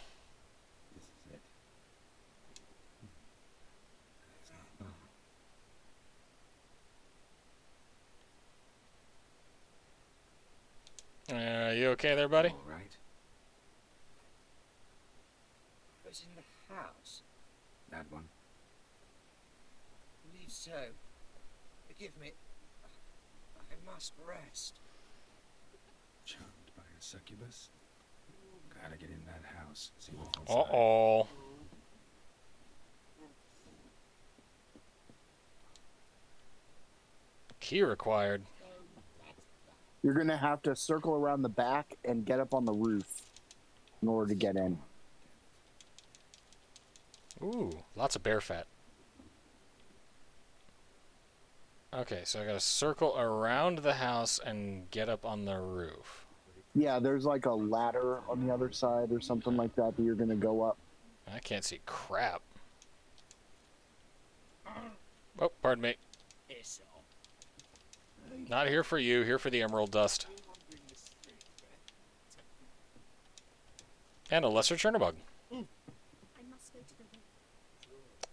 You okay there, buddy? All right. was in the house? That one. I believe so. Forgive me. I must rest. Charmed by a succubus? Gotta get in that house. See what's inside. Uh-oh. Key required. You're gonna have to circle around the back and get up on the roof in order to get in. Ooh, lots of bear fat. Okay, so I gotta circle around the house and get up on the roof. Yeah, there's like a ladder on the other side or something like that that you're gonna go up. I can't see crap. Oh, pardon me. Not here for you, here for the emerald dust. And a lesser chernobog.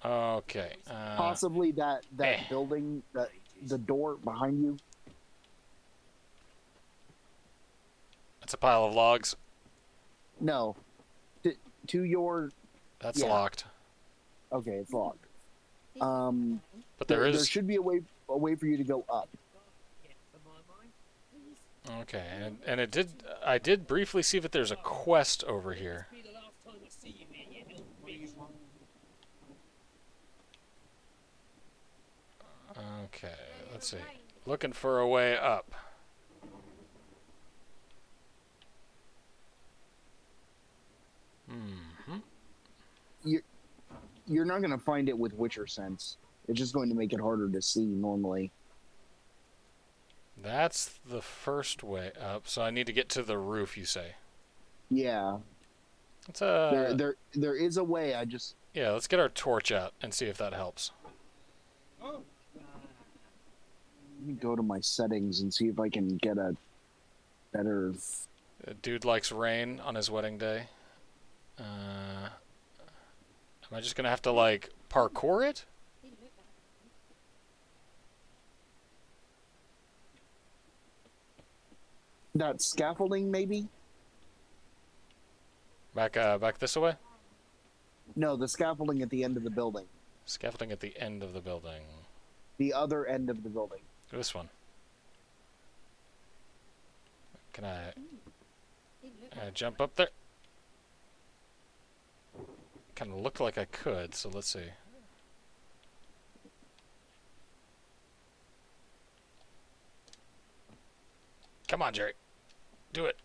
Okay. Possibly that building, the door behind you. That's a pile of logs. No, to your. That's locked. Okay, it's locked. But there should be a way for you to go up. Okay, and it did. I did briefly see that there's a quest over here. Okay, let's see. Looking for a way up. You're not going to find it with Witcher sense. It's just going to make it harder to see normally. That's the first way up, so I need to get to the roof, you say? Yeah. It's there is a way. I just. Yeah, let's get our torch out and see if that helps. Let me go to my settings and see if I can get a better. A dude likes rain on his wedding day. Am I just gonna have to like parkour it? That scaffolding, maybe? Back this way? No, the scaffolding at the end of the building. Scaffolding at the end of the building. The other end of the building. This one. Can I jump up there? Kind of looked like I could, so let's see. Come on, Jerry. Do it.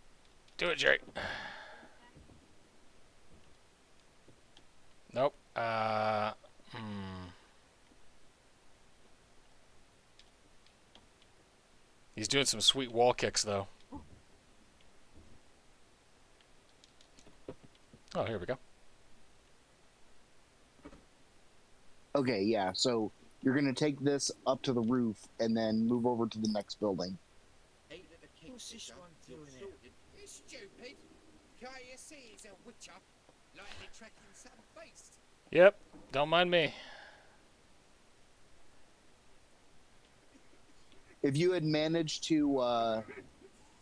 Do it, Jerry. Nope. He's doing some sweet wall kicks, though. Oh, here we go. Okay, yeah, so you're going to take this up to the roof and then move over to the next building. What's this one doing here? You're stupid. Can't you see he's a witcher? Likely tracking some beast. Yep, don't mind me. If you had managed to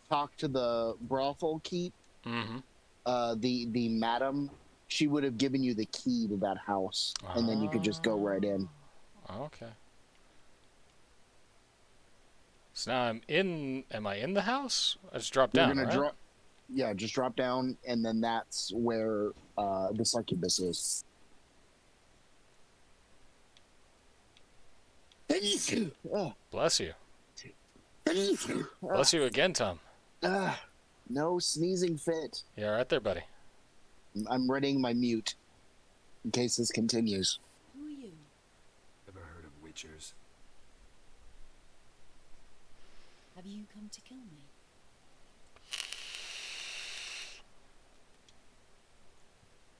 talk to the brothel keep, the madam, she would have given you the key to that house, and then you could just go right in. Okay. So now I'm in. Am I in the house? I just dropped down, right? Yeah, just drop down, and then that's where the succubus is. Bless you. Bless you again, Tom. No sneezing fit. You all right there, buddy? I'm readying my mute in case this continues. Who are you? Ever heard of witchers? Have you come to kill me?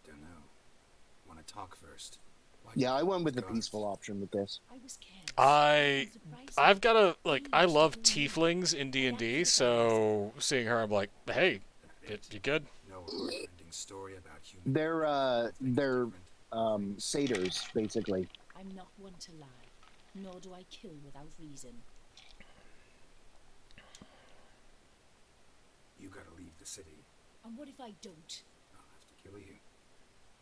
Don't know. Want to talk first? Yeah, I went with the peaceful option with this. I've got a I love tieflings in D&D, so seeing her, I'm like, hey, you good? No heartrending story about human. They're satyrs, basically. I'm not one to lie, nor do I kill without reason. You gotta leave the city. And what if I don't? I'll have to kill you.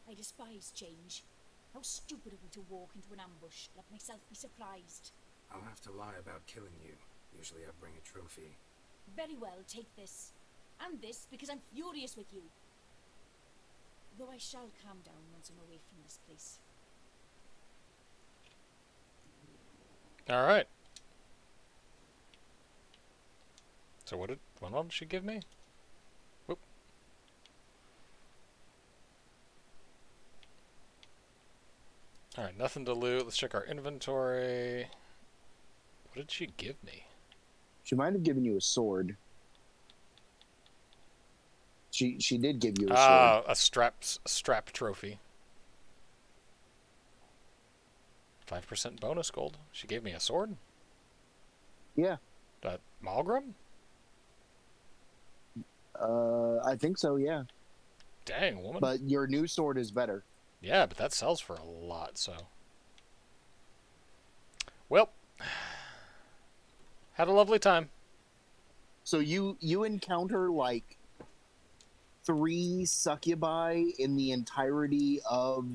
I I despise change. How stupid of me to walk into an ambush, let myself be surprised. I'll have to lie about killing you. Usually I bring a trophy. Very well, take this. And this, because I'm furious with you. Though I shall calm down once I'm away from this place. Alright. So what did she give me? Whoop. Alright, nothing to loot. Let's check our inventory. What did she give me? She might have given you a sword. She did give you a sword. A strap trophy. 5% bonus gold. She gave me a sword? Yeah. Malgrim? I think so, yeah. Dang, woman. But your new sword is better. Yeah, but that sells for a lot, so. Well, had a lovely time. So you encounter like 3 succubi in the entirety of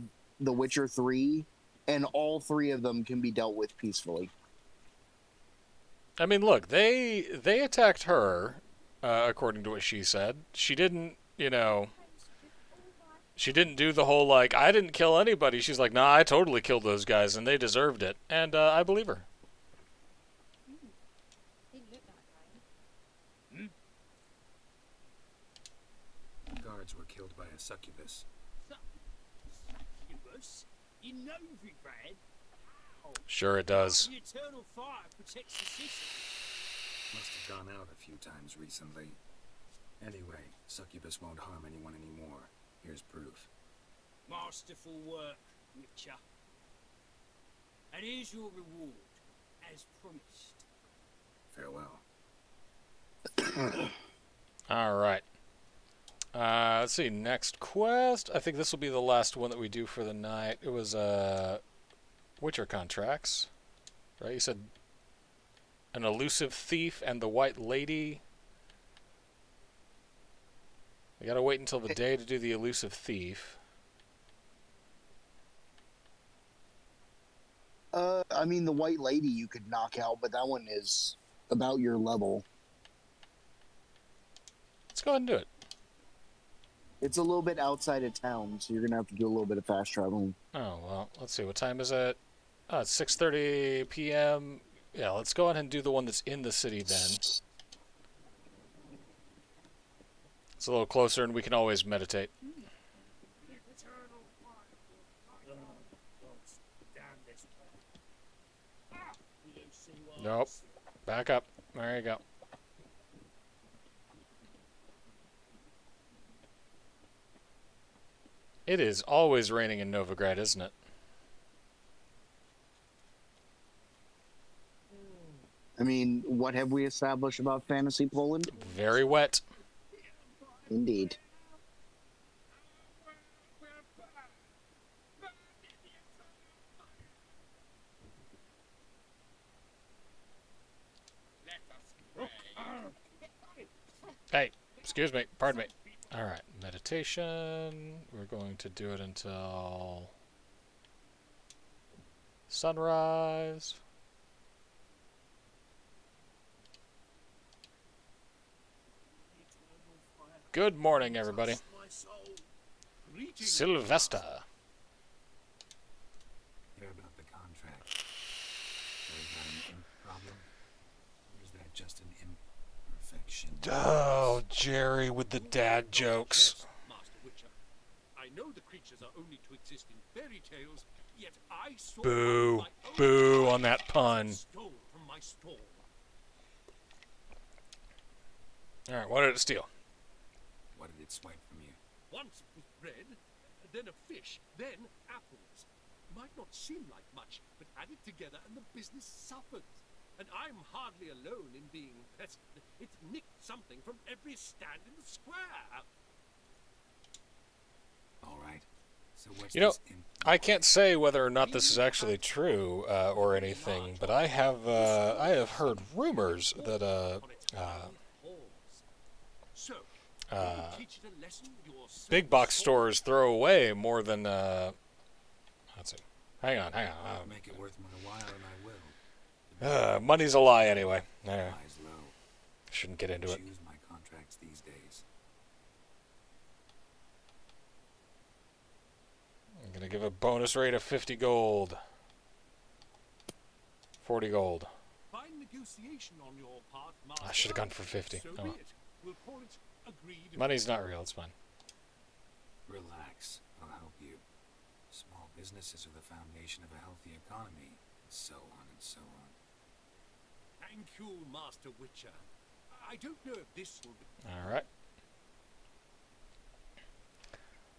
The Witcher 3, and all 3 of them can be dealt with peacefully. I mean, look, they attacked her, according to what she said. She didn't, she didn't do the whole, like, I didn't kill anybody. She's like, nah, I totally killed those guys, and they deserved it. And I believe her. Guards were killed by a succubus. Succubus? In Novigrad? Sure it does. The eternal fire protects the city. Must have gone out a few times recently. Anyway, succubus won't harm anyone anymore. Here's proof. Masterful work, Witcher. And here's your reward, as promised. Farewell. Alright. Let's see, next quest. I think this will be the last one that we do for the night. It was, Witcher contracts. Right, you said an elusive thief and the white lady. We gotta wait until the day to do the elusive thief. I mean, the white lady you could knock out, but that one is about your level. Let's go ahead and do it. It's a little bit outside of town, so you're gonna have to do a little bit of fast traveling. Oh, well, let's see. What time is it? It's 6:30 p.m. Yeah, let's go ahead and do the one that's in the city then. It's a little closer, and we can always meditate. Nope. Back up. There you go. It is always raining in Novigrad, isn't it? I mean, what have we established about fantasy Poland? Very wet. Indeed. Hey, excuse me. Pardon me. Alright, meditation. We're going to do it until sunrise. Good morning, everybody. Sylvester. Hear about the contract. They got an imp problem? Or is that just an imperfection? Oh, Jerry with the dad jokes. Master Witcher, I know the creatures are only to exist in fairy tales, yet I saw Boo. one of my own Boo eyes on that pun. stole from my stall. Alright, what did it steal? What did it swipe from you? Once it was bread, then a fish, then apples. Might not seem like much, but added together and the business suffered. And I'm hardly alone in being pestered. It nicked something from every stand in the square. All right. So what's You know, this imp? I can't say whether or not this is actually true or anything, but I have heard rumors that So, Teach it a lesson your big box stores throw away more than. Let's see. Hang on. Make it worth my while, and I will. Money's a lie anyway. Lies low. Shouldn't get into it. Choose my contracts these days. I'm gonna give a bonus rate of 50 gold. 40 gold. Fine negotiation on your part, I should have gone for 50. So Oh. be it. We'll call it agreed. Money's not real. It's fine. Relax. I'll help you. Small businesses are the foundation of a healthy economy, and so on and so on. Thank you, Master Witcher. I don't know if this will be... All right.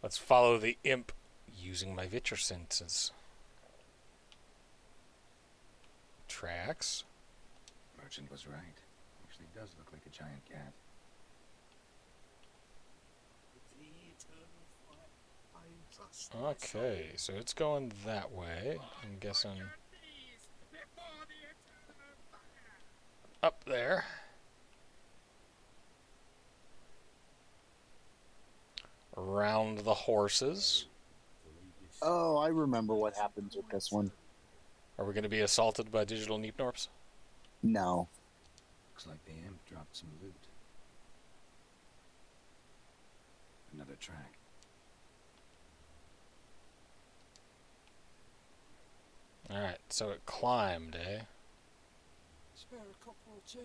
Let's follow the imp using my Witcher senses. Tracks. Merchant was right. Actually does look like a giant cat. Okay, so it's going that way. I'm guessing up there. Around the horses. Oh, I remember what happens with this one. Are we going to be assaulted by digital Neepnorps? No. Looks like the imp dropped some loot. Another track. Alright, so it climbed, eh? Spare a couple or two.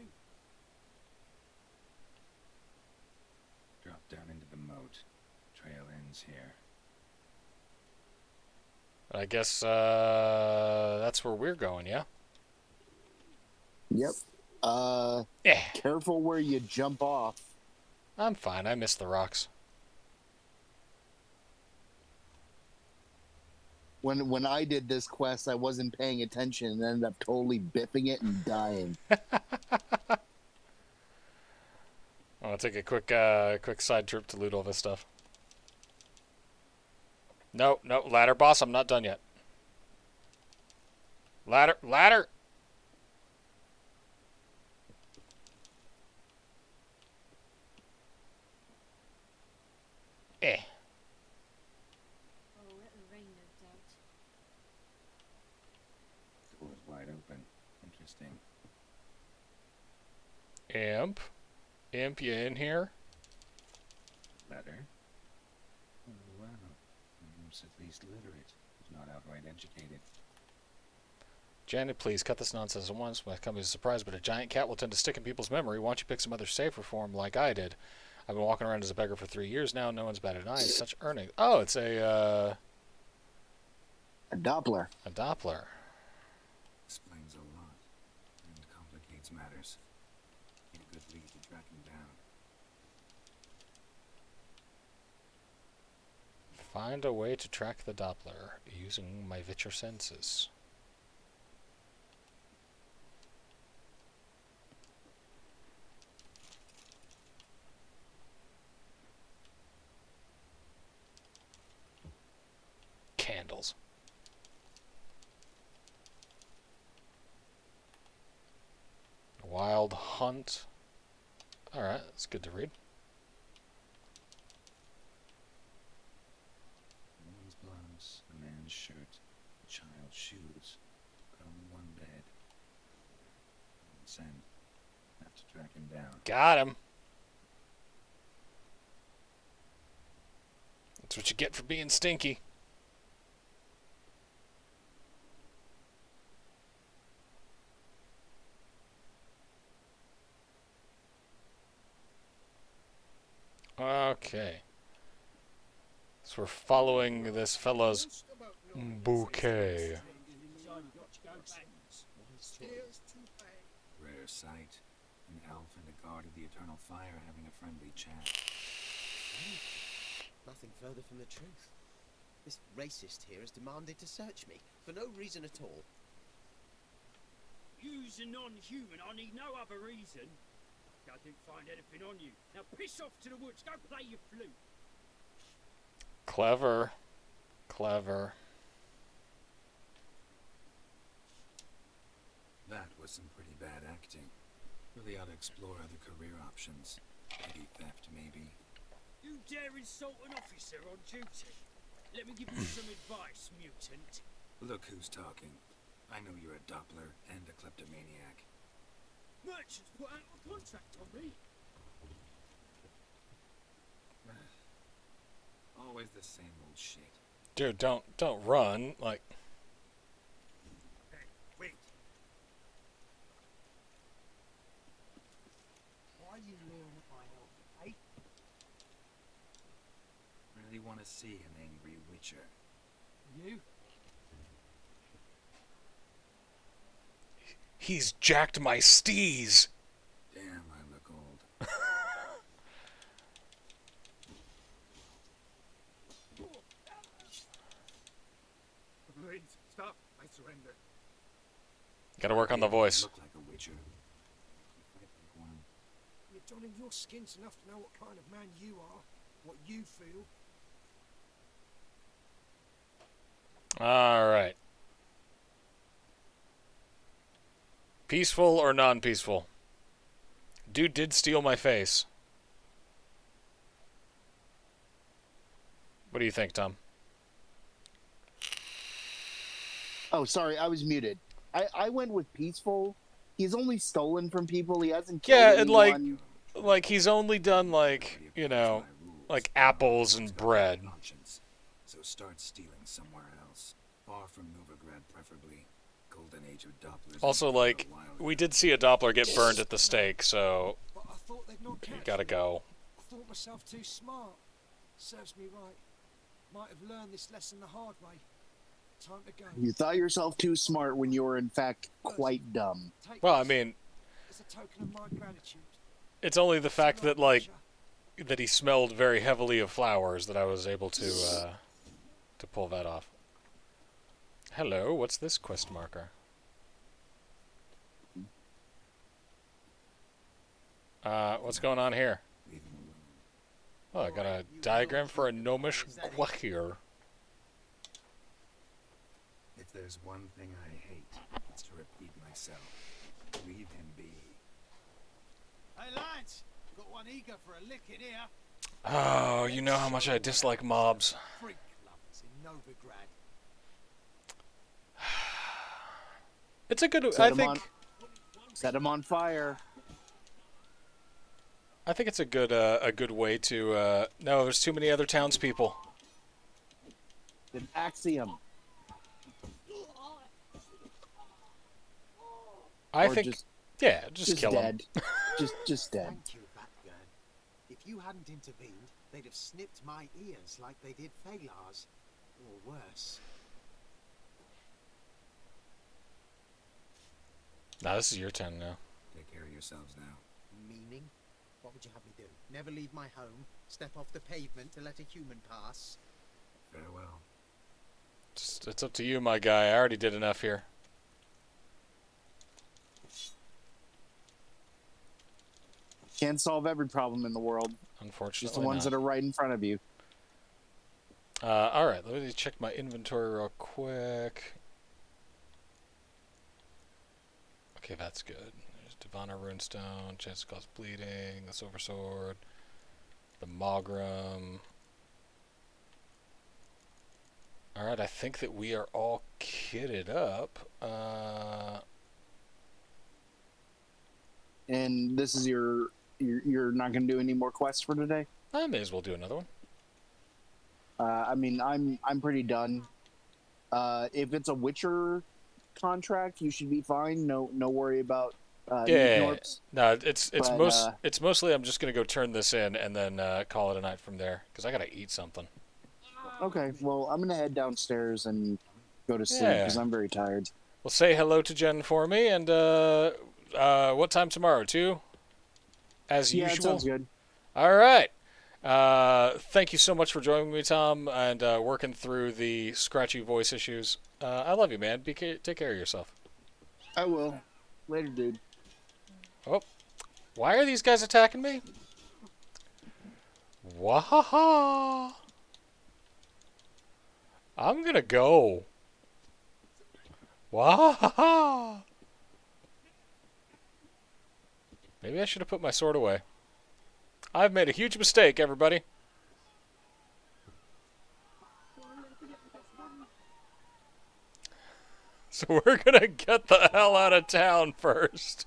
Drop down into the moat. Trail ends here. I guess that's where we're going, yeah? Yep. Careful where you jump off. I'm fine. I missed the rocks. When I did this quest, I wasn't paying attention and ended up totally biffing it and dying. I'll take a quick side trip to loot all this stuff. No, ladder boss, I'm not done yet. Ladder! Eh. Oh, it'll rain, no doubt. Door's wide open. Interesting. Imp, you in here? Letter. Oh, wow. Imp's at least literate, if not outright educated. Janet, please cut this nonsense at once. My company's surprised, but a giant cat will tend to stick in people's memory. Why don't you pick some other safer form like I did? I've been walking around as a beggar for 3 years now. No one's batted an eye. It's such earnings. Oh, it's a Doppler. A Doppler. Explains a lot. And complicates matters. Need a good lead to track him down. Find a way to track the Doppler using my Witcher senses. Candles. Wild Hunt. Alright, that's good to read. A woman's blouse, a man's shirt, a child's shoes. Put on one bed. Send. Have to track him down. Got him. That's what you get for being stinky. Okay. So we're following this fellow's bouquet. Rare sight. An elf and a guard of the Eternal Fire having a friendly chat. Nothing further from the truth. This racist here has demanded to search me, for no reason at all. You's a non-human, I need no other reason. I didn't find anything on you. Now piss off to the woods, go play your flute. Clever. Clever. That was some pretty bad acting. Really ought to explore other career options. Petty theft, maybe. You dare insult an officer on duty? Let me give you some advice, mutant. Look who's talking. I know you're a Doppler and a kleptomaniac. Merchants put out a contract on me. Always the same old shit. Dude, don't run. Like, Hey, wait. Why you leering at my help, eh? Really want to see an angry witcher. You? he's jacked my steez. Damn, I look old. Please, stop. I surrender. Gotta work on the voice. Look like a witcher. You fight like one. You're donning your skins enough to know what kind of man you are, what you feel. All right. Peaceful or non-peaceful? Dude did steal my face. What do you think, Tom? Oh, sorry, I was muted. I went with peaceful. He's only stolen from people. He hasn't killed Yeah, and anyone. like he's only done like, you know, like apples and bread. So start stealing somewhere else. Far from Novigrad, preferably. Golden age of Dopplers. Also, like, we did see a Doppler get burned at the stake, so But I thought they'd not you catch gotta me. go. I thought myself too smart. Serves me right. Might have learned this lesson the hard way. Time to go. You thought yourself too smart when you were in fact quite dumb. Well, I mean, As a token of my gratitude. it's only the fact that, like, that he smelled very heavily of flowers that I was able to pull that off. Hello, what's this quest marker? What's going on here? Oh, I got a diagram for a gnomish quackir. If there's one thing I hate, it's to repeat myself. Leave him be. Hey lads, got one eager for a lick in here. Oh, you know how much I dislike mobs. Freak lovers in Novigrad. It's a good. Set him on fire. I think it's a good way to. No, there's too many other townspeople. Then axiom. I Or think. just- Yeah, just kill dead. him. just dead. Thank you, Batgirl. If you hadn't intervened, they'd have snipped my ears like they did Phalar's. Or worse. Nah, this is your turn now. Take care of yourselves now. Meaning? What would you have me do? Never leave my home? Step off the pavement to let a human pass? Farewell. It's up to you, my guy. I already did enough here. Can't solve every problem in the world. Unfortunately, Just the ones that are right in front of you. All right, let me check my inventory real quick. Okay, that's good. There's Divana Runestone, chance to cause bleeding, the Silver Sword, the Mogram. All right, I think that we are all kitted up. And this is you're not going to do any more quests for today? I may as well do another one. I mean, I'm pretty done. If it's a Witcher contract, you should be fine. No worry about Yeah, Norps. no, it's But, it's mostly I'm just gonna go turn this in and then call it a night from there because I gotta eat something. Okay, well, I'm gonna head downstairs and go to sleep Yeah. because I'm very tired. Well, say hello to Jen for me, and what time tomorrow? 2? As Yeah, it usual. sounds good. All right. Thank you so much for joining me, Tom, and working through the scratchy voice issues. I love you, man. Take care of yourself. I will. Later, dude. Oh, why are these guys attacking me? Wahaha! I'm gonna go. Wahaha! Maybe I should have put my sword away. I've made a huge mistake, everybody. So we're gonna get the hell out of town first.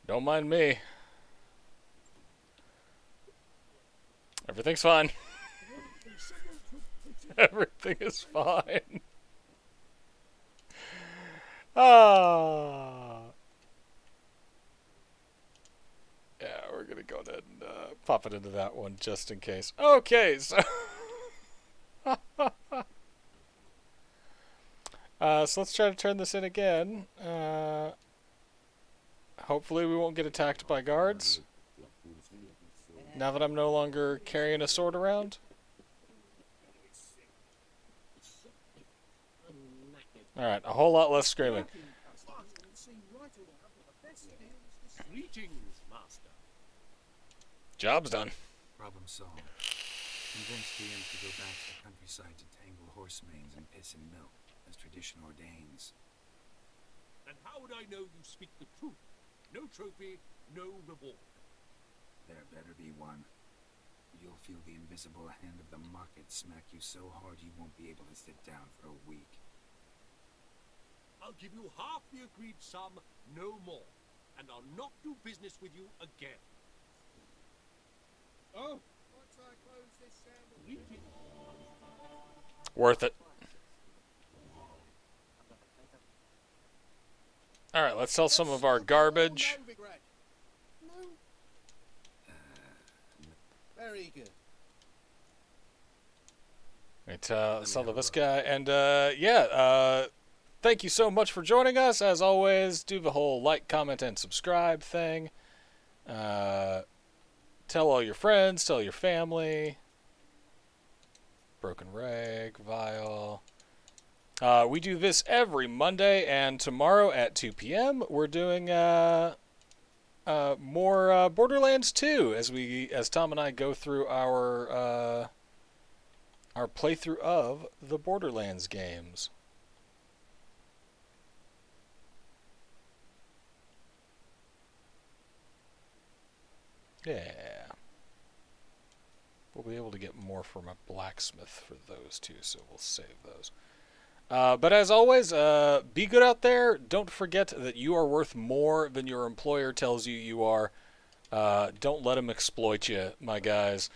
Don't mind me. Everything's fine. Everything is fine. Ah. Yeah, we're gonna go ahead and pop it into that one just in case. Okay, so so let's try to turn this in again. Hopefully we won't get attacked by guards. Now that I'm no longer carrying a sword around. Alright, a whole lot less screaming. Greetings, master. Job's done. Problem solved. Convince DM to go back to the countryside to tangle horse manes and piss in milk, as tradition ordains. And how would I know you speak the truth? No trophy, no reward. There better be one. You'll feel the invisible hand of the market smack you so hard you won't be able to sit down for a week. I'll give you half the agreed sum, no more. And I'll not do business with you again. Oh, once I close this sandwich. Worth it. Alright, let's sell some of our garbage. Very good. Right, sell to this guy. And, yeah, thank you so much for joining us. As always, do the whole like, comment, and subscribe thing. Tell all your friends, tell your family. Broken Rag, Vile. We do this every Monday, and tomorrow at 2 p.m. we're doing more Borderlands 2 as Tom and I go through our playthrough of the Borderlands games. Yeah. We'll be able to get more from a blacksmith for those two, so we'll save those. But as always, be good out there. Don't forget that you are worth more than your employer tells you you are. Don't let them exploit you, my guys.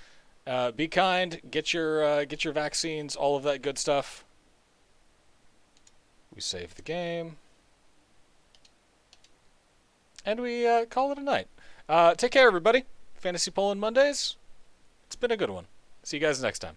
Be kind. Get your vaccines. All of that good stuff. We save the game, and we call it a night. Take care, everybody. Fantasy Poland Mondays. It's been a good one. See you guys next time.